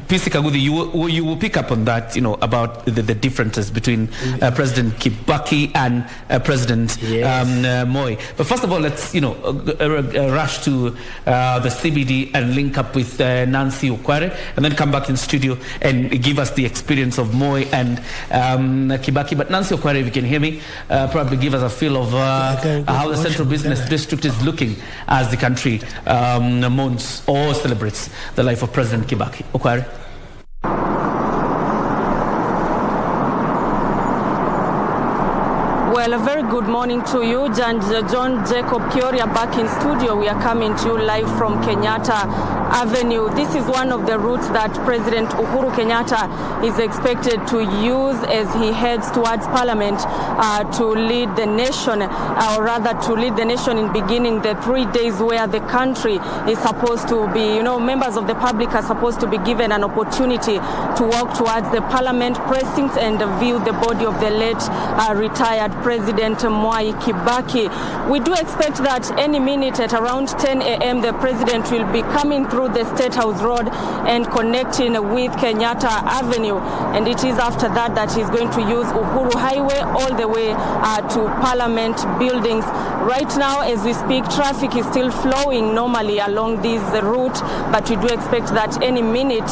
PC Kaguthi, you will pick up on that, you know, about the differences between President Kibaki and President Moi. But first of all, let's rush to the CBD and link up with Nancy Okware, and then come back in studio and give us the experience of Moi and Kibaki. But Nancy Okware, if you can hear me, probably give us a feel of how the Central Business District is looking as the country mourns or celebrates the life of President Kibaki. Okware. Well, a very good morning to you, John Jacob Kioria, back in studio. We are coming to you live from Kenyatta Avenue. This is one of the routes that President Uhuru Kenyatta is expected to use as he heads towards Parliament to lead the nation, or rather to lead the nation in beginning the 3 days where the country is supposed to be, members of the public are supposed to be given an opportunity to walk towards the Parliament precincts and view the body of the late retired President Mwai Kibaki. We do expect that any minute at around 10 a.m. the President will be coming through the State House Road and connecting with Kenyatta Avenue, and it is after that he's going to use Uhuru Highway all the way to Parliament buildings. Right now, as we speak, traffic is still flowing normally along this route, but we do expect that any minute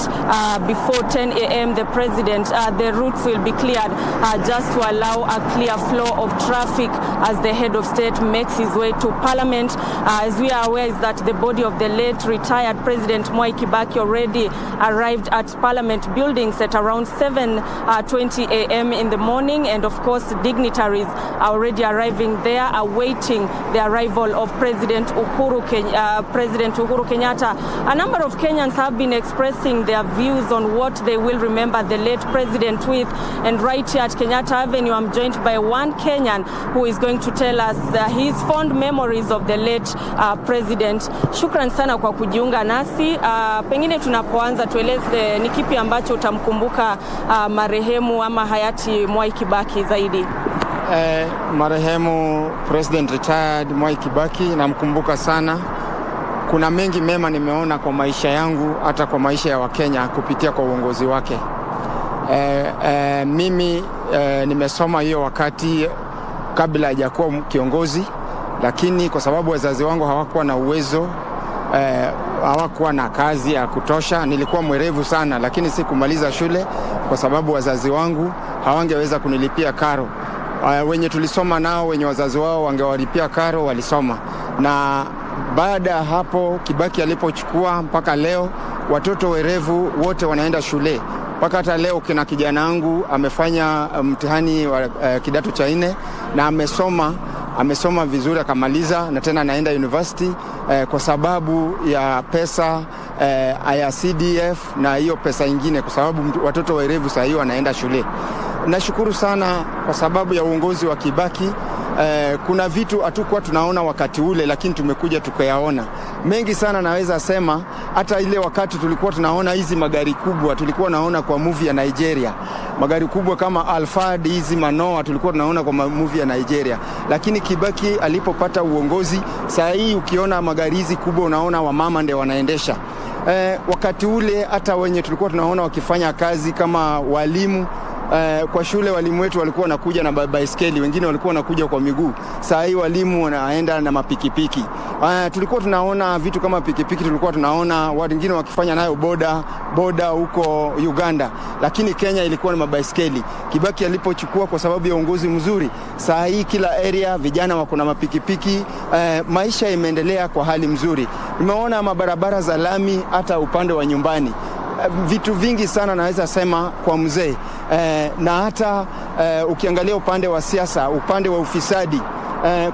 before 10 a.m. the President, the routes will be cleared just to allow a clear flow of traffic as the head of state makes his way to Parliament. As we are aware, is that the body of the late retired President Mwai Kibaki already arrived at Parliament buildings at around 7:20 a.m. in the morning, and of course dignitaries are already arriving there, awaiting the arrival of President Uhuru Kenyatta. A number of Kenyans have been expressing their views on what they will remember the late president with, and right here at Kenyatta Avenue I'm joined by one Kenyan who is going to tell us his fond memories of the late president. Shukran sana kwa kujiunga nasi. Pengine tunapoanza tueleze ni kipi ambacho utamkumbuka marehemu ama hayati Mwai Kibaki zaidi? Marehemu President retired Mwai Kibaki namkumbuka sana. Kuna mengi mema nimeona kwa maisha yangu, hata kwa maisha ya Wakenya kupitia kwa uongozi wake. Mimi nimesoma hiyo wakati kabla hajakuwa kiongozi, lakini kwa sababu wazazi wangu hawakuwa na uwezo, hawakuwa na kazi ya kutosha, nilikuwa mwerevu sana, lakini sikumaliza shule kwa sababu wazazi wangu hawangeweza kunilipia karo. Wenye tulisoma nao, wenye wazazi wao wangewalipia karo, walisoma. Na baada ya hapo Kibaki alipochukua mpaka leo watoto werevu wote wanaenda shule. Mpaka hata leo kina kijana wangu amefanya mtihani wa kidato cha 4 na amesoma vizuri akamaliza, na tena anaenda university kwa sababu ya pesa ya CDF na hiyo pesa ingine, kwa sababu watoto werevu sasa hiyo wanaenda shule. Nashukuru sana kwa sababu ya uongozi wa Kibaki. Kuna vitu hatukuwa tunaona wakati ule, lakini tumekuja tukayaona mengi sana. Naweza sema hata ile wakati tulikuwa tunaona hizi magari kubwa, tulikuwa naona kwa movie ya Nigeria, magari kubwa kama Alphard, hizi Manoa tulikuwa tunaona kwa movie ya Nigeria. Lakini Kibaki alipopata uongozi, saa hii ukiona magari hizi kubwa unaona wamama ndio wanaendesha. Wakati ule hata wenye tulikuwa tunaona wakifanya kazi kama walimu, kwa shule walimu wetu walikuwa wanakuja na baiskeli, wengine walikuwa wanakuja kwa miguu. Saa hii walimu wanaenda na mapikipiki. Tulikuwa tunaona vitu kama pikipiki, tulikuwa tunaona watu wengine wakifanya nayo boda huko Uganda, lakini Kenya ilikuwa ni mabaiskeli. Kibaki alipochukua, kwa sababu ya uongozi mzuri, saa hii kila area vijana wako na mapikipiki. Maisha imeendelea kwa hali mzuri. Nimeona mabarabara za lami hata upande wa nyumbani. Vitu vingi sana naweza sema kwa mzee. Na hata ukiangalia upande wa siasa, upande wa ufisadi,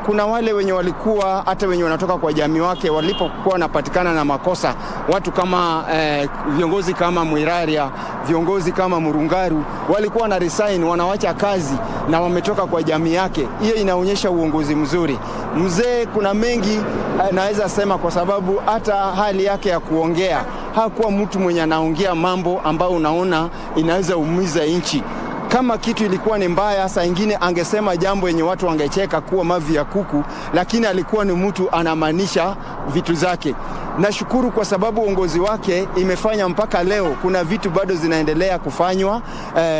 kuna wale wenye walikuwa hata wenye wanatoka kwa jamii wake walipokuwa wanapatikana na makosa, watu kama viongozi kama Mwiraria, viongozi kama Murungaru walikuwa na resign, wanawacha kazi na wametoka kwa jamii yake. Hiyo inaonyesha uongozi mzuri. Mzee kuna mengi naweza sema, kwa sababu hata hali yake ya kuongea, hakuwa mtu mwenye anaongea mambo ambao unaona inaweza umiza nchi. Kama kitu ilikuwa ni mbaya, saa ingine angesema jambo yenye watu wangecheka kuwa mavi ya kuku, lakini alikuwa ni mtu anamaanisha vitu zake. Nashukuru kwa sababu uongozi wake imefanya mpaka leo kuna vitu bado zinaendelea kufanywa,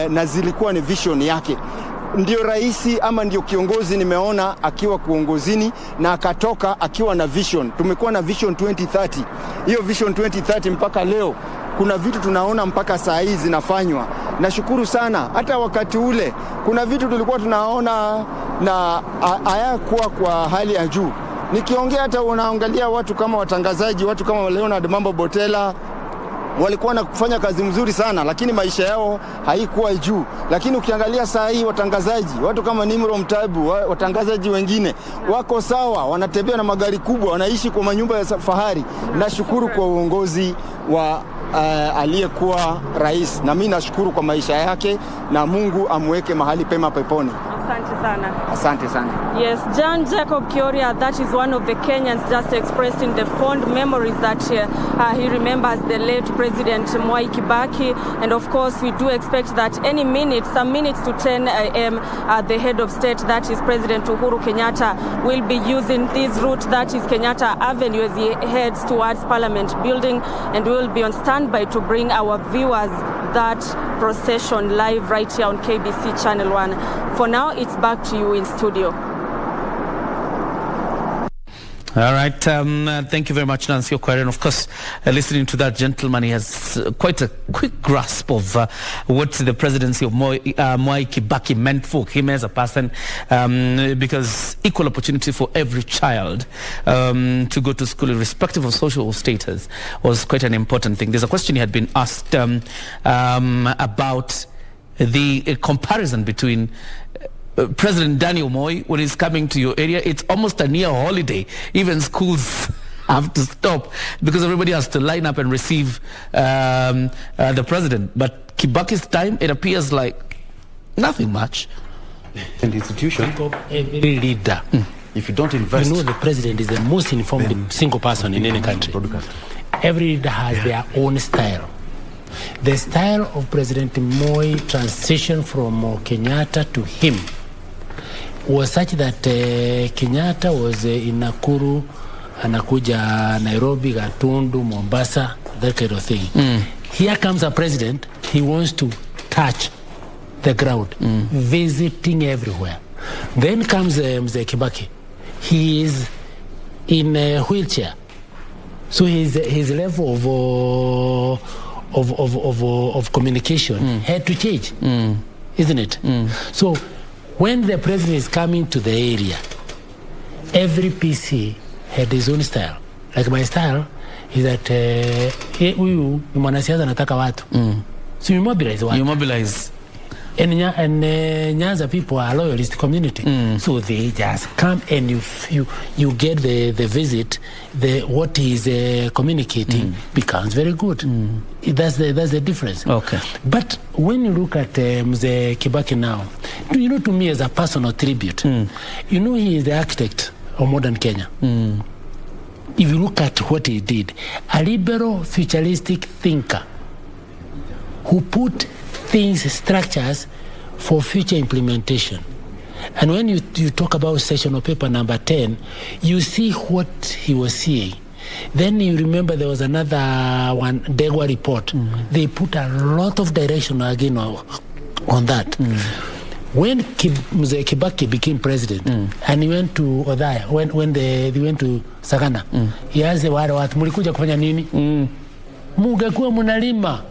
na zilikuwa ni vision yake. ndio raisi ama ndio kiongozi nimeona akiwa kuongozini na akatoka akiwa na vision. Tumekuwa na vision 2030. Hiyo vision 2030 mpaka leo kuna vitu tunaona mpaka saa hii zinafanywa. Nashukuru sana. Hata wakati ule kuna vitu tulikuwa tunaona na hayakuwa kwa hali ya juu. Nikiongea hata unaangalia watu kama watangazaji, watu kama Leonard Mambo Botela walikuwa na kufanya kazi mzuri sana, lakini maisha yao haikuwa juu. Lakini ukiangalia saa hii watangazaji, watu kama Nimro Mtabu, watangazaji wengine wako sawa, wanatembea na magari kubwa, wanaishi kwa manyumba ya fahari. Nashukuru kwa uongozi wa aliyekuwa rais, na mimi nashukuru kwa maisha yake, na Mungu amweke mahali pema peponi. Asante sana. Asante sana. Yes, John Jacob Kioria, that is one of the Kenyans just expressing the fond memories that he remembers the late President Mwai Kibaki. And of course, we do expect that any minute, some minutes to 10 a.m., the head of state, that is President Uhuru Kenyatta, will be using this route, that is Kenyatta Avenue, as he heads towards Parliament building. And we will be on standby to bring our viewers that procession live right here on KBC Channel 1. For now, it's back to you in studio. All right. Thank you very much, Nancy Okwara. And of course, listening to that gentleman, he has quite a quick grasp of what the presidency of Mwai Kibaki meant for him as a person, because equal opportunity for every child to go to school, irrespective of social status, was quite an important thing. There's a question he had been asked about the comparison between President Daniel Moi, when he's coming to your area, it's almost a near holiday. Even schools have to stop because everybody has to line up and receive the president. But Kibaki's time, it appears like nothing much. An institution, every leader. If you don't invest, you know the president is the most informed single person in any country. Every leader has their own style. The style of President Moi transition from Kenyatta to him was such that Kenyatta was in Nakuru, anakuja Nairobi, Gatundu, Mombasa, that kind of thing. Here comes a president, he wants to touch the ground, visiting everywhere. Then comes Mzee Kibaki. He is in a wheelchair. So his level of communication had to change, isn't it? So when the president is coming to the area, every PC had his own style. Like my style is that huyu mwanasiasa anataka watu. So you mobilize watu. You mobilize. And Nyanza people are loyalist community, so they just come and you get the visit. What he's communicating becomes very good. That's the difference. Okay. But when you look at Mzee Kibaki now, you know, to me as a personal tribute, you know, he is the architect of modern Kenya. If you look at what he did, a liberal futuristic thinker who put things, structures for future implementation. And when you talk about sessional paper number 10, you see what he was seeing. Then you remember there was another one, Degwa report. They put a lot of direction again on that. When Mzee Kibaki became president and he went to Odhaya, when they went to Sagana, he asked the watu, mulikuja kufanya nini? Mungekuwa munalima.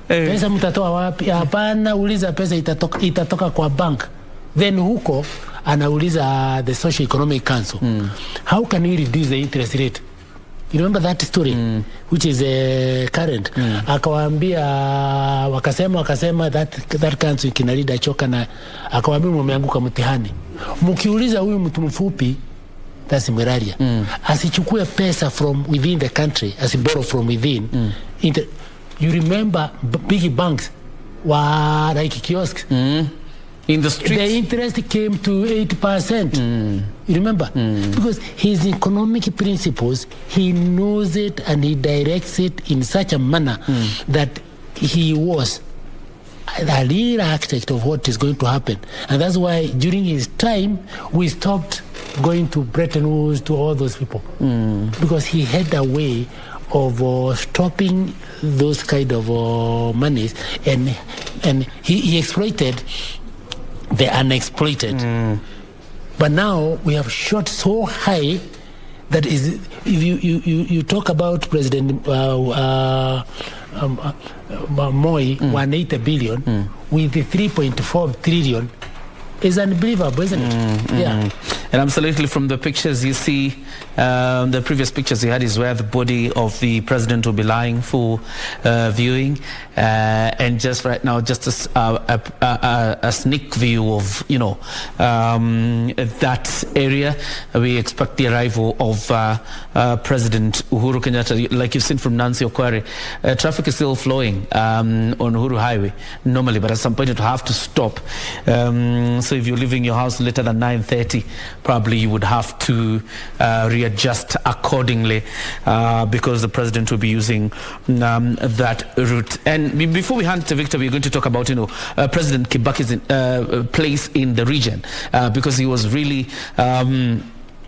Pesa mtatoa wapi? Hapana, uliza pesa itatoka kwa bank. Then huko anauliza the Social Economic Council, how can we reduce the interest rate? You remember that story, which is current. Akawaambia, wakasema that council kinalida choka, na akawaambia mumeanguka mtihani. Mkiuliza huyu mtu mfupi, that's Meraria, asichukue pesa from within the country, asiborrow from within. You remember big banks were like kiosks. In the streets. The interest came to 8%. You remember? Because his economic principles, he knows it and he directs it in such a manner that he was a real architect of what is going to happen. And that's why during his time, we stopped going to Bretton Woods, to all those people. Because he had a way of stopping those kind of monies, and he exploited the unexploited. But now we have shot so high that is, if you talk about President Moi, 180 billion, with the 3.4 trillion, is unbelievable, isn't it? Yeah. And absolutely, from the pictures you see, the previous pictures you had is where the body of the president will be lying for viewing, and just right now, just a sneak view of that area. We expect the arrival of President Uhuru Kenyatta. Like you've seen from Nancy Okware, traffic is still flowing on Uhuru Highway normally, but at some point it will have to stop. So if you're leaving your house later than 9:30, probably you would have to readjust accordingly because the president will be using that route. And before we hand to Victor, we're going to talk about President Kibaki's place in the region because he was really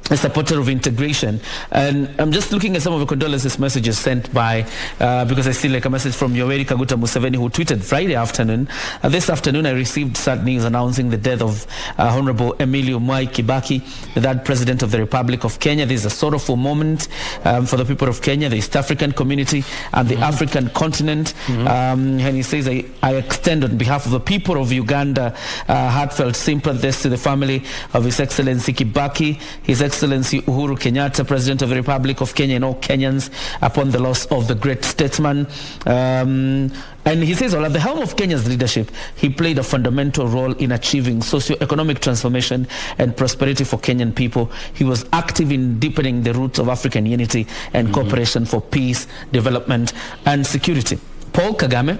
a supporter of integration. And I'm just looking at some of the condolences messages sent by, because I see like a message from Yoweri Kaguta Museveni, who tweeted Friday afternoon, this afternoon I received sad news announcing the death of Honorable Emilio Mwai Kibaki, the third President of the Republic of Kenya. This is a sorrowful moment for the people of Kenya, the East African community, and the African continent. And he says, I extend on behalf of the people of Uganda heartfelt sympathies to the family of His Excellency Kibaki, His Excellency Uhuru Kenyatta, President of the Republic of Kenya, and all Kenyans upon the loss of the great statesman. And he says, well, at the helm of Kenya's leadership, he played a fundamental role in achieving socio-economic transformation and prosperity for Kenyan people. He was active in deepening the roots of African unity and cooperation for peace, development, and security. Paul Kagame,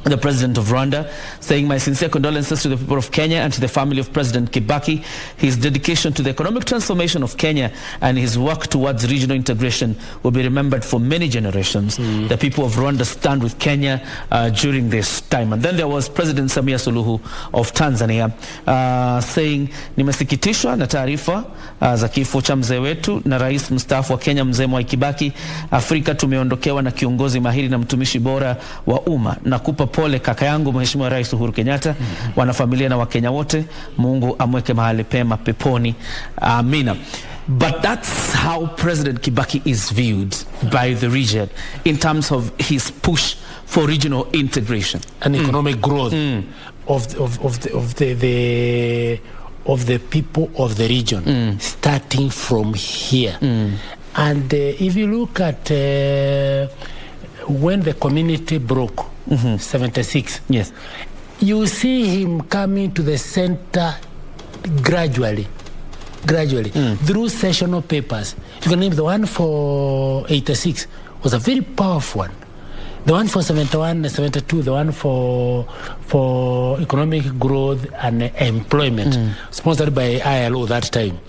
the president of Rwanda, saying, my sincere condolences to the people of Kenya and to the family of President Kibaki. His dedication to the economic transformation of Kenya and his work towards regional integration will be remembered for many generations. The people of Rwanda stand with Kenya during this time. And then there was President Samia Suluhu of Tanzania saying, nimesikitishwa na taarifa za kifo cha mzee wetu na rais mstaafu wa Kenya mzee Mwai Kibaki. Afrika tumeondokewa na kiongozi mahiri na mtumishi bora wa umma, na kupa pole kaka yangu Mheshimiwa Rais Uhuru Kenyatta, wanafamilia na Wakenya wote. Mungu amweke mahali pema peponi. Amina. But that's how President Kibaki is viewed by the region in terms of his push for regional integration and economic growth of the people of the region, starting from here. And if you look at when the community broke, 76, yes, you see him coming to the center gradually through sessional papers. You can name the one for 86 was a very powerful one. The one for 71 and 72, the one for economic growth and employment, sponsored by ILO that time.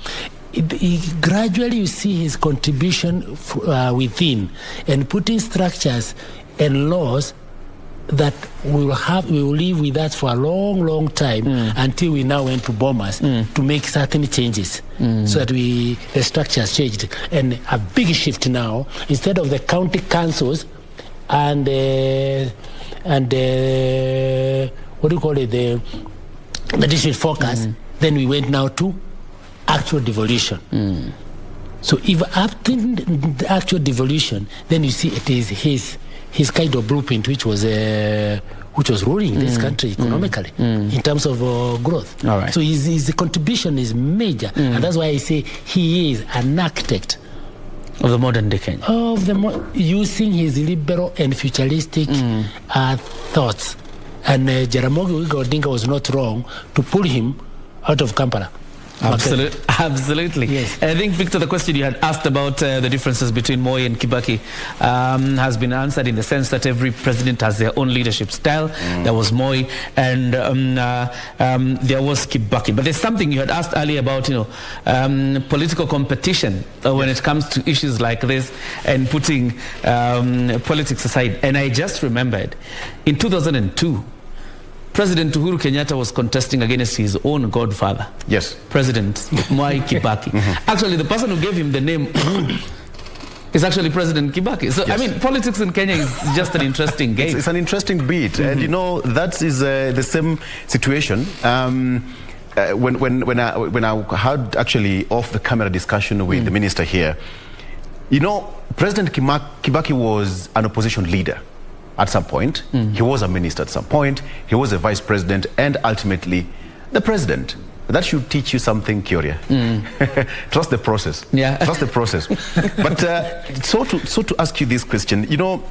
Gradually you see his contribution within and putting structures and laws that we will live with that for a long time until we now went to Bomas to make certain changes so that the structures changed. And a big shift now, instead of the county councils and what do you call it, the district focus, then we went now to actual devolution. So if after the actual devolution, then you see it is his kind of blueprint which was ruling this country economically in terms of growth. All right. So his contribution is major, and that's why I say he is an architect of the modern day Kenya, using his liberal and futuristic thoughts. And Jaramogi Odinga was not wrong to pull him out of Kampala. Absolutely. Yes. I think, Victor, the question you had asked about the differences between Moi and Kibaki has been answered in the sense that every president has their own leadership style. There was Moi and there was Kibaki. But there's something you had asked earlier about, political competition when it comes to issues like this and putting politics aside. And I just remembered in 2002, President Uhuru Kenyatta was contesting against his own godfather. Yes. President Mwai Kibaki. Actually, the person who gave him the name is actually President Kibaki. So, Yes. I mean, politics in Kenya is just an interesting game. It's an interesting beat. And, you know, that is the same situation. When I had actually off-the-camera discussion with the minister here, you know, President Kibaki was an opposition leader at some point. He was a minister at some point. He was a vice president and ultimately the president. That should teach you something, Kioria. Trust the process. Yeah. Trust the process. But so to ask you this question, you know,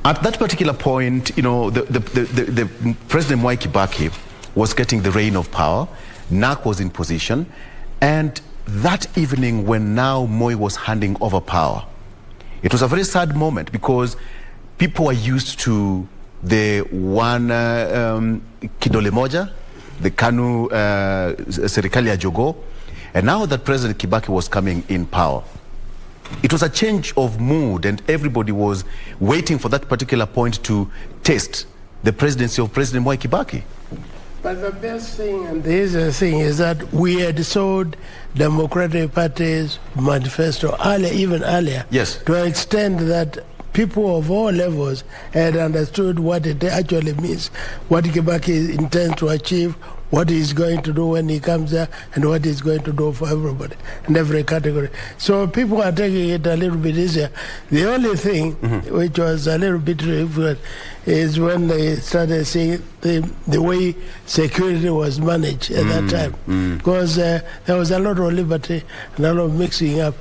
at that particular point, you know, the President Mwai Kibaki was getting the reign of power. NAC was in position. And that evening when now Moi was handing over power, it was a very sad moment because people were used to the one kidole moja, the KANU serikali ya Jogo, and now that President Kibaki was coming in power, it was a change of mood and everybody was waiting for that particular point to test the presidency of President Mwai Kibaki. But the best thing and the easiest thing is that we had sold Democratic Party's manifesto earlier, even earlier, Yes. to an extent that people of all levels had understood what it actually means, what Kibaki intends to achieve, what he's going to do when he comes there, and what he's going to do for everybody in every category. So people are taking it a little bit easier. The only thing which was a little bit difficult is when they started seeing the way security was managed at that time, because there was a lot of liberty and a lot of mixing up.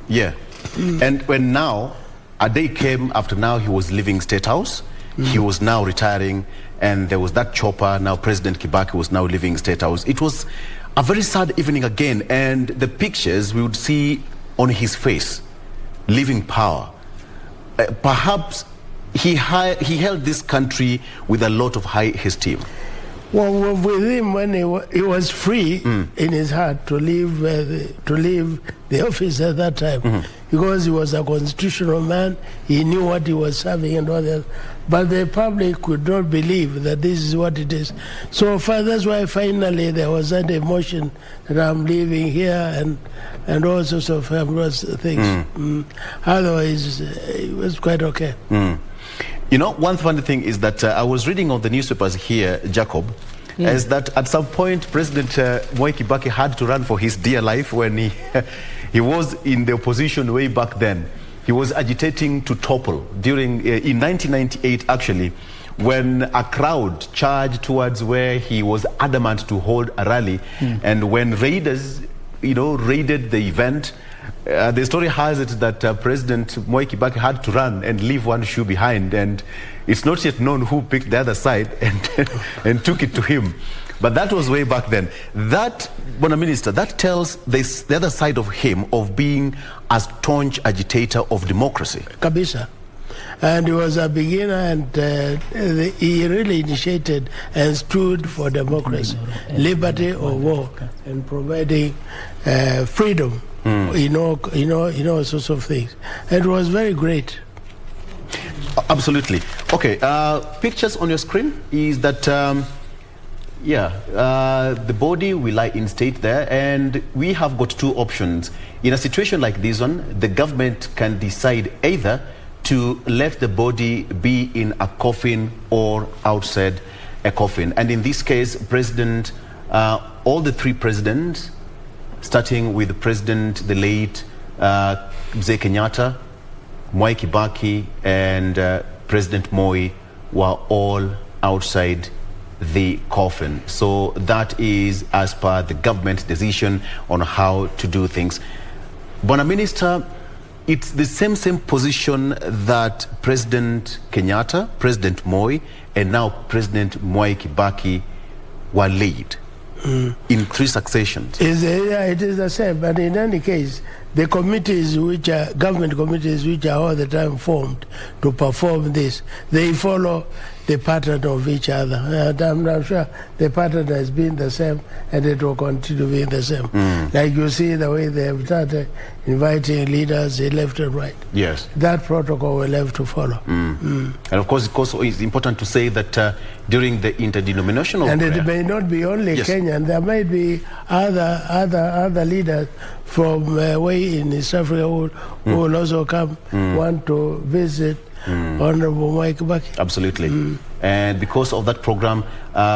Yeah. And when now, a day came after now he was leaving State House, he was now retiring, and there was that chopper. Now President Kibaki was now leaving State House. It was a very sad evening again, and the pictures we would see on his face, leaving power. Perhaps he held this country with a lot of high esteem. Well, with him, when he was free in his heart to leave the office at that time, because he was a constitutional man, he knew what he was serving and all that. But the public could not believe that this is what it is. So that's why finally there was that emotion that I'm leaving here and all sorts of things. Otherwise, it was quite okay. You know, one funny thing is that I was reading on the newspapers here, Jacob, is that at some point President Mwai Kibaki had to run for his dear life when he was in the opposition way back then. He was agitating to topple during, in 1998 actually, when a crowd charged towards where he was adamant to hold a rally. And when raiders, you know, raided the event, the story has it that President Mwai Kibaki had to run and leave one shoe behind, and it's not yet known who picked the other side and took it to him. But that was way back then. That, Bona Minister, that tells the other side of him of being a staunch agitator of democracy. Kabisa. And he was a beginner, and he really initiated and stood for democracy, liberty or war, and providing freedom, in all sorts of things. It was very great. Absolutely. Okay, pictures on your screen is that, the body will lie in state there, and we have got two options. In a situation like this one, the government can decide either to let the body be in a coffin or outside a coffin. And in this case, President, all the three presidents, starting with the President, the late Mzee Kenyatta, Mwai Kibaki, and President Moi, were all outside the coffin. So that is as per the government decision on how to do things. Bona Minister, it's the same position that President Kenyatta, President Moi, and now President Mwai Kibaki were laid in three successions. It is the same, but in any case, the committees which are government committees which are all the time formed to perform this, they follow the pattern of each other. And I'm sure the pattern has been the same, and it will continue being the same. Like you see the way they have started inviting leaders left and right. Yes. That protocol will have to follow. And of course, it's important to say that during the interdenominational and prayer, it may not be only Kenyan. There might be other leaders from way in East Africa who will also come, want to visit Honorable Mwai Kibaki. Absolutely. And because of that program,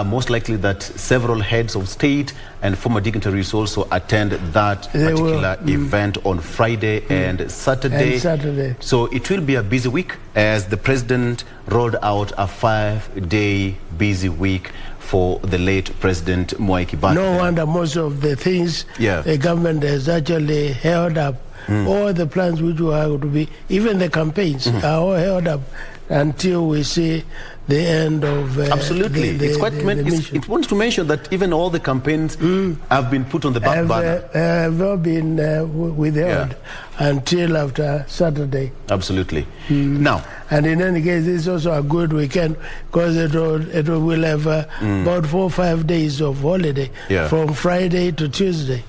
most likely that several heads of state and former dignitaries also attend that particular event on Friday and Saturday. So it will be a busy week as the president rolled out a 5-day busy week for the late President Mwai Kibaki. No wonder most of the things the government has actually held up. All the plans which were to be, even the campaigns, are all held up until we see the end of Absolutely. It wants to mention that even all the campaigns have been put on the back burner. Have all been withheld until after Saturday. Absolutely. Now, and in any case, it's also a good weekend because it will have about 4 or 5 days of holiday from Friday to Tuesday.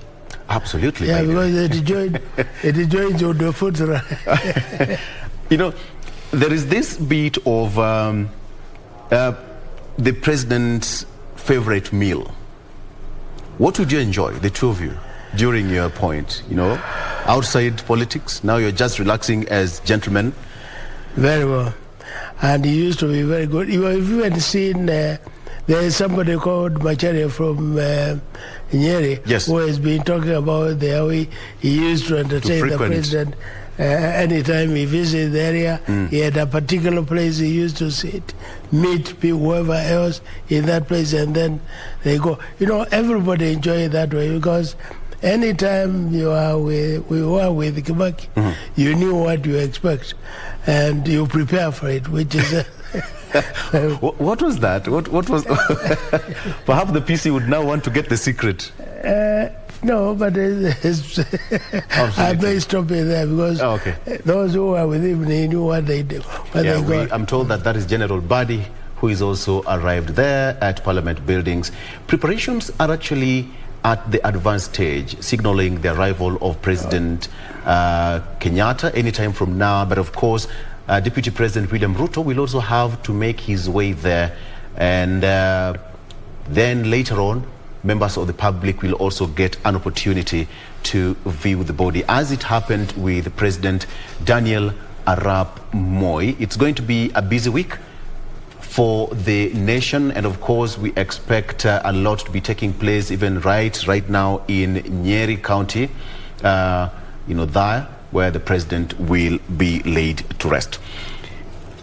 Absolutely. Yeah, because it joins with the food. You know, there is this bit of the president's favorite meal. What would you enjoy, the two of you, during your point? You know, outside politics, now you're just relaxing as gentlemen. Very well. And he used to be very good. You've even seen there is somebody called Macharia from Nyeri who has been talking about the way he used to entertain the president. Anytime he visited the area, he had a particular place he used to sit, meet people, whoever else in that place, and then they go. You know, everybody enjoy it that way because anytime we were with Kibaki, you knew what you expect, and you prepare for it, which is. What was that? What was? Perhaps the PC would now want to get the secret. No, but I may stop it there because those who were with him, they knew what they did. I'm told that is General Badi, who is also arrived there at Parliament buildings. Preparations are actually at the advanced stage, signaling the arrival of President Kenyatta anytime from now. But of course, Deputy President William Ruto will also have to make his way there. And then later on, members of the public will also get an opportunity to view the body, as it happened with President Daniel Arap Moi. It's going to be a busy week for the nation, and of course we expect a lot to be taking place even right now in Nyeri County, there where the president will be laid to rest.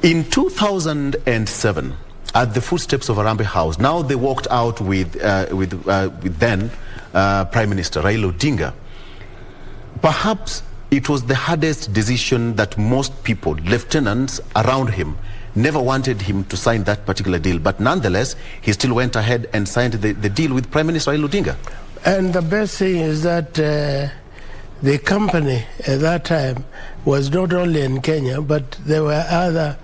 In 2007, at the footsteps of Harambee House, now they walked out with then Prime Minister Raila Odinga. Perhaps it was the hardest decision that most people, lieutenants around him, never wanted him to sign that particular deal. But nonetheless, he still went ahead and signed the deal with Prime Minister Raila Odinga. And the best thing is that the company at that time was not only in Kenya, but there were other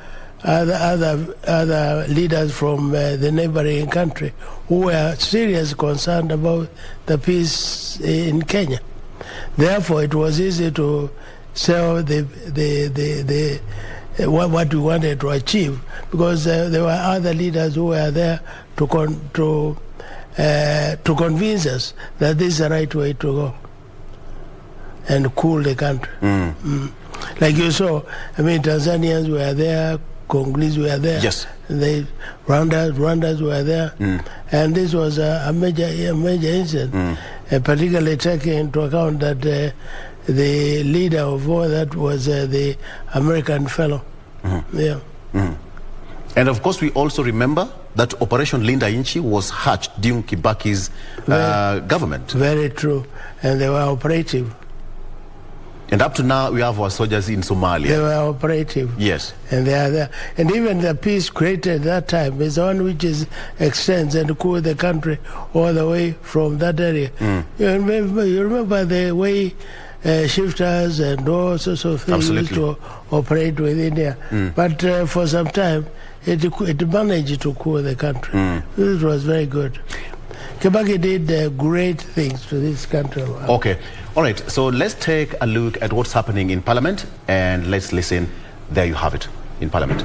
leaders from the neighboring country who were seriously concerned about the peace in Kenya. Therefore, it was easy to sell what we wanted to achieve because there were other leaders who were there to convince us that this is the right way to go and cool the country. Like you saw, I mean, Tanzanians were there, Congolese were there. Yes. Rwandans were there. And this was a major incident, particularly taking into account that the leader of all that was the American fellow. And of course, we also remember that Operation Linda Inchi was hatched during Kibaki's government. Very true. And they were operative. And up to now, we have our soldiers in Somalia. They were operative. Yes. And they are there. And even the peace created that time is the one which extends and cool the country all the way from that area. You remember the way shifters and all sorts of things used to operate within there. But for some time, it managed to cool the country. It was very good. Kibaki did great things to this country. Okay. All right. So let's take a look at what's happening in Parliament, and let's listen. There you have it in Parliament.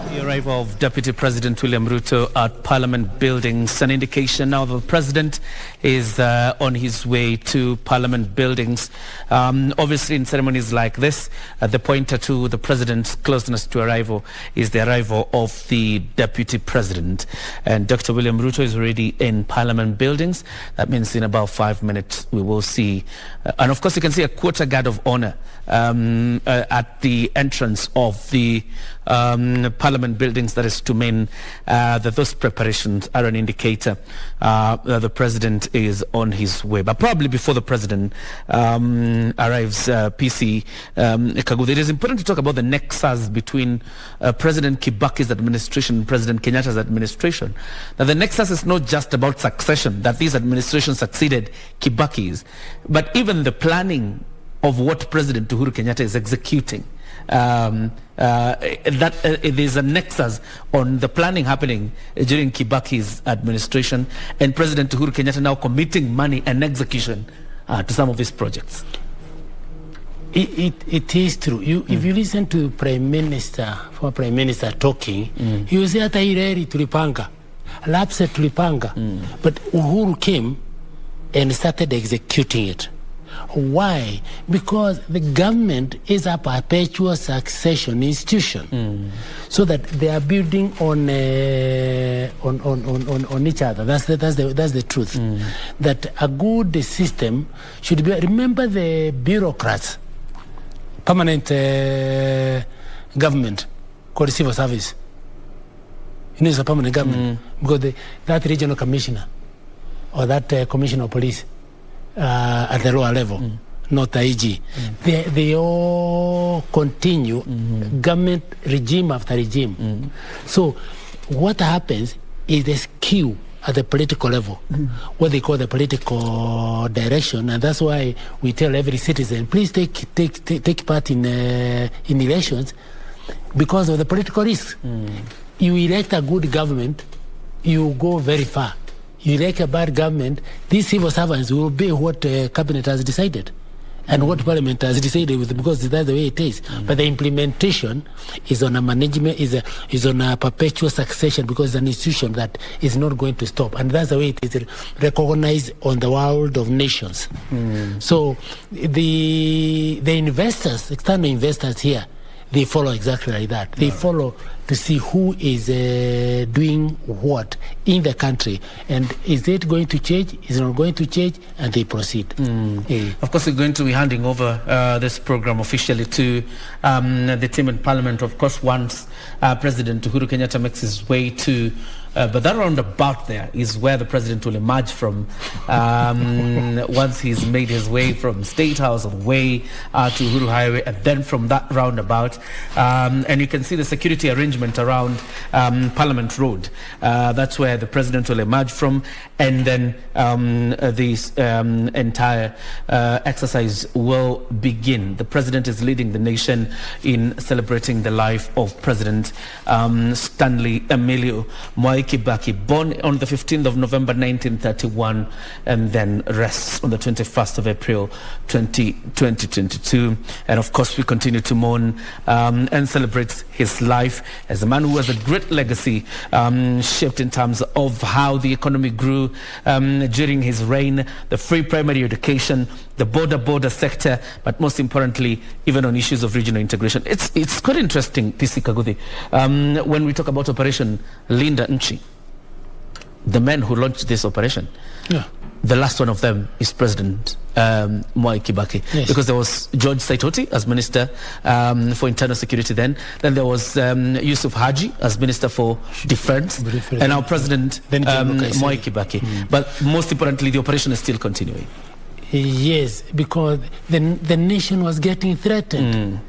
The arrival of Deputy President William Ruto at Parliament buildings, an indication now the President is on his way to Parliament buildings. Obviously, in ceremonies like this, the pointer to the President's closeness to arrival is the arrival of the Deputy President. And Dr. William Ruto is already in Parliament buildings. That means in about 5 minutes we will see, and of course you can see a quarter guard of honor at the entrance of the Parliament buildings. That is to mean that those preparations are an indicator that the President is on his way. But probably before the President arrives, PC Kagude, it is important to talk about the nexus between President Kibaki's administration and President Kenyatta's administration. Now, the nexus is not just about succession, that these administrations succeeded Kibaki's, but even the planning of what President Uhuru Kenyatta is executing. There's a nexus on the planning happening during Kibaki's administration, and President Uhuru Kenyatta now committing money and execution to some of these projects. It is true. If you listen to former Prime Minister talking, he will say hata ireri tulipanga, lapse tulipanga, but Uhuru came and started executing it. Why? Because the government is a perpetual succession institution, so that they are building on each other. That's the truth. That a good system should be. Remember the bureaucrats, permanent government called civil service. You know, it's a permanent government because that regional commissioner or that commissioner of police. At the lower level, not the IG. They all continue government regime after regime. So what happens is the skew at the political level, what they call the political direction, and that's why we tell every citizen, please take part in elections because of the political risk. You elect a good government, you go very far. You elect a bad government, these civil servants will obey what cabinet has decided and what parliament has decided with, because that's the way it is. But the implementation is on a management, is on a perpetual succession, because it's an institution that is not going to stop. And that's the way it is recognized on the world of nations. So the investors, external investors here, they follow exactly like that. They follow to see who is doing what in the country, and is it going to change, is it not going to change, and they proceed. Of course, we're going to be handing over this program officially to the team in Parliament. Of course, once President Uhuru Kenyatta makes his way to but that roundabout there is where the President will emerge from once he's made his way from State House of Way to Uhuru Highway, and then from that roundabout. And you can see the security arrangement around Parliament Road. That's where the President will emerge from, and then this entire exercise will begin. The President is leading the nation in celebrating the life of President Stanley Emilio Mwai Mwai Kibaki, born on the 15th of November 1931 and then rests on the 21st of April 2022. And of course, we continue to mourn and celebrate his life as a man who has a great legacy shaped in terms of how the economy grew during his reign, the free primary education, the border sector, but most importantly, even on issues of regional integration. It's quite interesting, TC Kaguthi, when we talk about Operation Linda Nchi, the men who launched this operation, the last one of them is President Mwai Kibaki. Yes. Because there was George Saitoti as Minister for Internal Security then there was Yusuf Haji as Minister for Defense, and now President Mwai Kibaki. But most importantly, the operation is still continuing. Yes, because the nation was getting threatened.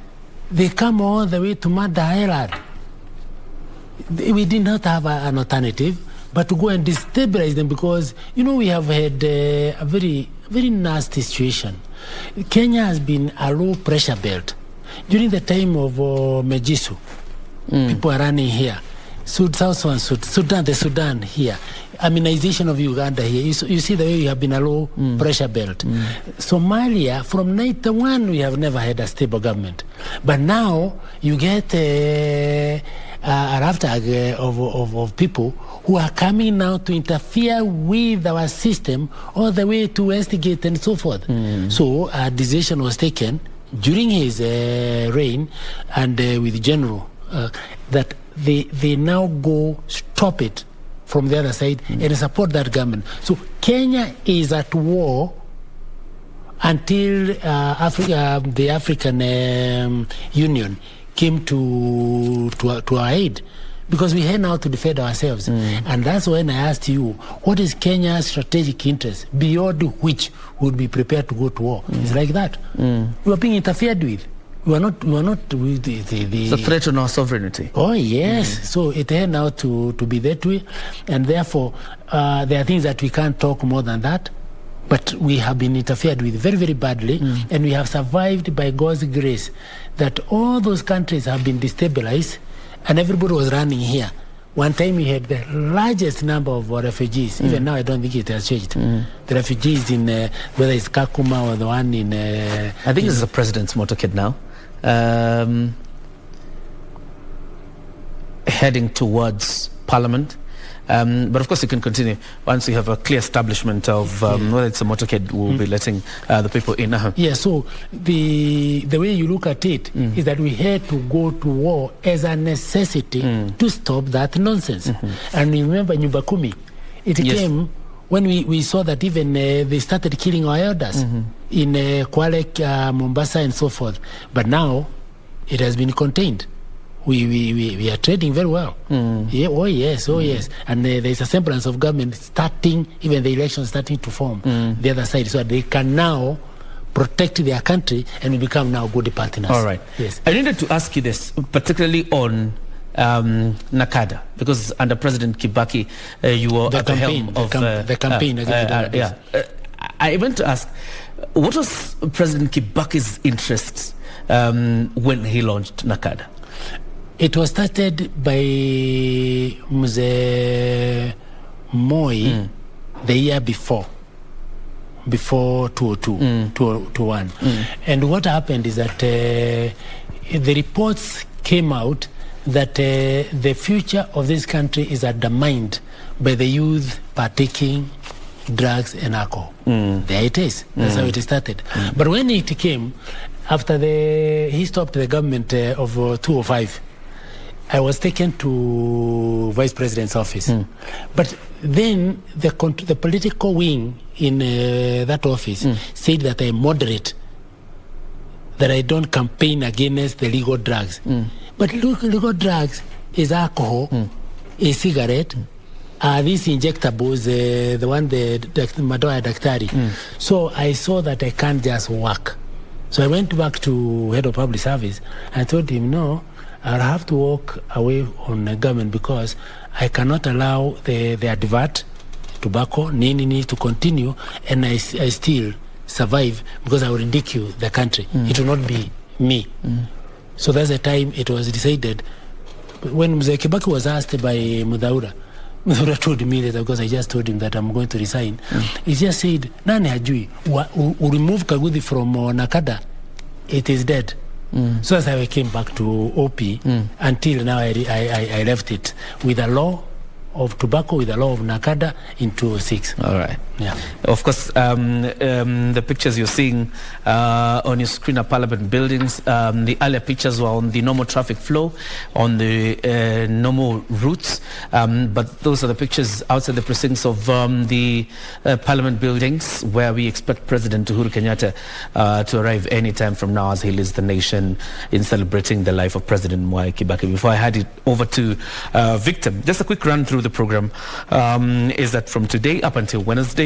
They come all the way to Madahailad. We did not have an alternative but to go and destabilize them, because, we have had a very, very nasty situation. Kenya has been a low pressure belt. During the time of Mejisu, people are running here. South Sudan, the Sudan here. Immunization of Uganda here. You see the way we have been a low pressure belt. Somalia, from 91, we have never had a stable government. But now you get a raftag of people who are coming now to interfere with our system all the way to instigate and so forth. So a decision was taken during his reign and with General that they now go stop it from the other side and support that government. So Kenya is at war until the African Union came to our aid, because we had now to defend ourselves. And that's when I asked you, what is Kenya's strategic interest beyond which we would be prepared to go to war? It's like that. We are being interfered with. We are not with the It's a threat on our sovereignty. Oh yes. So it had now to be that way, and therefore there are things that we can't talk more than that. But we have been interfered with very, very badly, and we have survived by God's grace. That all those countries have been destabilized, and everybody was running here. One time we had the largest number of refugees. Even now, I don't think it has changed. The refugees in whether it's Kakuma or the one in I think this is the president's motorcade now, heading towards Parliament. But of course, you can continue once you have a clear establishment of whether it's a motorcade. We'll be letting the people in. Yeah. So the way you look at it is that we had to go to war as a necessity to stop that nonsense. And remember Nyumba Kumi, it came when we saw that even they started killing our elders in Kwale, Mombasa, and so forth. But now it has been contained. We are trading very well. Yeah, oh yes. And there's a semblance of government starting, even the elections starting to form the other side, so they can now protect their country and we become now good partners. All right. Yes. I needed to ask you this, particularly on Nakada, because under President Kibaki, you were at the helm of the campaign. I went to ask, what was President Kibaki's interest when he launched Nakada? It was started by Mzee Moi the year before 2002, 2001. And what happened is that the reports came out that the future of this country is undermined by the youth partaking drugs and alcohol. There it is. That's how it started. But when it came, after he stopped the government of 2005, I was taken to Vice President's office. But then the political wing in that office said that I'm moderate, that I don't campaign against the legal drugs. But legal drugs is alcohol, is cigarette, these injectables, the one the Madoa Daktari. So I saw that I can't just work. So I went back to head of public service and told him, no, I'll have to walk away on the government because I cannot allow the advert, tobacco, nini to continue, and I still survive because I will ridicule the country. It will not be me. So that's the time it was decided. When Mwai Kibaki was asked by Mudaura Mthura told me later, because I just told him that I'm going to resign. He just said, nani hajui, remove Kaguthi from Nakada, it is dead. So as I came back to OP, until now I left it with a law of tobacco, with the law of Nakada in 2006. All right. Yeah. Of course, the pictures you're seeing on your screen are Parliament buildings. The earlier pictures were on the normal traffic flow, on the normal routes. But those are the pictures outside the precincts of the Parliament buildings, where we expect President Uhuru Kenyatta to arrive any time from now as he leads the nation in celebrating the life of President Mwai Kibaki. Before I hand it over to Victor, just a quick run through the program is that from today up until Wednesday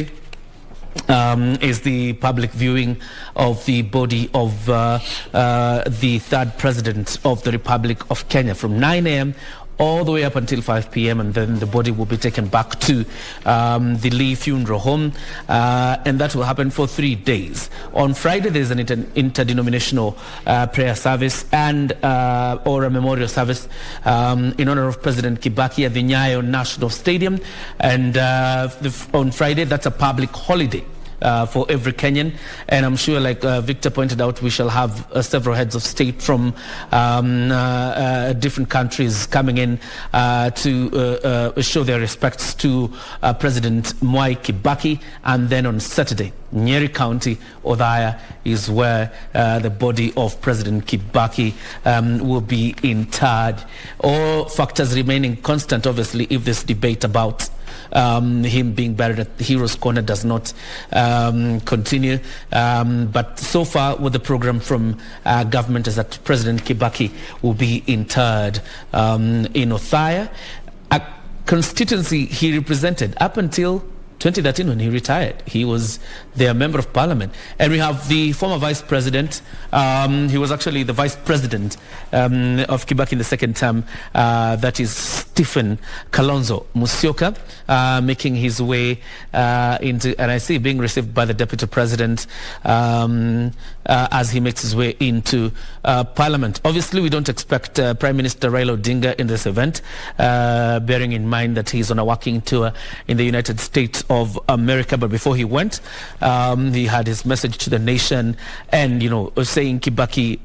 is the public viewing of the body of the third president of the Republic of Kenya from 9 a.m. all the way up until 5 p.m. and then the body will be taken back to the Lee Funeral Home, and that will happen for 3 days. On Friday, there's an interdenominational prayer service and or a memorial service in honor of President Kibaki at the Nyayo National Stadium, and on Friday, that's a public holiday for every Kenyan, and I'm sure, like Victor pointed out, we shall have several heads of state from different countries coming in to show their respects to President Mwai Kibaki. And then on Saturday, Nyeri County, Othaya, is where the body of President Kibaki will be interred. All factors remaining constant, obviously, if this debate about him being buried at the Heroes Corner does not continue. But so far, with the program from government is that President Kibaki will be interred in Othaya, a constituency he represented up until 2013 when he retired. He was their member of parliament. And we have the former vice president. He was actually the vice president of Kibaki in the second term. That is Stephen Kalonzo Musyoka, making his way into, and I see being received by the deputy president as he makes his way into parliament. Obviously, we don't expect Prime Minister Raila Odinga in this event, bearing in mind that he's on a working tour in the United States of America. But before he went, he had his message to the nation, and saying Kibaki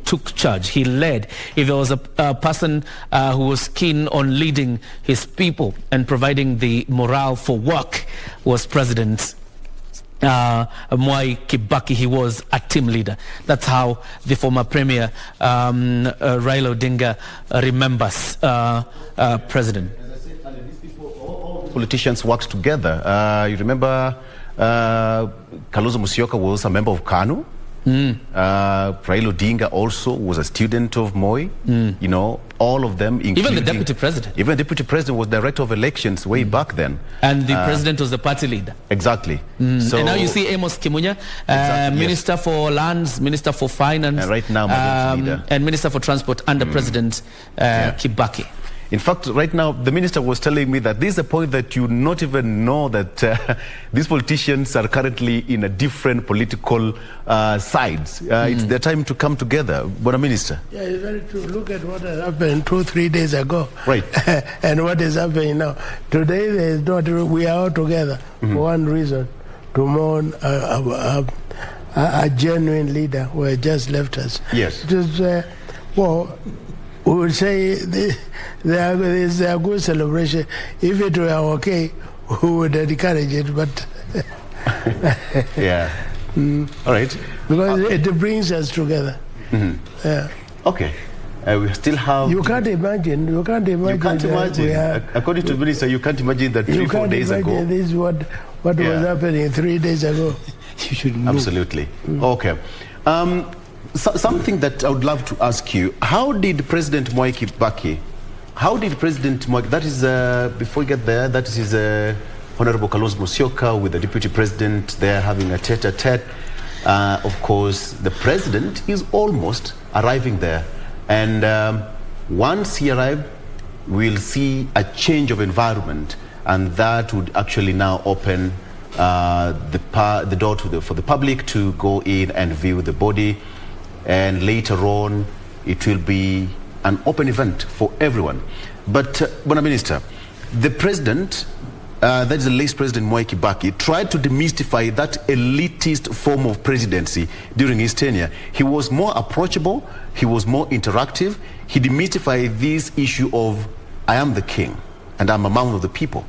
took charge, he led. If there was a person who was keen on leading his people and providing the morale for work, was President Mwai Kibaki. He was a team leader. That's how the former Premier Raila Odinga remembers President. Politicians worked together. You remember Kalonzo Musyoka was a member of KANU. Raila Odinga also was a student of Moi. All of them, even the deputy president. Even the deputy president was director of elections way back then. And the president was the party leader. Exactly. So, and now you see Amos Kimunya, Minister for Lands, Minister for Finance, and right now leader, and Minister for Transport under President Kibaki. In fact, right now, the minister was telling me that this is a point that you not even know that these politicians are currently in a different political sides. It's their time to come together. But, Minister. Yeah, it's very true. Look at what happened 2-3 days ago. Right. And what is happening now. Today, there is not, we are all together for one reason, to mourn a genuine leader who had just left us. Yes. It is, we would say there is a good celebration. If it were okay, we would encourage it, but yeah. All right. Because it brings us together. Yeah. Okay. We still have. You can't imagine. You can't imagine. According to the minister, you can't imagine that 3-4 days ago. This is what was happening 3 days ago. You should know. Absolutely. Okay. Something that I would love to ask you: how did President Mwai Kibaki? That is before we get there. That is Honorable Kalonzo Musyoka with the Deputy President. They're having a tete-a-tete. Of course, the President is almost arriving there, and once he arrived, we'll see a change of environment, and that would actually now open the door for the public to go in and view the body. And later on, it will be an open event for everyone. But, Minister, the president, that is the late President Mwai Kibaki, tried to demystify that elitist form of presidency during his tenure. He was more approachable, he was more interactive, he demystified this issue of, I am the king and I'm among the people.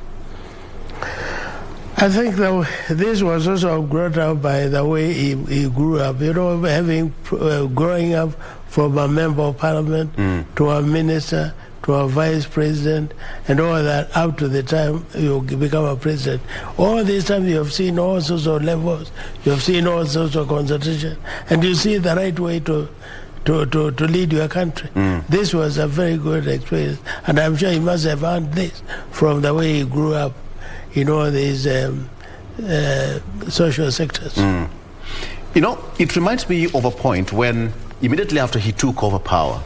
I think that this was also brought up by the way he grew up. You know, growing up from a member of parliament to a minister to a vice president and all that up to the time you become a president. All this time you have seen all sorts of levels, you have seen all sorts of consultation, and you see the right way to lead your country. This was a very good experience, and I'm sure he must have earned this from the way he grew up in all these social sectors. You know, it reminds me of a point when immediately after he took over power,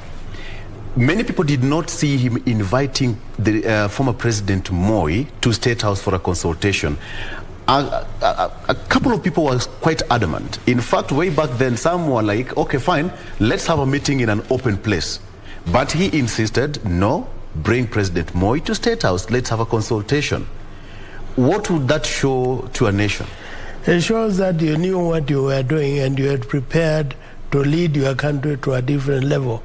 many people did not see him inviting the former President Moi to State House for a consultation. A couple of people were quite adamant. In fact, way back then, some were like, okay, fine, let's have a meeting in an open place. But he insisted, no, bring President Moi to State House, let's have a consultation. What would that show to a nation? It shows that you knew what you were doing and you had prepared to lead your country to a different level.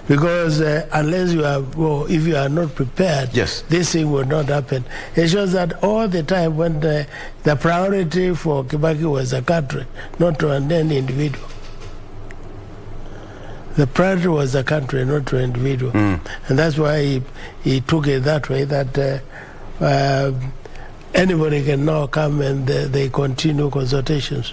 Because unless you are, well, if you are not prepared, yes, this thing will not happen. It shows that all the time when the priority for Kibaki was the country, not to an individual. The priority was the country, not to an individual. And that's why he took it that way, that anybody can now come and they continue consultations.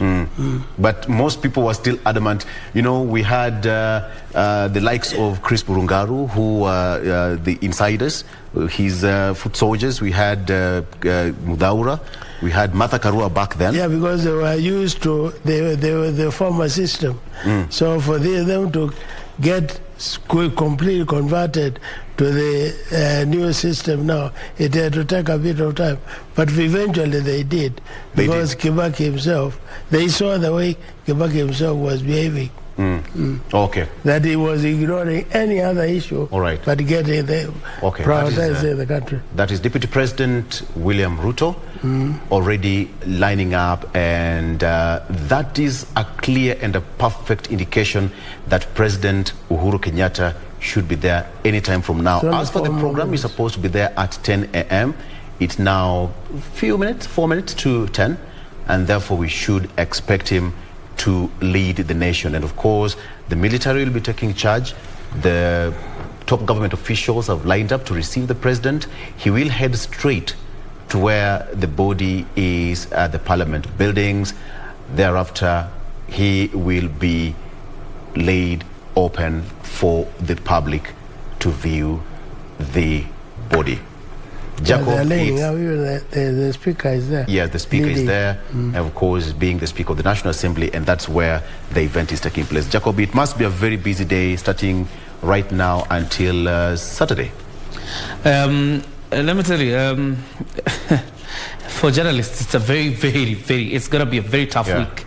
But most people were still adamant. You know, we had the likes of Chris Burungaru, who were the insiders, his foot soldiers. We had Mudaura. We had Martha Karua back then. Yeah, because they were used to the former system. So for them to get completely converted to the new system now, it had to take a bit of time. But eventually they did, because Kibaki himself, they saw the way Kibaki himself was behaving. Okay. That he was ignoring any other issue, but getting the prioritizing the country. That is Deputy President William Ruto already lining up, and that is a clear and a perfect indication that President Uhuru Kenyatta should be there anytime from now. As for the program, he's supposed to be there at 10 a.m. It's now 4 minutes to 10, and therefore we should expect him to lead the nation. And of course, the military will be taking charge. The top government officials have lined up to receive the president. He will head straight to where the body is at the parliament buildings. Thereafter, he will be laid open for the public to view the body. Jacob, the speaker is there. Yeah, the speaker is there, and of course, being the Speaker of the National Assembly, and that's where the event is taking place. Jacob, it must be a very busy day starting right now until Saturday. Let me tell you, for journalists, it's a very, it's going to be a very tough week.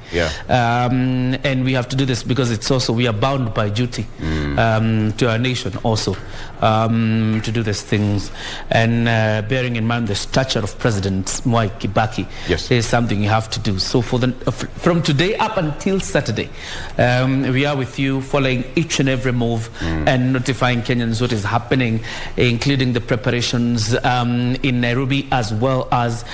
And we have to do this because it's also, we are bound by duty to our nation also to do these things. And bearing in mind the stature of President Mwai Kibaki, is something you have to do. So for from today up until Saturday, we are with you, following each and every move and notifying Kenyans what is happening, including the preparations in Nairobi as well as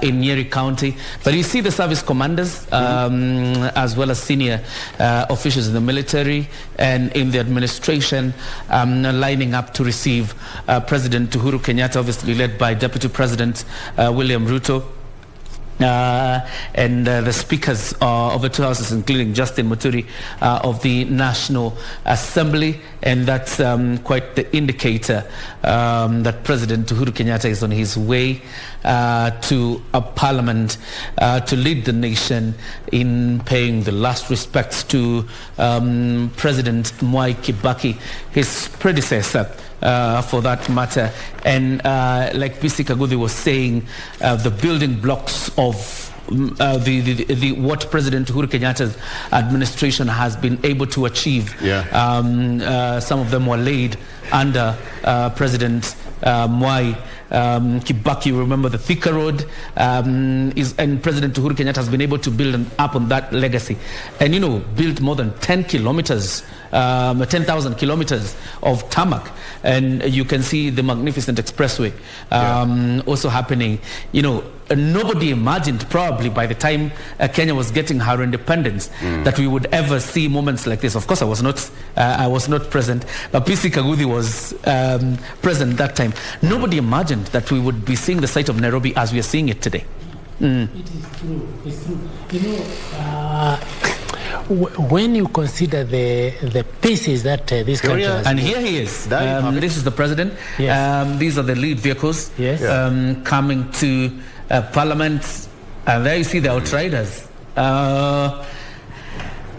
in Nyeri County. But you see the service commanders as well as senior officials in the military and in the administration lining up to receive President Uhuru Kenyatta, obviously led by Deputy President William Ruto. And the speakers of the two houses, including Justin Muturi of the National Assembly, and that's quite the indicator that President Uhuru Kenyatta is on his way to a parliament to lead the nation in paying the last respects to President Mwai Kibaki, his predecessor, for that matter. And like PC Kaguthi was saying, the building blocks of what President Uhuru Kenyatta's administration has been able to achieve. Some of them were laid under President Mwai Kibaki. Remember the Thika Road, and President Uhuru Kenyatta has been able to build up on that legacy, and built more than 10,000 kilometers of tarmac, and you can see the magnificent expressway also happening. Nobody imagined probably by the time Kenya was getting her independence that we would ever see moments like this. Of course, I was not present, but PC Kaguthi was present that time. Nobody imagined that we would be seeing the site of Nairobi as we are seeing it today. It is true. It's true. When you consider the pieces that this country has, and here he is. This is the president. Yes. These are the lead vehicles coming to Parliament, and there you see the outriders.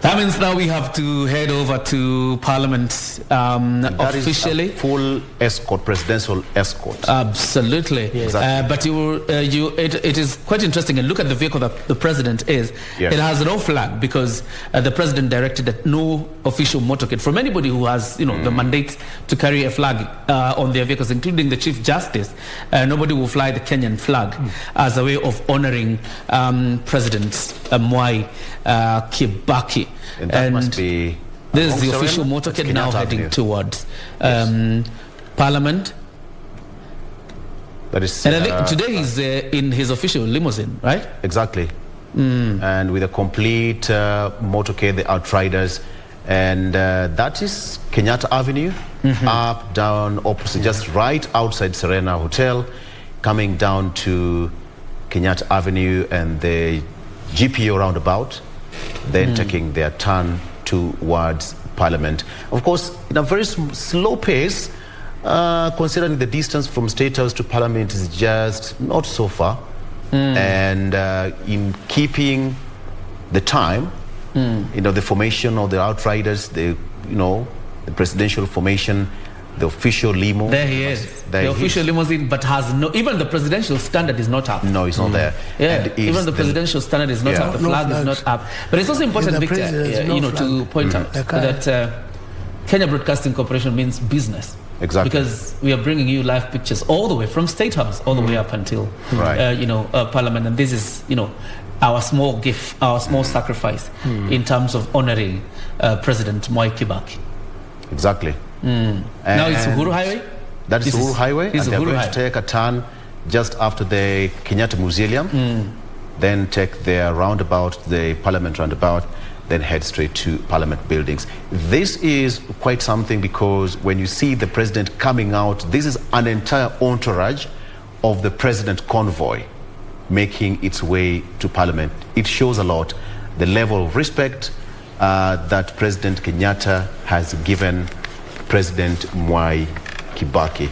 That means now we have to head over to Parliament officially. That is a full escort, presidential escort. Absolutely. Yes. But it is quite interesting. And look at the vehicle that the president is. Yes. It has no flag because the president directed that no official motorcade from anybody who has the mandate to carry a flag on their vehicles, including the Chief Justice. Nobody will fly the Kenyan flag as a way of honoring President Mwai Kibaki. And that must be... This is the official motorcade now heading towards Parliament. That is, and I think today he's in his official limousine, right? Exactly. And with a complete motorcade, the outriders. And that is Kenyatta Avenue, up, down, opposite, just right outside Serena Hotel, coming down to Kenyatta Avenue and the GPO roundabout, then taking their turn towards Parliament. Of course, in a very slow pace, considering the distance from State House to Parliament is just not so far. And in keeping the time, the formation of the outriders, the presidential formation, the official limo. There he is. The official limousine, but has no, even the presidential standard is not up. No, it's not there. Yeah, even the presidential standard is not up. The flag is not up. But it's also important, Victor, to point out that Kenya Broadcasting Corporation means business. Exactly. Because we are bringing you live pictures all the way from State House, all the way up until, Parliament. And this is, our small gift, our small sacrifice in terms of honoring President Mwai Kibaki. Exactly. Now it's Uhuru Highway? That is Uhuru Highway. This and they're going to take a turn just after the Kenyatta Museum, then take their roundabout, the Parliament roundabout, then head straight to Parliament buildings. This is quite something because when you see the president coming out, this is an entire entourage of the president convoy making its way to Parliament. It shows a lot the level of respect that President Kenyatta has given President Mwai Kibaki.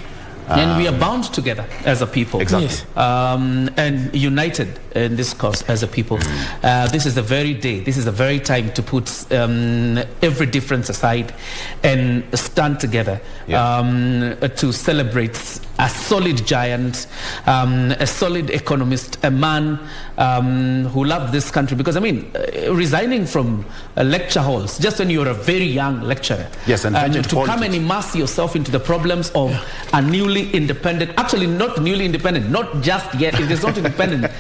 And we are bound together as a people. Exactly. Yes. And united in this cause as a people. This is the very day, this is the very time to put every difference aside and stand together to celebrate a solid giant, a solid economist, a man who loved this country. Because, resigning from lecture halls, just when you're a very young lecturer, to come and immerse yourself into the problems of a newly independent, actually not newly independent, not just yet, it is not independent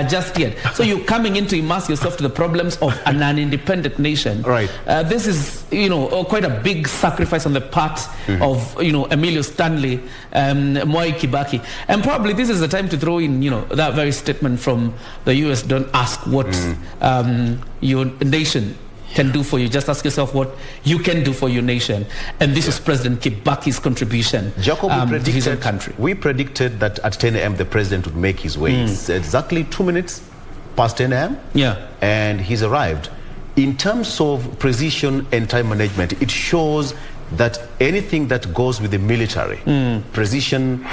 just yet. So you're coming in to immerse yourself to the problems of an independent nation. Right. This is, quite a big sacrifice on the part of, Emilio Stanley, Mwai Kibaki. And probably this is the time to throw in, that very statement from the US, don't ask what your nation can do for you. Just ask yourself what you can do for your nation. And this is President Kibaki's contribution to his own country. We predicted that at 10 a.m. the president would make his way. It's exactly 2 minutes past 10 a.m. Yeah. And he's arrived. In terms of precision and time management, it shows that anything that goes with the military, precision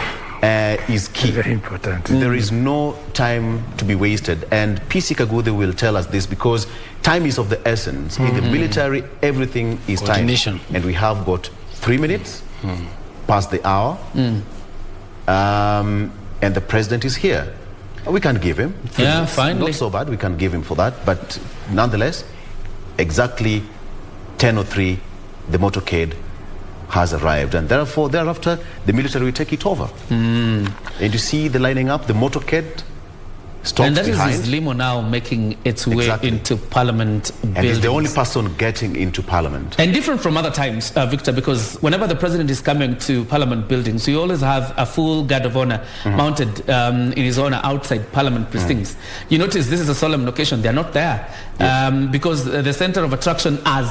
is key. Very important. There is no time to be wasted. And PC Kaguthi will tell us this because time is of the essence. In the military, everything is time. And we have got 3 minutes past the hour. And the president is here. We can't give him. Yeah, It's finally. not so bad. We can give him for that. But nonetheless, exactly 10:03, the motorcade has arrived, and therefore thereafter the military will take it over. And you see the lining up, the motorcade stops And that is behind. his limo now making its way Exactly. into Parliament And buildings. he's the only person getting into Parliament. And different from other times, Victor, because whenever the president is coming to Parliament buildings, we always have a full guard of honor mounted in his honor outside Parliament precincts. You notice this is a solemn occasion. They're not there because the center of attraction, as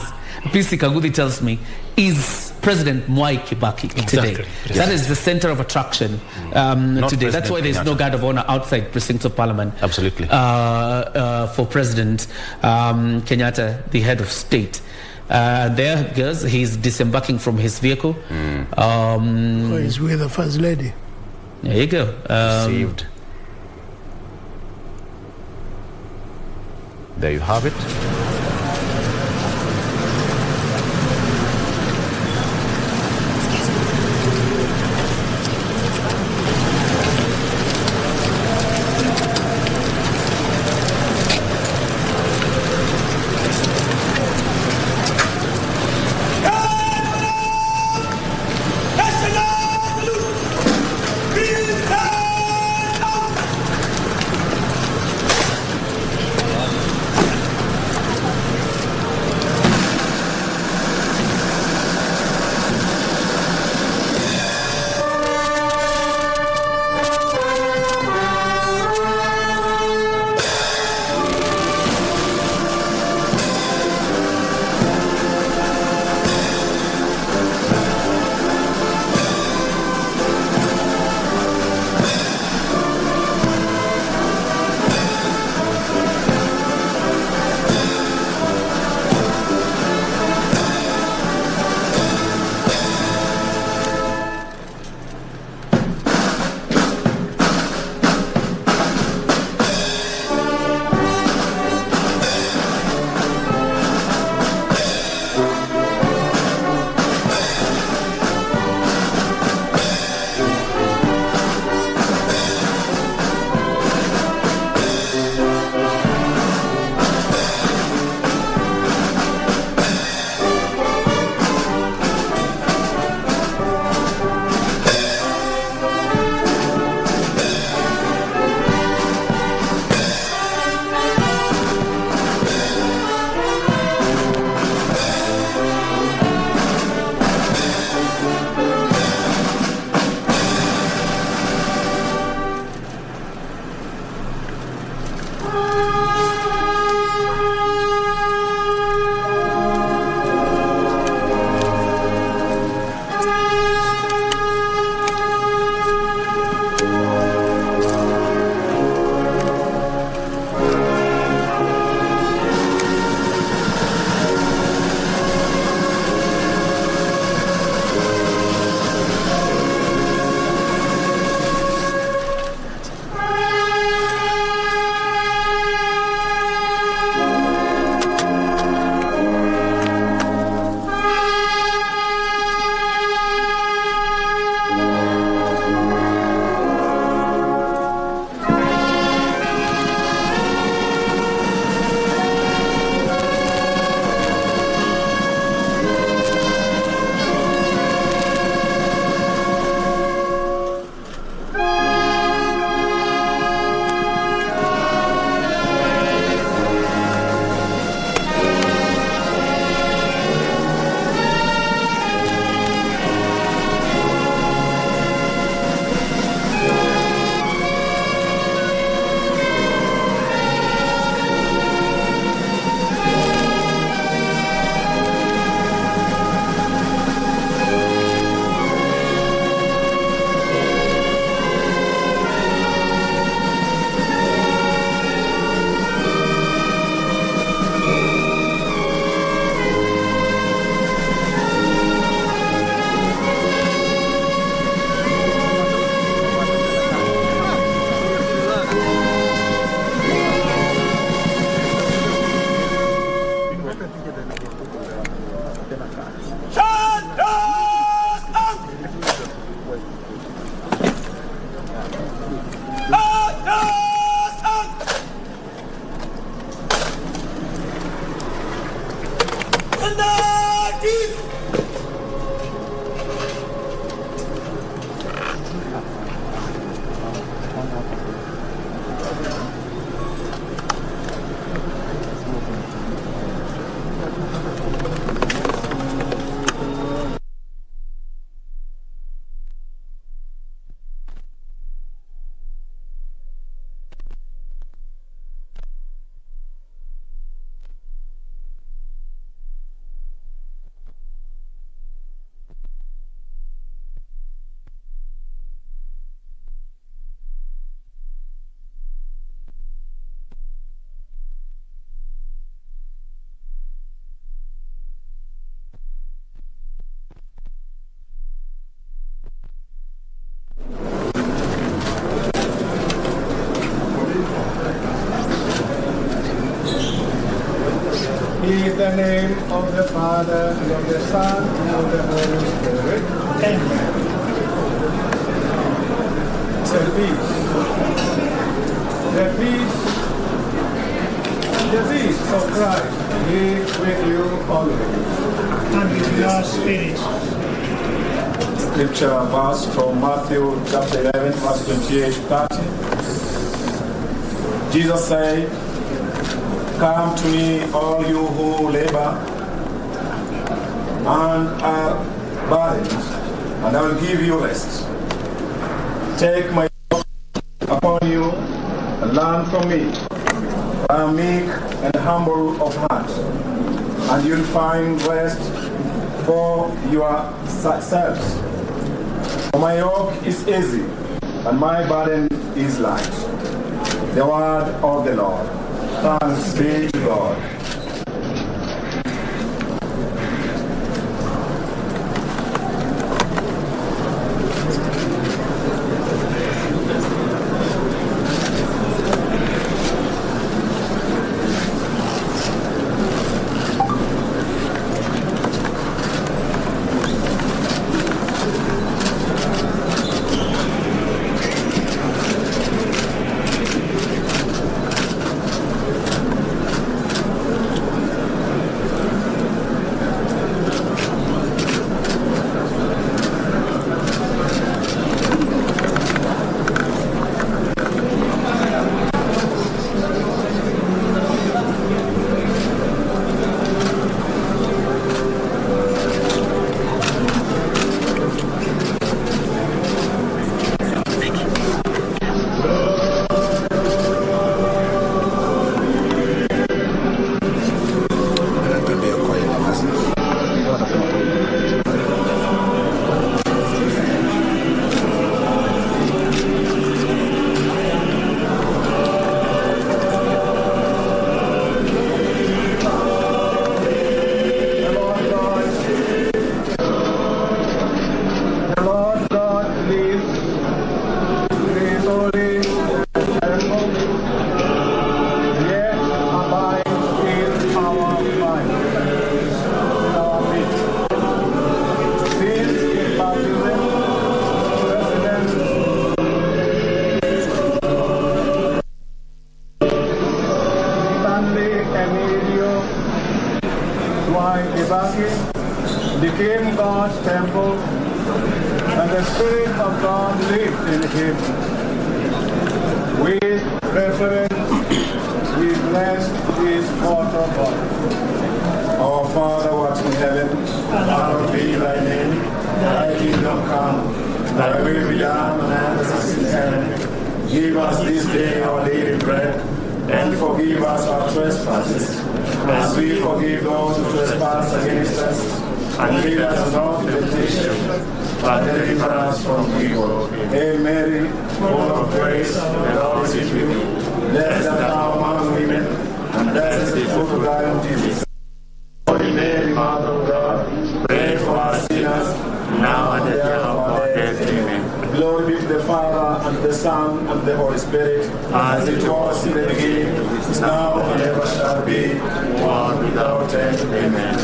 PC Kaguthi tells me, is President Mwai Kibaki today. Exactly. That is the center of attraction today. That's why there's no guard of honor outside precincts of Parliament. Absolutely. For President Kenyatta, the head of state. There goes, he's disembarking from his vehicle. He's with the First Lady. There you go. Received. There you have it. In the name of the Father, and of the Son, and of the Holy Spirit. Amen. Say peace. The peace of Christ be with you always. And with your spirit. Scripture verse from Matthew chapter 11, verse 28 to 30. Jesus said, "Come to me, all you who labor and are burdened, and I will give you rest. Take my yoke upon you and learn from me. I am meek and humble of heart, and you'll find rest for yourselves. For my yoke is easy, and my burden is light." The word of the Lord. Thanks be to God. Mwai Kibaki became God's temple, and the Spirit of God lived in him. With reverence, we bless his mortal body. Our Father, who art in heaven, hallowed be thy name. Thy kingdom come, thy will be done on earth as in heaven. Give us this day our daily bread, and forgive us our trespasses, as we forgive those who trespass against us. And lead us not into temptation, but deliver us from evil. Hail Mary, full of grace, the Lord is with you. Blessed art thou among women, and blessed is the fruit of thy womb, Jesus. Holy Mary, Mother of God, pray for us sinners, now and at the hour of our death. Amen. Glory be to the Father, and the Son, and the Holy Spirit, as it was in the beginning, is now, and ever shall be, world without end. Amen.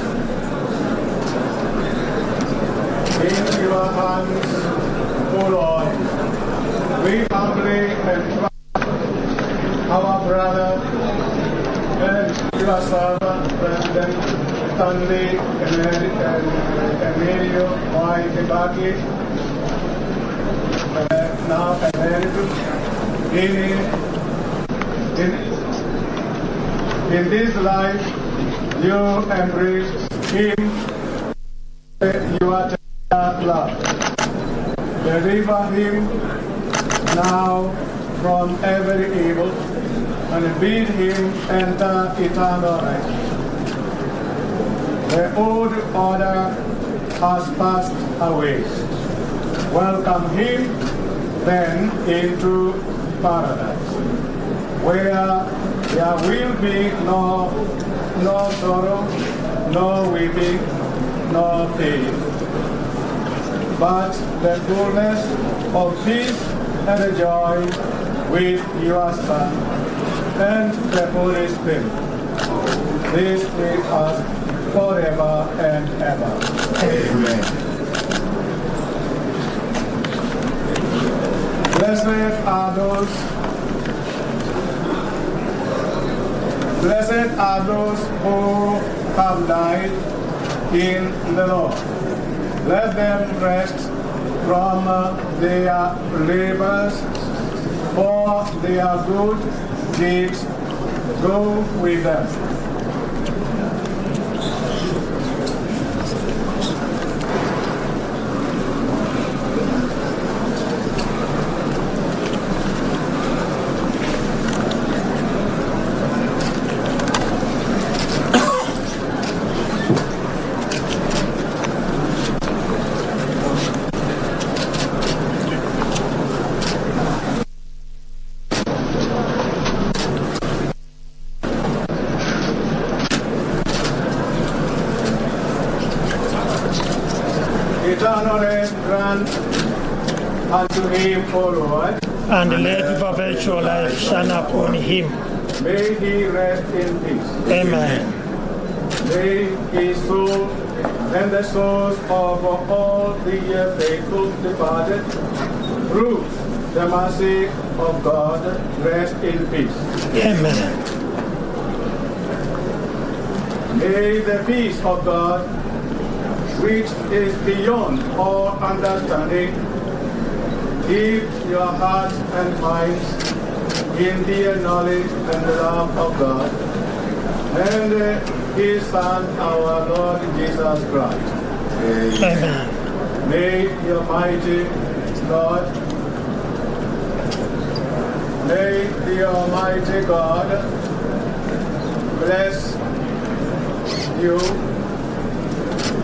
In your hands, O Lord, we humbly entrust our brother and your servant, President Stanley Emilio Mwai Kibaki, now emeritus, in this life you embrace him, your love. Deliver him now from every evil and bid him enter eternal life. The old order has passed away. Welcome him then into paradise, where there will be no sorrow, no weeping, no pain, but the fullness of peace and joy with your Son and the Holy Spirit. This we ask forever and ever. Amen. Blessed are those who have died in the Lord. Let them rest from their labors, for their good deeds go with them. Eternal rest grant unto him, O Lord, and let perpetual life shine upon him. May he rest in peace. Amen. May his soul and the souls of all the faithful departed, through the mercy of God, rest in peace. Amen. May the peace of God, which is beyond all understanding, keep your hearts and minds in the knowledge and love of God and his Son, our Lord Jesus Christ. Amen. May your mighty God, may the Almighty God bless you,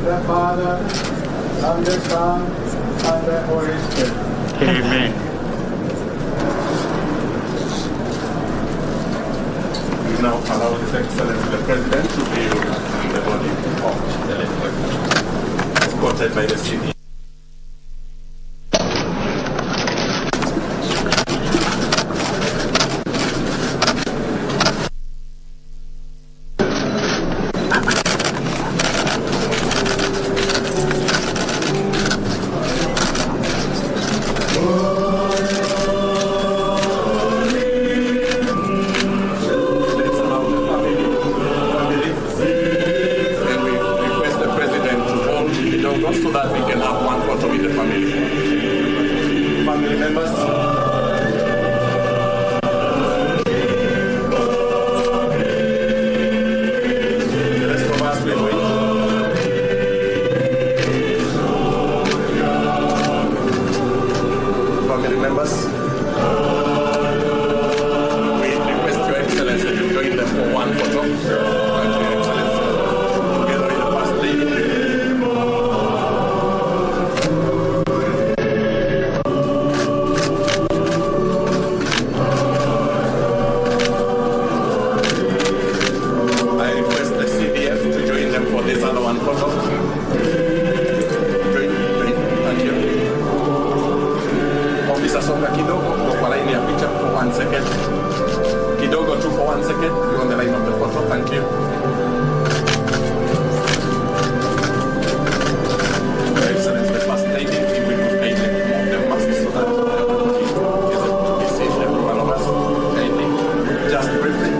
the Father, and the Son, and the Holy Spirit. Amen. We now allow His Excellency the President to be in the body of the legislature, escorted by the city. So that we can have one photo with the family. Family members. The rest of us will wait. Family members. We request Your Excellency to join them for one photo. Thank you, Your Excellency. Together with the First Lady. Kidogo tu for 1 second. You're on the line of the photo. Thank you. Your Excellency, the First Lady, we will make them of the masks so that we see every one of us. Kindly, just briefly.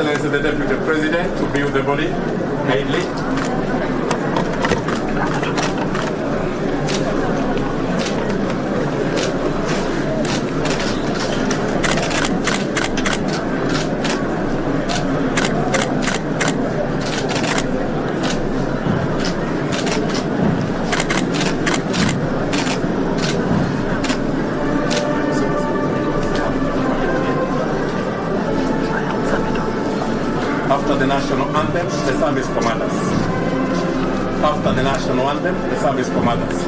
Excellency the Deputy President, to view the body kindly. After the national anthem, the service commanders. After the national anthem, the service commanders.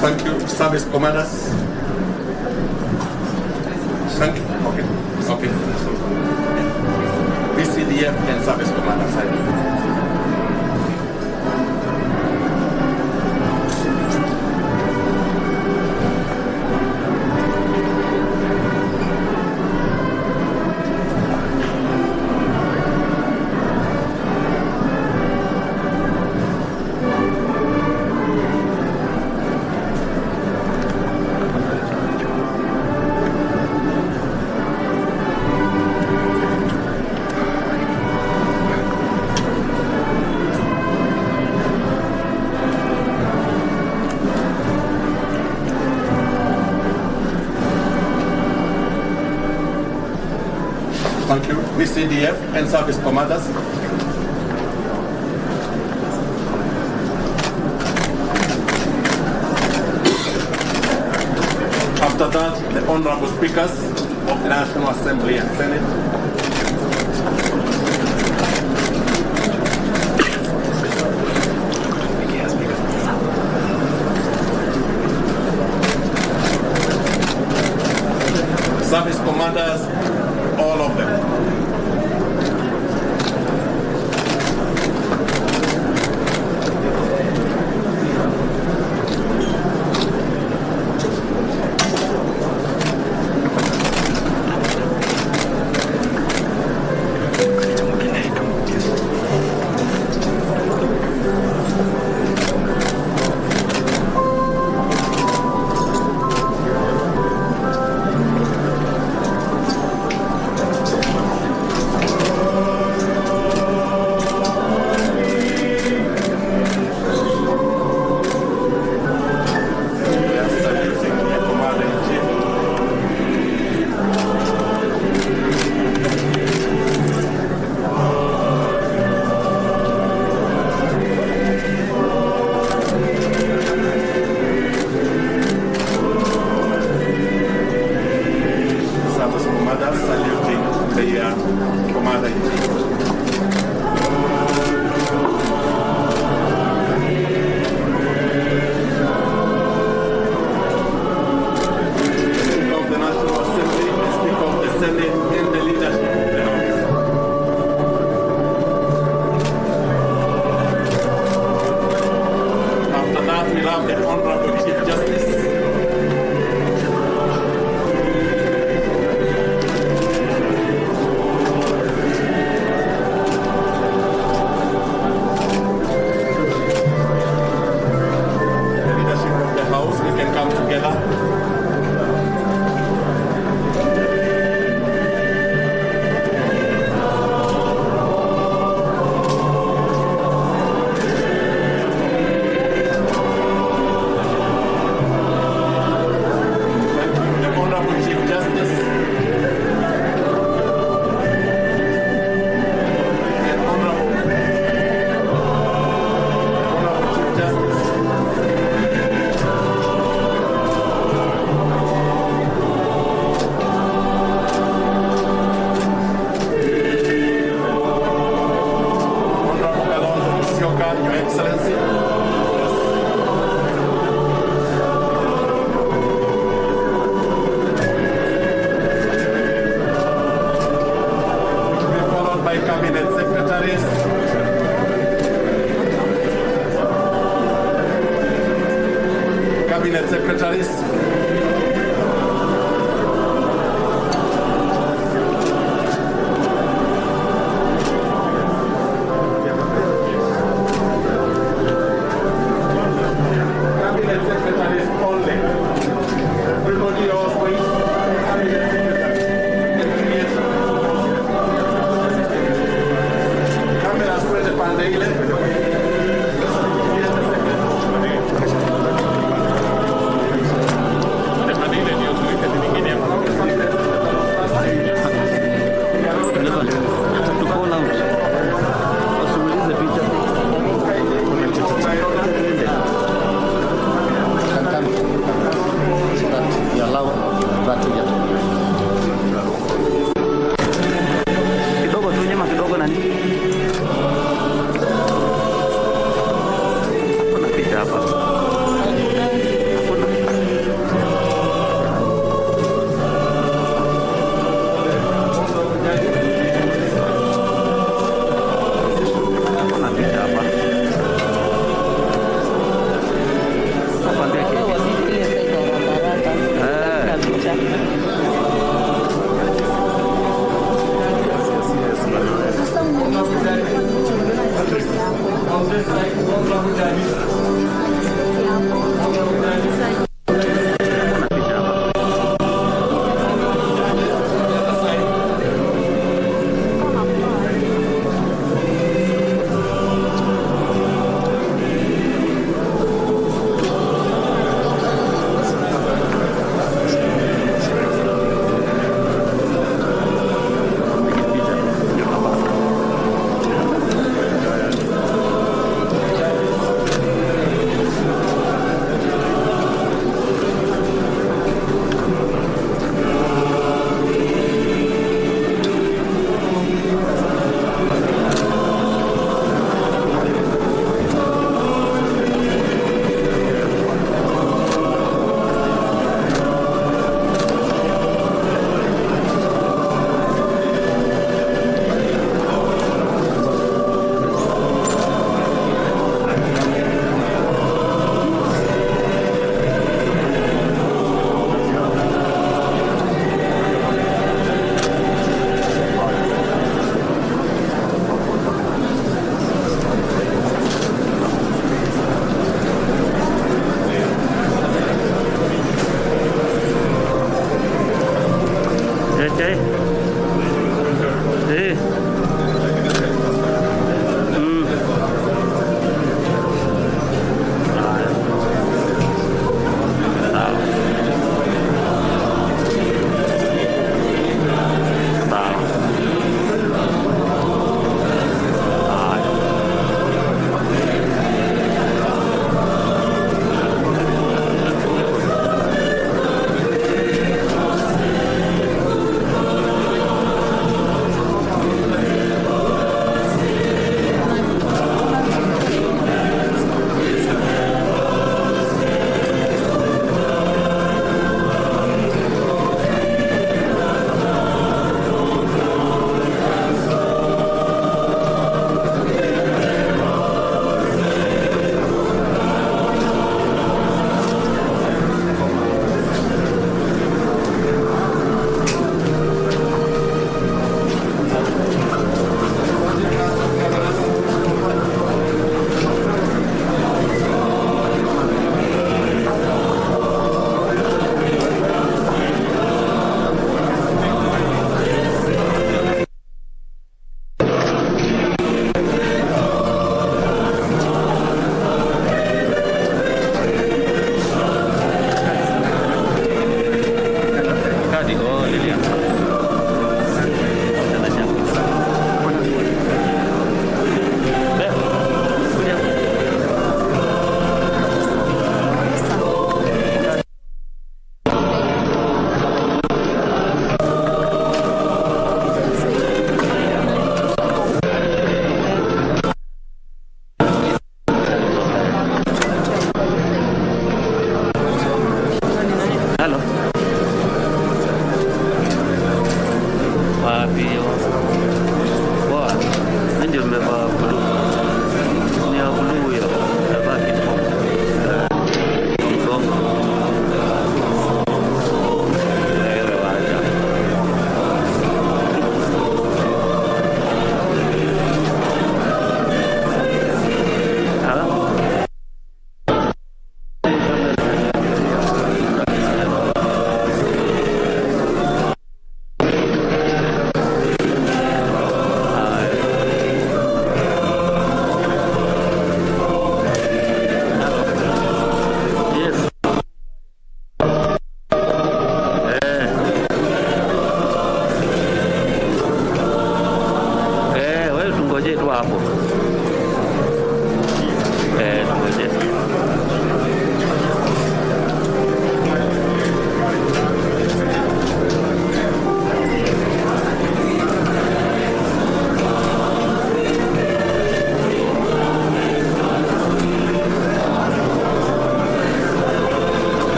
Thank you, service commanders. Thank you. Okay. BCDF and service commanders. Thank you. BCDF and service commanders. After that, the honorable speakers of the National Assembly and Senate. Service commanders, all of them. Cabinet secretaries. Kidogo tu nyuma kidogo nani?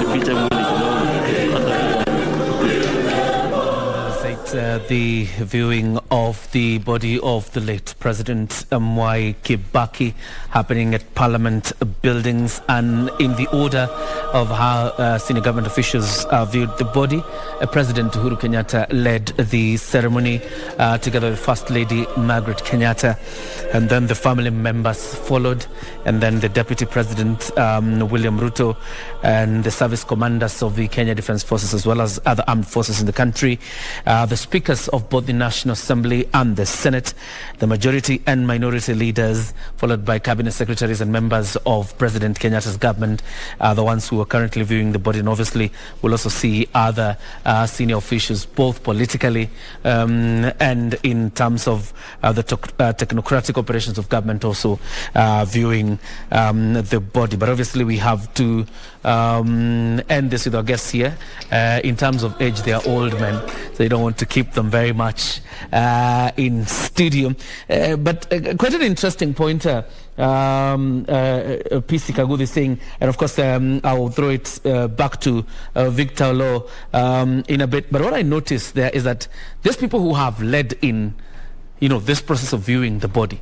nifiche mwili kidogo. The viewing of the body of the late President Mwai Kibaki happening at Parliament buildings, and in the order of how senior government officials viewed the body, President Uhuru Kenyatta led the ceremony together with First Lady Margaret Kenyatta, and then the family members followed, and then the Deputy President William Ruto and the service commanders of the Kenya Defence Forces as well as other armed forces in the country, the speakers of both the National Assembly and the Senate, the majority and minority leaders, followed by cabinet secretaries and members of President Kenyatta's government, the ones who are currently viewing the body, and obviously we'll also see other senior officials, both politically and in terms of the technocratic operations of government, also viewing the body. But obviously we have to end this with our guests here. In terms of age, they are old men, so you don't want to keep them very much in studio. But quite an interesting point, PC Kaguthi saying, and of course I'll throw it back to Victor Olo in a bit. But what I noticed there is that these people who have led in, this process of viewing the body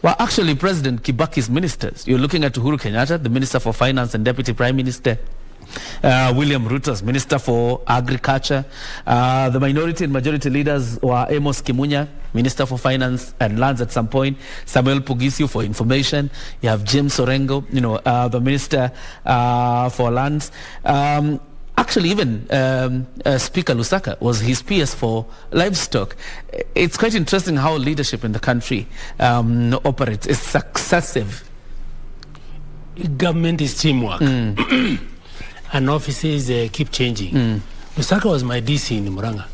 were actually President Kibaki's ministers. You're looking at Uhuru Kenyatta, the Minister for Finance and Deputy Prime Minister. William Ruto's Minister for Agriculture. The minority and majority leaders were Amos Kimunya, Minister for Finance and Lands at some point, Samuel Pugisiu for Information. You have James Orengo, the Minister for Lands. Actually, even Speaker Lusaka was his PS for Livestock. It's quite interesting how leadership in the country operates. It's successive. Government is teamwork. And offices keep changing. Lusaka was my DC in Muranga.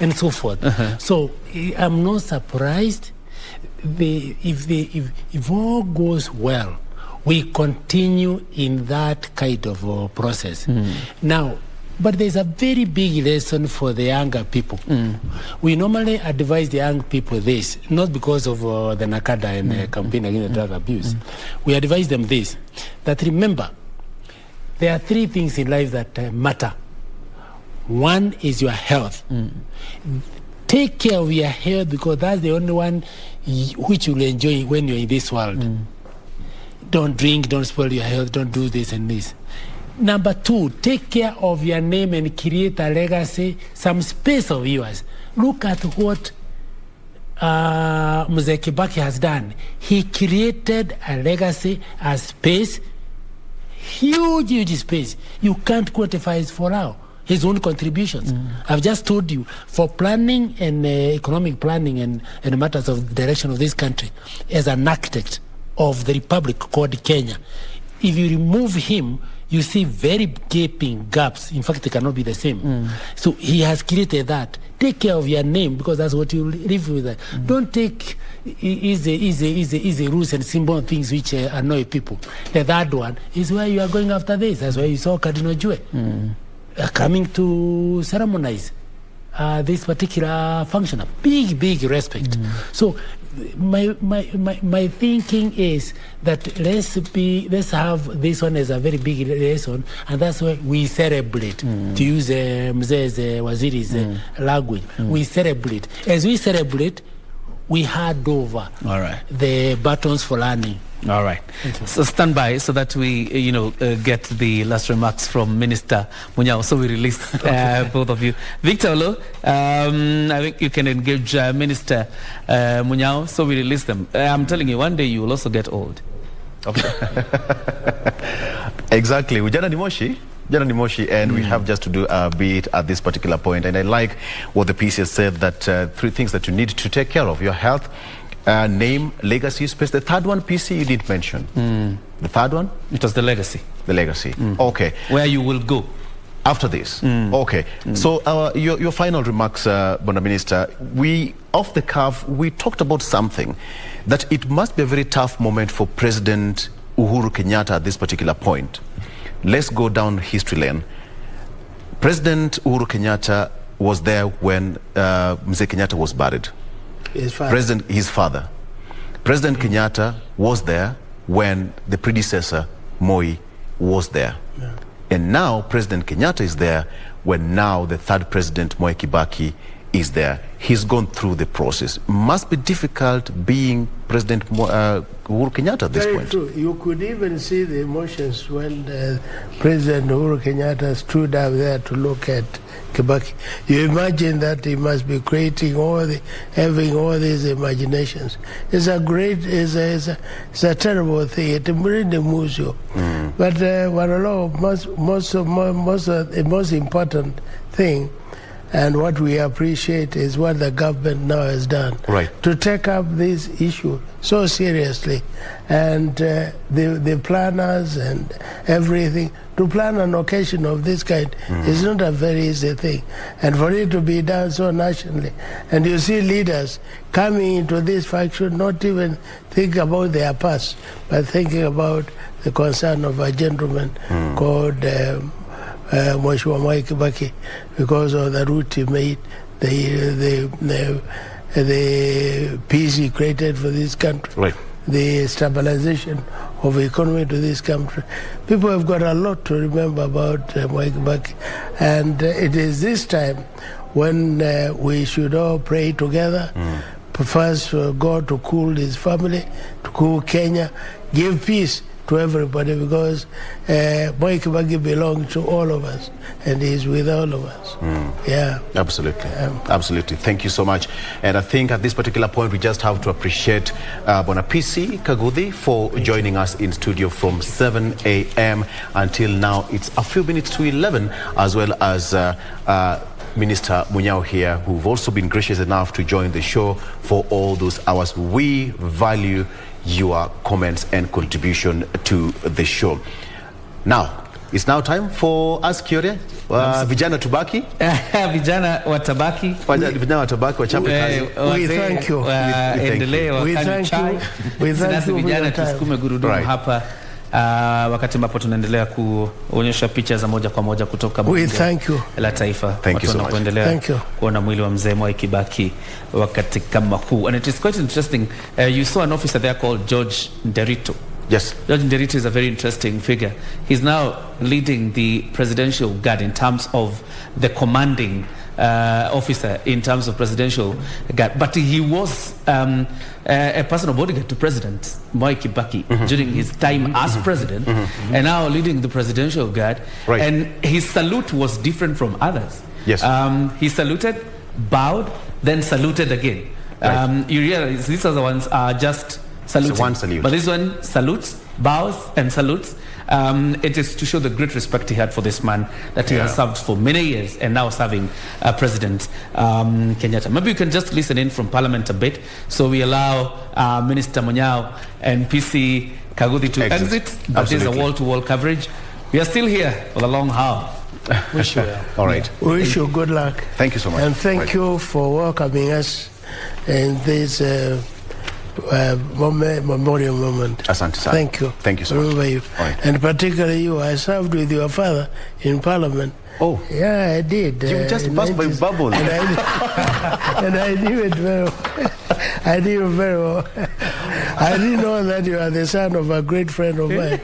And so forth. So I'm not surprised if all goes well, we continue in that kind of process. Now, but there's a very big lesson for the younger people. We normally advise the young people this, not because of the Nakada and the campaign against drug abuse. We advise them this, that remember, there are three things in life that matter. One is your health. Take care of your health, because that's the only one which you'll enjoy when you're in this world. Don't drink, don't spoil your health, don't do this and this. Number two, take care of your name and create a legacy, some space of yours. Look at what Mwai Kibaki has done. He created a legacy, a space, huge space. You can't quantify it for now. His own contributions. I've just told you, for planning and economic planning and matters of direction of this country, as an architect of the republic called Kenya, if you remove him, you see very gaping gaps. In fact, they cannot be the same. So he has created that. Take care of your name, because that's what you live with. Don't take easy rules and simple things which annoy people. The third one is where you are going after this. That's why you saw Cardinal Jue coming to ceremonize this particular function. A big respect. So my thinking is that let's have this one as a very big lesson, and that's why we celebrate. To use Mzee's Waziri's language, we celebrate. As we celebrate, we hand over the batons for learning. All right. So stand by so that we, get the last remarks from Minister Munyao. So we release both of you. Victor Olo, I think you can engage Minister Munyao. So we release them. I'm telling you, one day you will also get old. Exactly. Ujana ni moshi, and we have just to do a bit at this particular point. And I like what the PC has said, that three things that you need to take care of: your health, name, legacy, space. The third one, PC, you didn't mention. The third one? It was the legacy. The legacy. Okay. Where you will go after this. Okay. So your final remarks, Bwana Minister. We, off the cuff, we talked about something, that it must be a very tough moment for President Uhuru Kenyatta at this particular point. Let's go down history lane. President Uhuru Kenyatta was there when Mwai Kenyatta was buried. His father. President Kenyatta was there when the predecessor, Moi, was there. Yeah. And now President Kenyatta is there, when now the third president, Mwai Kibaki, is there. He's gone through the process. Must be difficult being President Uhuru Kenyatta at this point. Very true. You could even see the emotions when President Uhuru Kenyatta stood up there to look at Kibaki. You imagine that he must be creating having all these imaginations. It's a terrible thing. It really moves you. But the most important thing, and what we appreciate, is what the government now has done. Right. To take up this issue so seriously. And the planners and everything, to plan an occasion of this kind is not a very easy thing. And for it to be done so nationally. And you see leaders coming into this faction, not even think about their past, but thinking about the concern of a gentleman called Mwai Kibaki, because of the route he made, the peace he created for this country, right. The stabilization of the economy to this country. People have got a lot to remember about Mwai Kibaki, and it is this time when we should all pray together. First, for God to cool his family, to cool Kenya, give peace to everybody, because Mwai Kibaki belongs to all of us, and he's with all of us. Yeah. Absolutely. Absolutely. Thank you so much. And I think at this particular point, we just have to appreciate Bona PC Kagudhi for joining us in studio from 7 a.m. until now. It's a few minutes to 11, as well as Minister Munyao here, who've also been gracious enough to join the show for all those hours. We value your comments and contribution to the show. Now, it's now time for Ask Kioria. Vijana tubaki. Vijana watabaki. Vijana watabaki, wachape kazi. We thank you. Endelee wakati chai. Sisi vijana tusukume gurudumu hapa. Wakati ambapo tunaendelea kuonyesha picha za moja kwa moja kutoka bunge la taifa. Thank you so much. Kuendelea kuona mwili wa mzee Mwai Kibaki wakati kama huu. And it is quite interesting. You saw an officer there called George Nderito. Yes. George Nderito is a very interesting figure. He's now leading the presidential guard in terms of the commanding officer in terms of presidential guard. But he was a personal bodyguard to President Mwai Kibaki during his time as president, and now leading the presidential guard. Right. And his salute was different from others. Yes. He saluted, bowed, then saluted again. Right. You realize these other ones are just saluting. So one salute. But this one salutes, bows, and salutes. It is to show the great respect he had for this man that he has served for many years, and now serving President Kenyatta. Maybe you can just listen in from Parliament a bit, so we allow Minister Munyao and PC Kagudhi to exit. But there's a wall-to-wall coverage. We are still here for the long haul. Wish you well. All right. We wish you good luck. Thank you so much. And thank you for welcoming us in this memorial moment. Asante sana. Thank you. Thank you so much. Remember you. Right. And particularly you. I served with your father in Parliament. Oh. Yeah, I did. You just passed my bubble. And I knew it very well. I knew it very well. I didn't know that you are the son of a great friend of mine.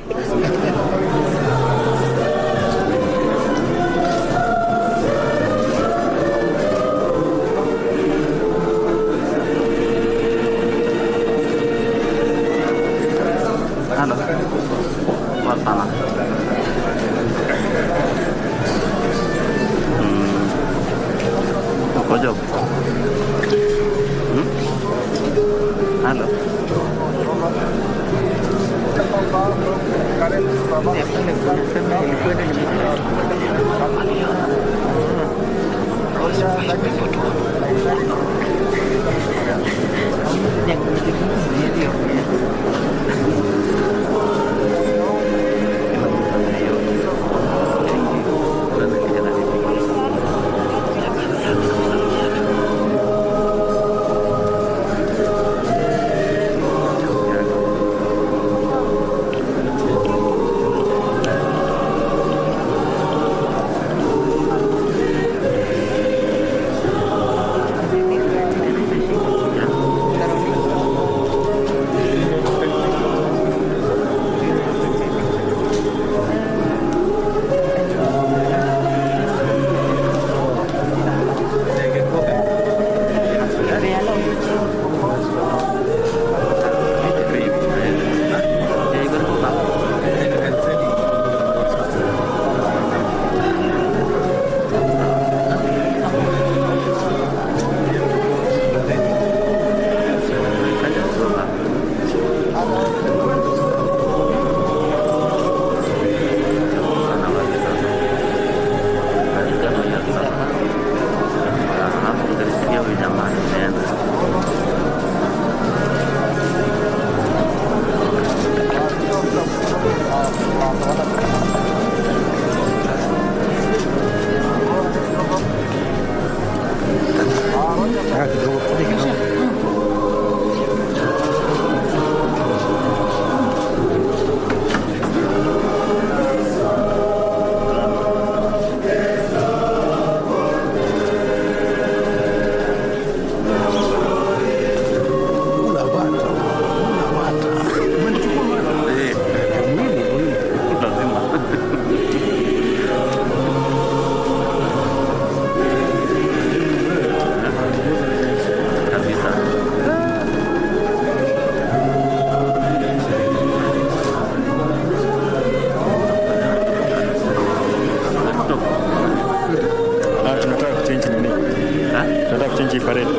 wananchi parade.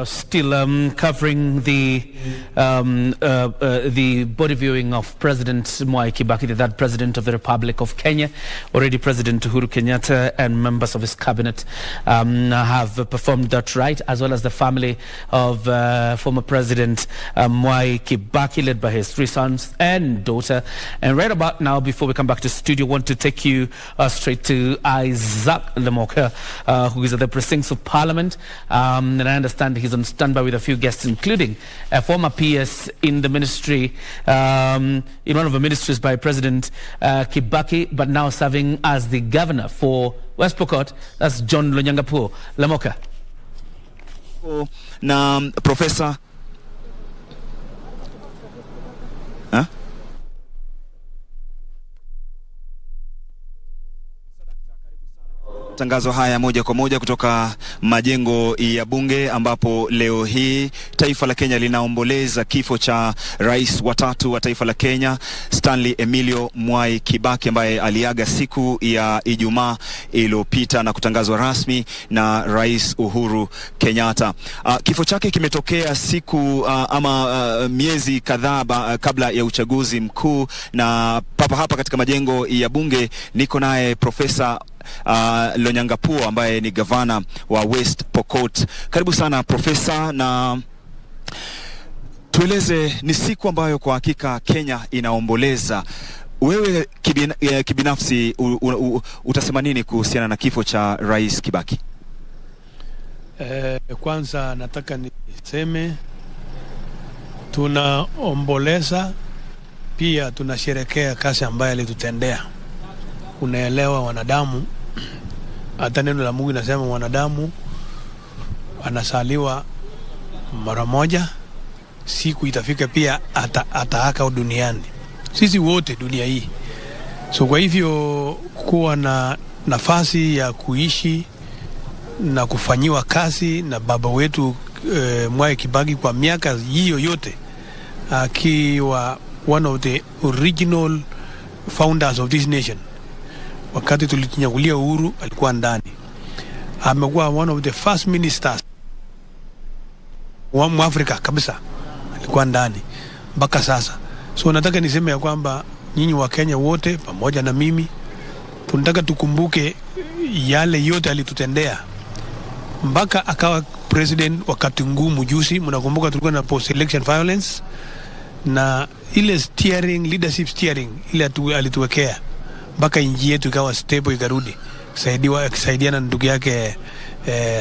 Still covering the body viewing of President Mwai Kibaki, the third president of the Republic of Kenya. Already President Uhuru Kenyatta and members of his cabinet have performed that rite, as well as the family of former President Mwai Kibaki, led by his 3 sons and daughter. And right about now, before we come back to studio, I want to take you straight to Isaac Lemoka, who is at the precincts of Parliament. And I understand he's on standby with a few guests, including a former PS in the ministry, in one of the ministries by President Kibaki, but now serving as the governor for West Pokot. That's John Lonyangapuo. Lemoka. Na Professor Tangazo haya moja kwa moja kutoka majengo ya bunge, ambapo leo hii taifa la Kenya linaomboleza kifo cha rais wa 3 wa taifa la Kenya, Stanley Emilio Mwai Kibaki, ambaye aliaga siku ya Ijumaa iliyopita na kutangazwa rasmi na Rais Uhuru Kenyatta. Kifo chake kimetokea siku miezi kadhaa kabla ya uchaguzi mkuu, na papa hapa katika majengo ya bunge niko naye Profesa Lonyangapuo ambaye ni gavana wa West Pokot. Karibu sana Profesa, na tueleze, ni siku ambayo kwa hakika Kenya inaomboleza. Wewe kibinafsi utasema nini kuhusiana na kifo cha Rais Kibaki? Kwanza nataka niseme tunaomboleza, pia tunasherehekea kazi ambayo alitutendea. Unaelewa, wanadamu, hata neno la Mungu linasema wanadamu anasaliwa mara moja, siku itafika pia ataaka duniani, sisi wote dunia hii. So kwa hivyo kuwa na nafasi ya kuishi na kufanyiwa kazi na baba wetu Mwai Kibaki kwa miaka hiyo yote, akiwa one of the original founders of this nation. Wakati tulitinyakulia uhuru alikuwa ndani. Amekuwa one of the first ministers wa Afrika kabisa, alikuwa ndani mpaka sasa. So nataka niseme ya kwamba nyinyi wa Kenya wote pamoja na mimi tunataka tukumbuke yale yote alitutendea mpaka akawa president wakati ngumu juzi. Mnakumbuka tulikuwa na post election violence, na ile leadership steering ile alituwekea mpaka nchi yetu ikawa stable, ikarudi akisaidiana na ndugu yake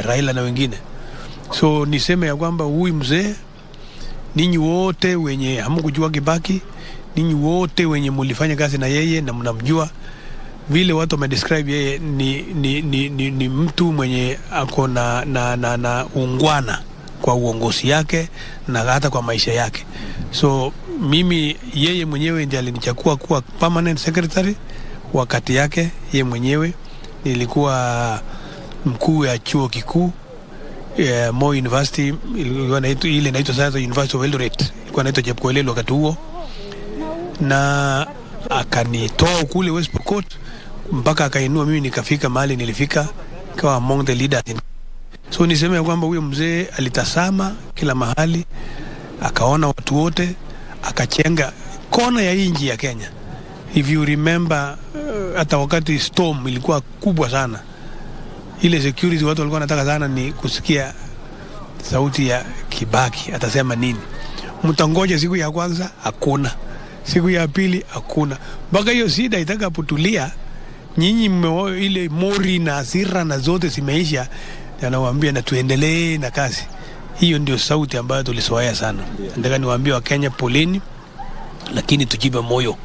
Raila na wengine. So niseme ya kwamba huyu mzee, ninyi wote wenye hamkujua Kibaki, ninyi wote wenye mulifanya kazi na yeye na mnamjua, vile watu wamedescribe yeye ni mtu mwenye ako na ungwana kwa uongozi yake na hata kwa maisha yake. So mimi, yeye mwenyewe ndiye alinichagua kuwa permanent secretary. Wakati yake yeye mwenyewe nilikuwa mkuu ya chuo kikuu, Moi University ile inaitwa sasa University of Eldoret, ilikuwa inaitwa Jepkoilel wakati huo, na akanitoa kule West Pokot mpaka akainua mimi nikafika mahali nilifika, kawa among the leaders. So niseme kwamba huyo mzee alitasama kila mahali, akaona watu wote, akachenga kona ya inji ya Kenya. If you remember, hata wakati storm ilikuwa kubwa sana, ile security watu walikuwa wanataka sana ni kusikia sauti ya Kibaki atasema nini. Mtangoja siku ya kwanza hakuna, siku ya pili hakuna, mpaka hiyo shida itakapotulia, nyinyi ile mori na hasira na zote zimeisha, anawaambia na tuendelee na kazi. Hiyo ndio sauti ambayo tulisoea sana. Nataka niwaambie wa Kenya, poleni, lakini tujipe moyo.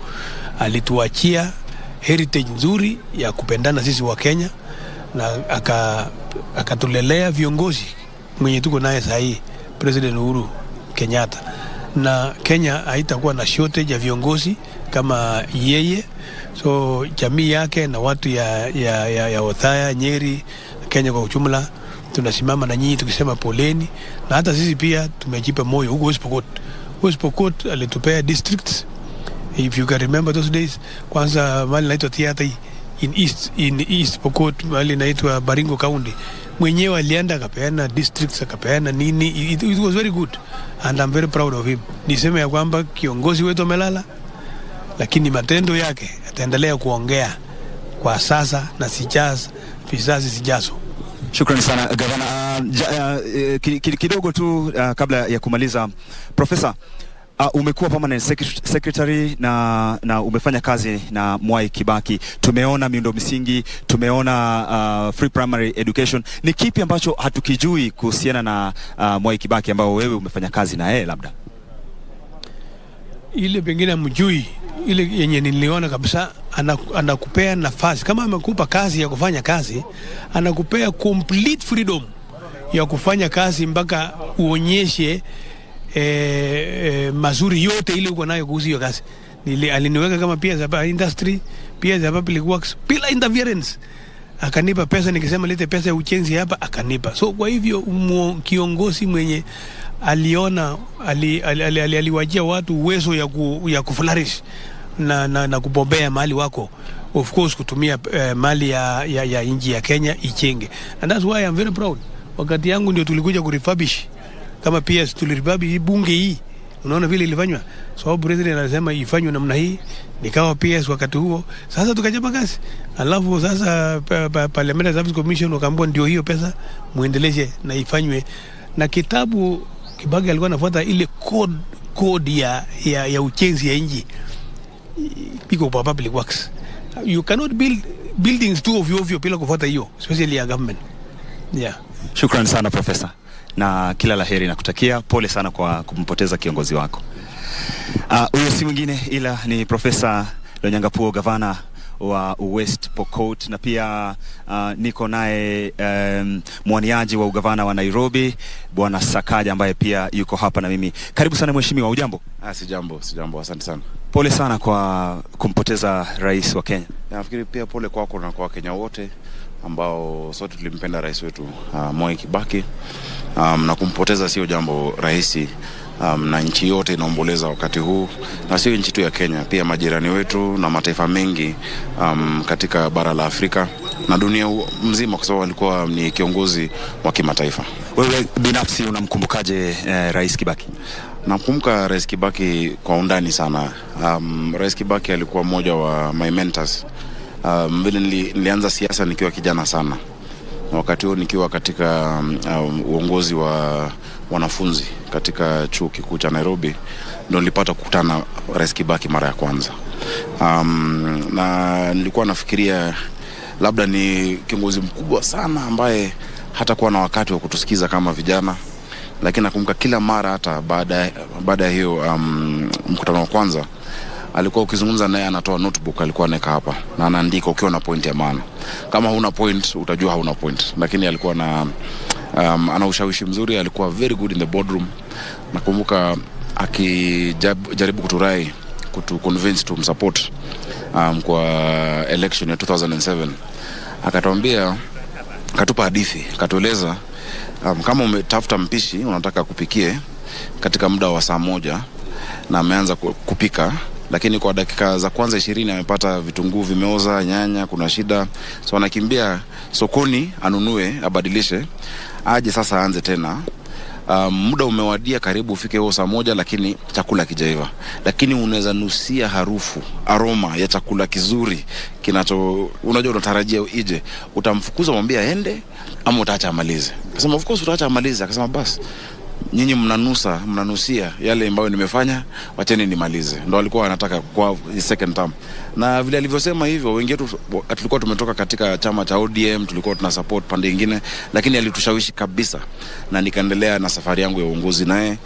Alituachia heritage nzuri ya kupendana sisi wa Kenya, na akatulelea viongozi mwenye tuko naye sasa hii, President Uhuru Kenyatta. Na Kenya haitakuwa na shortage ya viongozi kama yeye. So jamii yake na watu ya Othaya, Nyeri, Kenya kwa ujumla, tunasimama na nyinyi tukisema poleni, na hata sisi pia tumejipa moyo. Huko West Pokot alitupea districts, if you can remember those days. Kwanza mali naitwa Theatre in East Pokot, mali naitwa Baringo County, mwenyewe alienda akapeana districts, akapeana nini. It was very good and I'm very proud of him. Niseme ya kwamba kiongozi wetu amelala, lakini matendo yake ataendelea kuongea kwa sasa na vizazi zijazo. Shukrani sana gavana. Kidogo tu kabla ya kumaliza, Profesa, umekuwa permanent secretary na umefanya kazi na Mwai Kibaki. Tumeona miundo msingi, tumeona free primary education. Ni kipi ambacho hatukijui kuhusiana na Mwai Kibaki ambao wewe umefanya kazi na yeye? Labda ile pengine mjui, ile yenye niliona kabisa, anakupea nafasi. Kama amekupa kazi ya kufanya kazi, anakupea complete freedom ya kufanya kazi mpaka uonyeshe mazuri yote ile uko nayo kuhusu hiyo kazi. Aliniweka kama PS hapa industry, PS hapa public works, bila interference. Akanipa pesa, nikisema lete pesa ya ujenzi hapa, akanipa. So kwa hivyo kiongozi mwenye aliona aliwajia watu uwezo ya kuflourish na kubombea mali wako, of course kutumia mali ya inji ya Kenya ichenge. And that's why I'm very proud. Wakati yangu ndio tulikuja kurefurbish kama PS, tulirefurbish bunge hii. Unaona vile ilifanywa, so president anasema ifanywe namna hii, nikawa PS wakati huo. Sasa tukachapa kazi, alafu sasa Parliamentary Service Commission wakaambiwa ndio hiyo pesa muendeleze na ifanywe. Na kitabu Kibaki alikuwa anafuata ile code ya ujenzi ya inji, piko kwa public works. You cannot build buildings too ovyo bila kufuata hiyo, especially ya government. Yeah. Shukrani sana Profesa, na kila laheri na kutakia. Pole sana kwa kumpoteza kiongozi wako. Huyo si mwingine ila ni Profesa Lonyangapuo, gavana wa West Pokot, na pia niko naye mwaniaji wa ugavana wa Nairobi, Bwana Sakaja, ambaye pia yuko hapa na mimi. Karibu sana mheshimiwa. Ujambo? Sijambo, asante sana. Pole sana kwa kumpoteza rais wa Kenya. Nafikiri pia pole kwako na kwa Kenya wote ambao sote tulimpenda rais wetu Mwai Kibaki. Na kumpoteza sio jambo rahisi, na nchi yote inaomboleza wakati huu, na sio nchi tu ya Kenya, pia majirani wetu na mataifa mengi katika bara la Afrika na dunia mzima, kwa sababu alikuwa ni kiongozi wa kimataifa. Wewe binafsi unamkumbukaje Rais Kibaki? Namkumbuka Rais Kibaki kwa undani sana. Rais Kibaki alikuwa mmoja wa my mentors. Vile nilianza siasa nikiwa kijana sana, wakati huo nikiwa katika uongozi wa wanafunzi katika chuo kikuu cha Nairobi, ndio nilipata kukutana na Rais Kibaki mara ya kwanza. Na nilikuwa nafikiria labda ni kiongozi mkubwa sana ambaye hatakuwa na wakati wa kutusikiza kama vijana, lakini nakumbuka kila mara, hata baada ya hiyo mkutano wa kwanza, alikuwa ukizungumza naye anatoa notebook, alikuwa anaweka hapa na anaandika ukiwa na point ya maana. Kama huna point utajua hauna point, lakini alikuwa na ana ushawishi mzuri, alikuwa very good in the boardroom. Nakumbuka akijaribu kuturai convince to support kwa election ya 2007, akatuambia katupa hadithi, katueleza kama umetafuta mpishi unataka kupikie katika muda wa saa moja na ameanza kupika, lakini kwa dakika za kwanza 20 amepata vitunguu vimeoza, nyanya kuna shida, so anakimbia sokoni anunue, abadilishe, aje sasa aanze tena. Muda umewadia karibu ufike huo saa moja, lakini chakula kijaiva, lakini unaweza nusia harufu, aroma ya chakula kizuri kinacho unajua unatarajia ije. Utamfukuza mwambie aende ama utaacha amalize? Akasema of course utaacha amalize. Akasema basi nyinyi mnanusia yale ambayo nimefanya, wacheni nimalize. Ndio alikuwa anataka kwa second term. Na vile alivyosema hivyo, wengi wetu tulikuwa tumetoka katika chama cha ODM, tulikuwa tuna support pande nyingine, lakini alitushawishi kabisa na nikaendelea na safari yangu ya uongozi naye.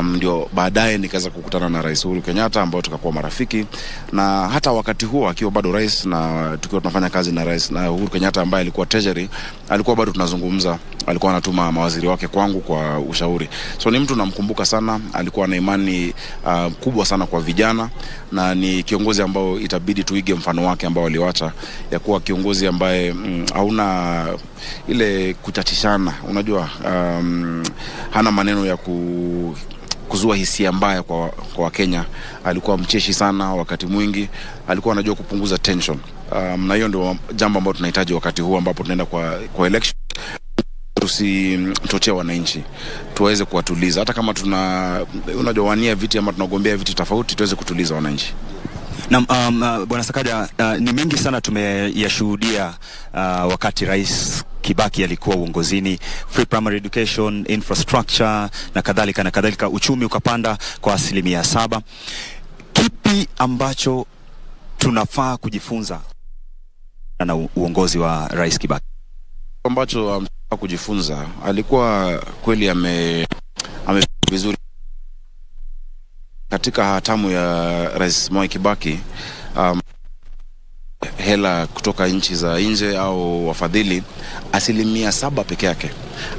Ndio baadaye nikaweza kukutana na Rais Uhuru Kenyatta ambao tukakuwa marafiki, na hata wakati huo akiwa bado rais na tukiwa tunafanya kazi na Rais Uhuru Kenyatta ambaye alikuwa treasury, alikuwa bado tunazungumza, alikuwa anatuma mawaziri wake kwangu kwa ushauri. So ni mtu namkumbuka sana, alikuwa na imani kubwa sana kwa vijana, na ni kiongozi ambao itabidi tuige mfano wake ambao aliwacha, ya kuwa kiongozi ambaye hauna ile kuchachishana, unajua hana maneno ya kuzua hisia mbaya kwa Kenya. Alikuwa mcheshi sana, wakati mwingi alikuwa anajua kupunguza tension, na hiyo ndio jambo ambalo tunahitaji wakati huu ambapo tunaenda kwa election. Tusichochea wananchi, tuweze kuwatuliza, hata kama unajua wania viti ama tunagombea viti tofauti, tuweze kutuliza wananchi. Na Bwana Sakaja, ni mengi sana tumeyashuhudia wakati Rais Kibaki alikuwa uongozini: free primary education, infrastructure na kadhalika, uchumi ukapanda kwa 7%. Kipi ambacho tunafaa kujifunza na uongozi wa Rais Kibaki? Ambacho kujifunza, alikuwa kweli ame vizuri katika hatamu ya Rais Mwai Kibaki. Hela kutoka nchi za nje au wafadhili 7% peke yake.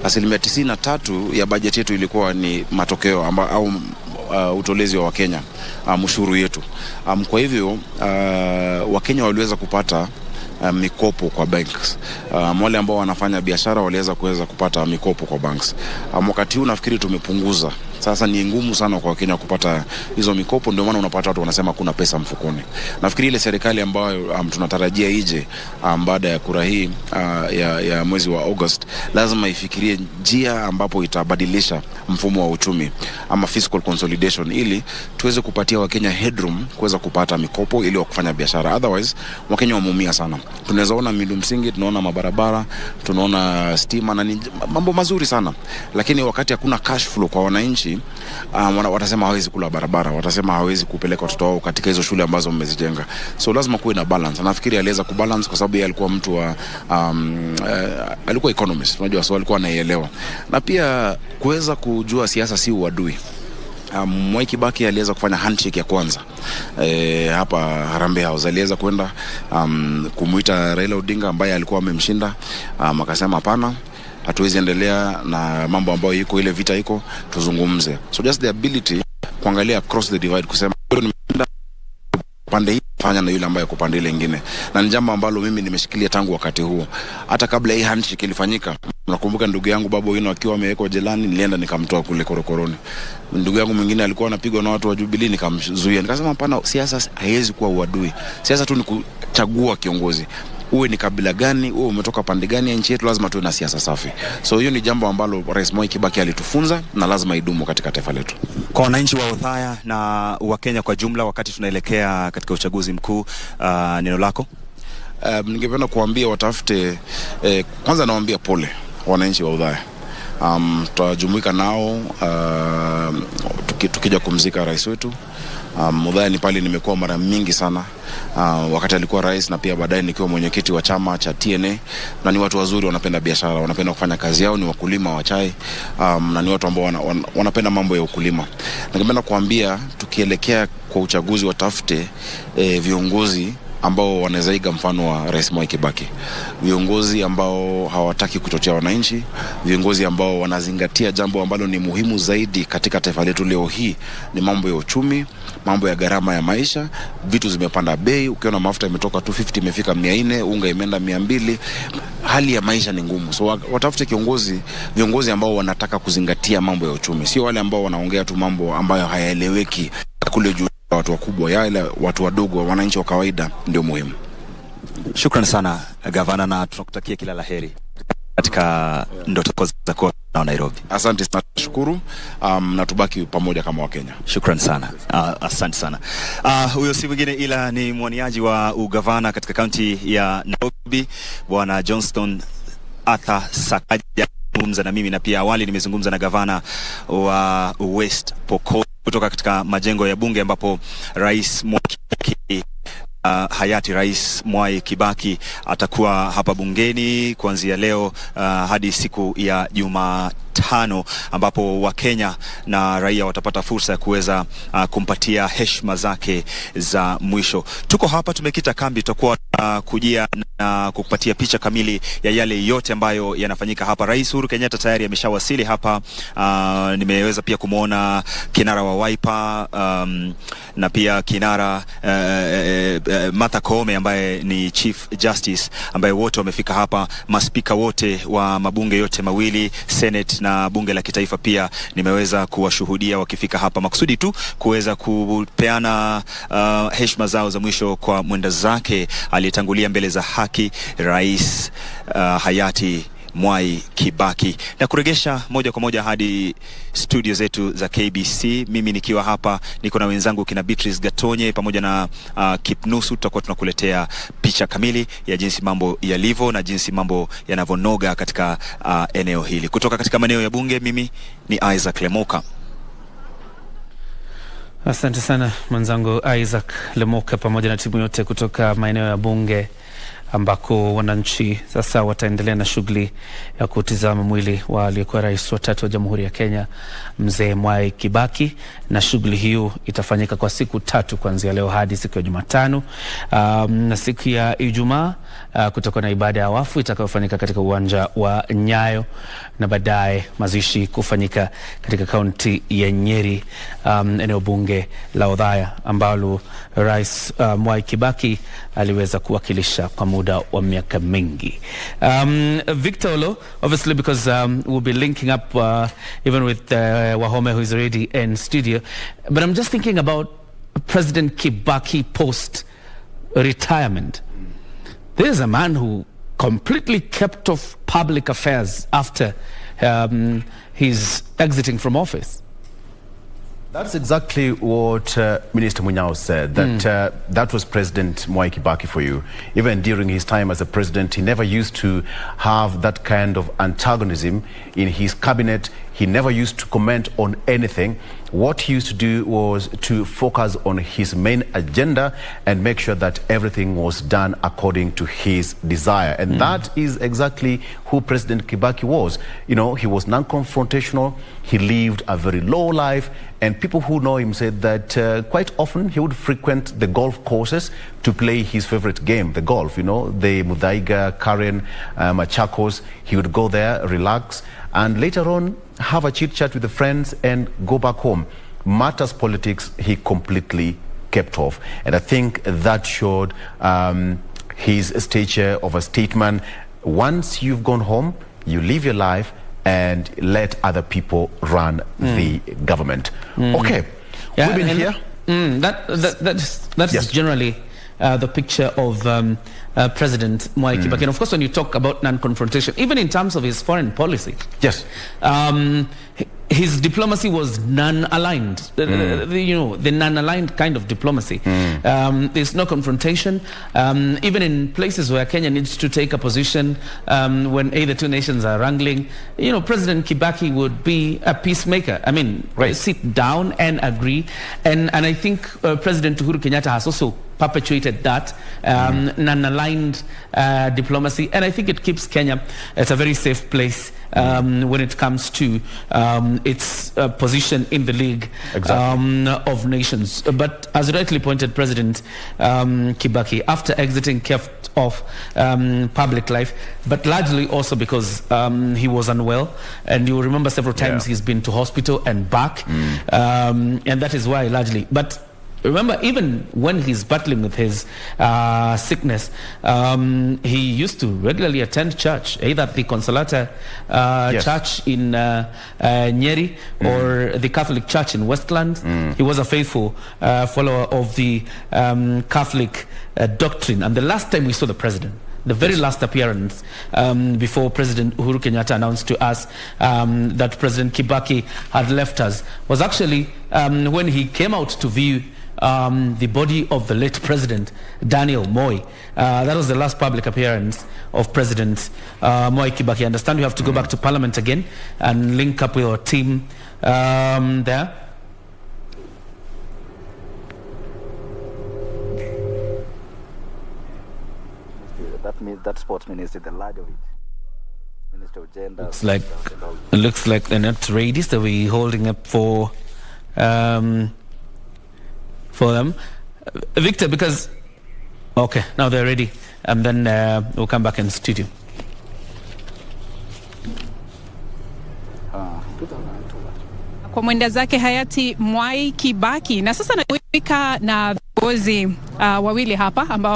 93% ya bajeti yetu ilikuwa ni matokeo au utolezi wa Wakenya, mshuru yetu. Kwa hivyo Wakenya waliweza kupata mikopo kwa banks. Wale ambao wanafanya biashara waliweza kupata mikopo kwa banks. Wakati huu nafikiri tumepunguza. Sasa ni ngumu sana kwa Wakenya kupata hizo mikopo, ndio maana unapata watu wanasema kuna pesa mfukoni. Nafikiri ile serikali ambayo tunatarajia ije baada ya kura hii ya mwezi wa August, lazima ifikirie njia ambapo itabadilisha mfumo wa uchumi ama fiscal consolidation, ili tuweze kupatia Wakenya headroom kuweza kupata mikopo ili wakufanya biashara. Otherwise Wakenya wameumia sana. Tunaweza ona miundo msingi, tunaona mabarabara, tunaona stima na mambo mazuri sana, lakini wakati hakuna cash flow kwa wananchi, watasema hawezi kula barabara, watasema hawezi kupeleka watoto wao katika hizo shule ambazo mmezijenga. So lazima kuwe na balance. Nafikiri aliweza kubalance kwa sababu yeye alikuwa mtu wa alikuwa economist, unajua, so alikuwa anaielewa, na pia kuweza kujua siasa si uadui. Mwai Kibaki aliweza kufanya handshake ya kwanza hapa Harambee House. Aliweza kwenda kumuita Raila Odinga ambaye alikuwa amemshinda, akasema hapana, hatuwezi endelea na mambo ambayo iko, ile vita iko, tuzungumze. So just the ability kuangalia across the divide, kusema pande hii fanya na yule ambaye kupande ile nyingine, na ni jambo ambalo mimi nimeshikilia tangu wakati huo. Hata kabla hii handshake ilifanyika, nakumbuka ndugu yangu Babu Wino akiwa amewekwa jelani, nilienda nikamtoa kule korokoroni. Ndugu yangu mwingine alikuwa anapigwa na watu wa Jubilee, nikamzuia, nikasema hapana, siasa haiwezi kuwa uadui. Siasa tu ni kuchagua kiongozi. Uwe ni kabila gani, uwe umetoka pande gani ya nchi yetu, lazima tuwe na siasa safi. So hiyo ni jambo ambalo Rais Mwai Kibaki alitufunza na lazima idumu katika taifa letu. Kwa wananchi wa Othaya na wa Kenya kwa jumla, wakati tunaelekea katika uchaguzi mkuu, neno lako? Ningependa kuambia watafute, kwanza nawaambia pole wananchi wa Othaya. Tutajumuika nao tukija kumzika rais wetu. Othaya ni pale nimekuwa mara mingi sana, wakati alikuwa rais na pia baadaye nikiwa mwenyekiti wa chama cha TNA, na ni watu wazuri, wanapenda biashara, wanapenda kufanya kazi yao, ni wakulima wa chai, na ni watu ambao wanapenda mambo ya ukulima. Ningependa kuambia tukielekea kwa uchaguzi watafute viongozi ambao wanaweza iga mfano wa Rais Mwai Kibaki. Viongozi ambao hawataki kuchochea wananchi, viongozi ambao wanazingatia jambo ambalo ni muhimu zaidi katika taifa letu leo hii, ni mambo ya uchumi, mambo ya gharama ya maisha. Vitu zimepanda bei, ukiona mafuta imetoka 250 imefika 400, unga imeenda 200. Hali ya maisha ni ngumu. So watafute viongozi ambao wanataka kuzingatia mambo ya uchumi, sio wale ambao wanaongea tu mambo ambayo hayaeleweki kule juu. Watu wakubwa, yale watu wadogo, wananchi wa kawaida ndio muhimu. Shukrani sana gavana, na tunakutakia kila laheri katika ndoto zako na Nairobi. Asante sana, shukuru. Na tubaki pamoja kama Wakenya. Shukrani sana. Asante sana. Huyo si mwingine ila ni mwaniaji wa ugavana katika kaunti ya Nairobi, Bwana Johnston Arthur Sakaja zungumza na mimi, na pia awali nimezungumza na gavana wa West Pokot kutoka katika majengo ya bunge ambapo Rais Mwai Kibaki hayati Rais Mwai Kibaki atakuwa hapa bungeni kuanzia leo hadi siku ya Jumatano, ambapo Wakenya na raia watapata fursa ya kuweza kumpatia heshima zake za mwisho. Tuko hapa tumekita kambi, tutakuwa kujia na kukupatia picha kamili ya yale yote ambayo yanafanyika hapa. Rais Uhuru Kenyatta tayari ameshawasili hapa. Nimeweza pia kumuona kinara wa Wiper na pia kinara Martha Koome ambaye ni Chief Justice, ambaye wote wamefika hapa. Maspika wote wa mabunge yote mawili, Senate na bunge la kitaifa, pia nimeweza kuwashuhudia wakifika hapa makusudi tu kuweza kupeana heshima zao za mwisho kwa mwenda zake aliyetangulia mbele za haki, Rais hayati Mwai Kibaki. Na kuregesha moja kwa moja hadi studio zetu za KBC, mimi nikiwa hapa niko na wenzangu kina Beatrice Gatonye pamoja na Kipnusu. Tutakuwa tunakuletea picha kamili ya jinsi mambo yalivyo na jinsi mambo yanavonoga katika eneo hili. Kutoka katika maeneo ya bunge, mimi ni Isaac Lemoka. Asante sana mwenzangu Isaac Lemoka pamoja na timu yote kutoka maeneo ya bunge, ambako wananchi sasa wataendelea na shughuli ya kutizama mwili wa aliyekuwa rais wa 3 wa Jamhuri ya Kenya, Mzee Mwai Kibaki, na shughuli hiyo itafanyika kwa siku 3 kuanzia leo hadi siku ya Jumatano. Na siku ya Ijumaa kutakuwa na ibada ya wafu itakayofanyika katika uwanja wa Nyayo, na baadaye mazishi kufanyika katika kaunti ya Nyeri, eneo bunge la Othaya ambalo Rais Mwai Kibaki aliweza kuwakilisha kwa muda wa miaka mingi. Victor Olo, obviously because we'll be linking up even with Wahome, who is already in studio, but I'm just thinking about President Kibaki post-retirement. There's a man who completely kept off public affairs after his exiting from office. That's exactly what Minister Munyao said, that that was President Mwai Kibaki for you. Even during his time as a president, he never used to have that kind of antagonism in his cabinet. He never used to comment on anything. What he used to do was to focus on his main agenda and make sure that everything was done according to his desire. And that is exactly who President Kibaki was. You know, he was non-confrontational. He lived a very low life. And people who know him said that quite often he would frequent the golf courses to play his favorite game, the golf, you know, the Muthaiga, Karen, Machakos. He would go there, relax, and later on have a chit-chat with the friends and go back home. Matters politics, he completely kept off. And I think that showed his stature of a statesman. Once you've gone home, you live your life and let other people run the government. Okay, Yeah, we've been and here. That's Yes. generally the picture of President Mwai Kibaki. And of course, when you talk about non-confrontation, even in terms of his foreign policy, Yes. his diplomacy was non-aligned. You know, the non-aligned kind of diplomacy. There's no confrontation. Even in places where Kenya needs to take a position when the two nations are wrangling, you know, President Kibaki would be a peacemaker. I mean, sit down and agree. And I think President Uhuru Kenyatta has also perpetuated that non-aligned diplomacy, and I think it keeps Kenya at a very safe place when it comes to its position in the League of Nations. But as rightly pointed, President Kibaki, after exiting, kept off public life, but largely also because he was unwell, and you remember several times he's been to hospital and back, and that is why largely. But remember, even when he's battling with his sickness, he used to regularly attend church, either at the Consolata Church in Nyeri or the Catholic Church in Westlands. He was a faithful follower of the Catholic doctrine. And the last time we saw the president, the very last appearance before President Uhuru Kenyatta announced to us that President Kibaki had left us, was actually when he came out to view the body of the late President Daniel Moi. That was the last public appearance of President Mwai Kibaki. I understand we have to go back to Parliament again and link up with our team there. That means that sports ministry, the large of it. Minister of Gender. Looks like they're not ready, so we're holding up for them. Victor, because okay, now they're ready, and then we'll come back in studio. Kwa mwenda zake hayati Mwai Kibaki, na sasa naweka na viongozi wawili hapa ambao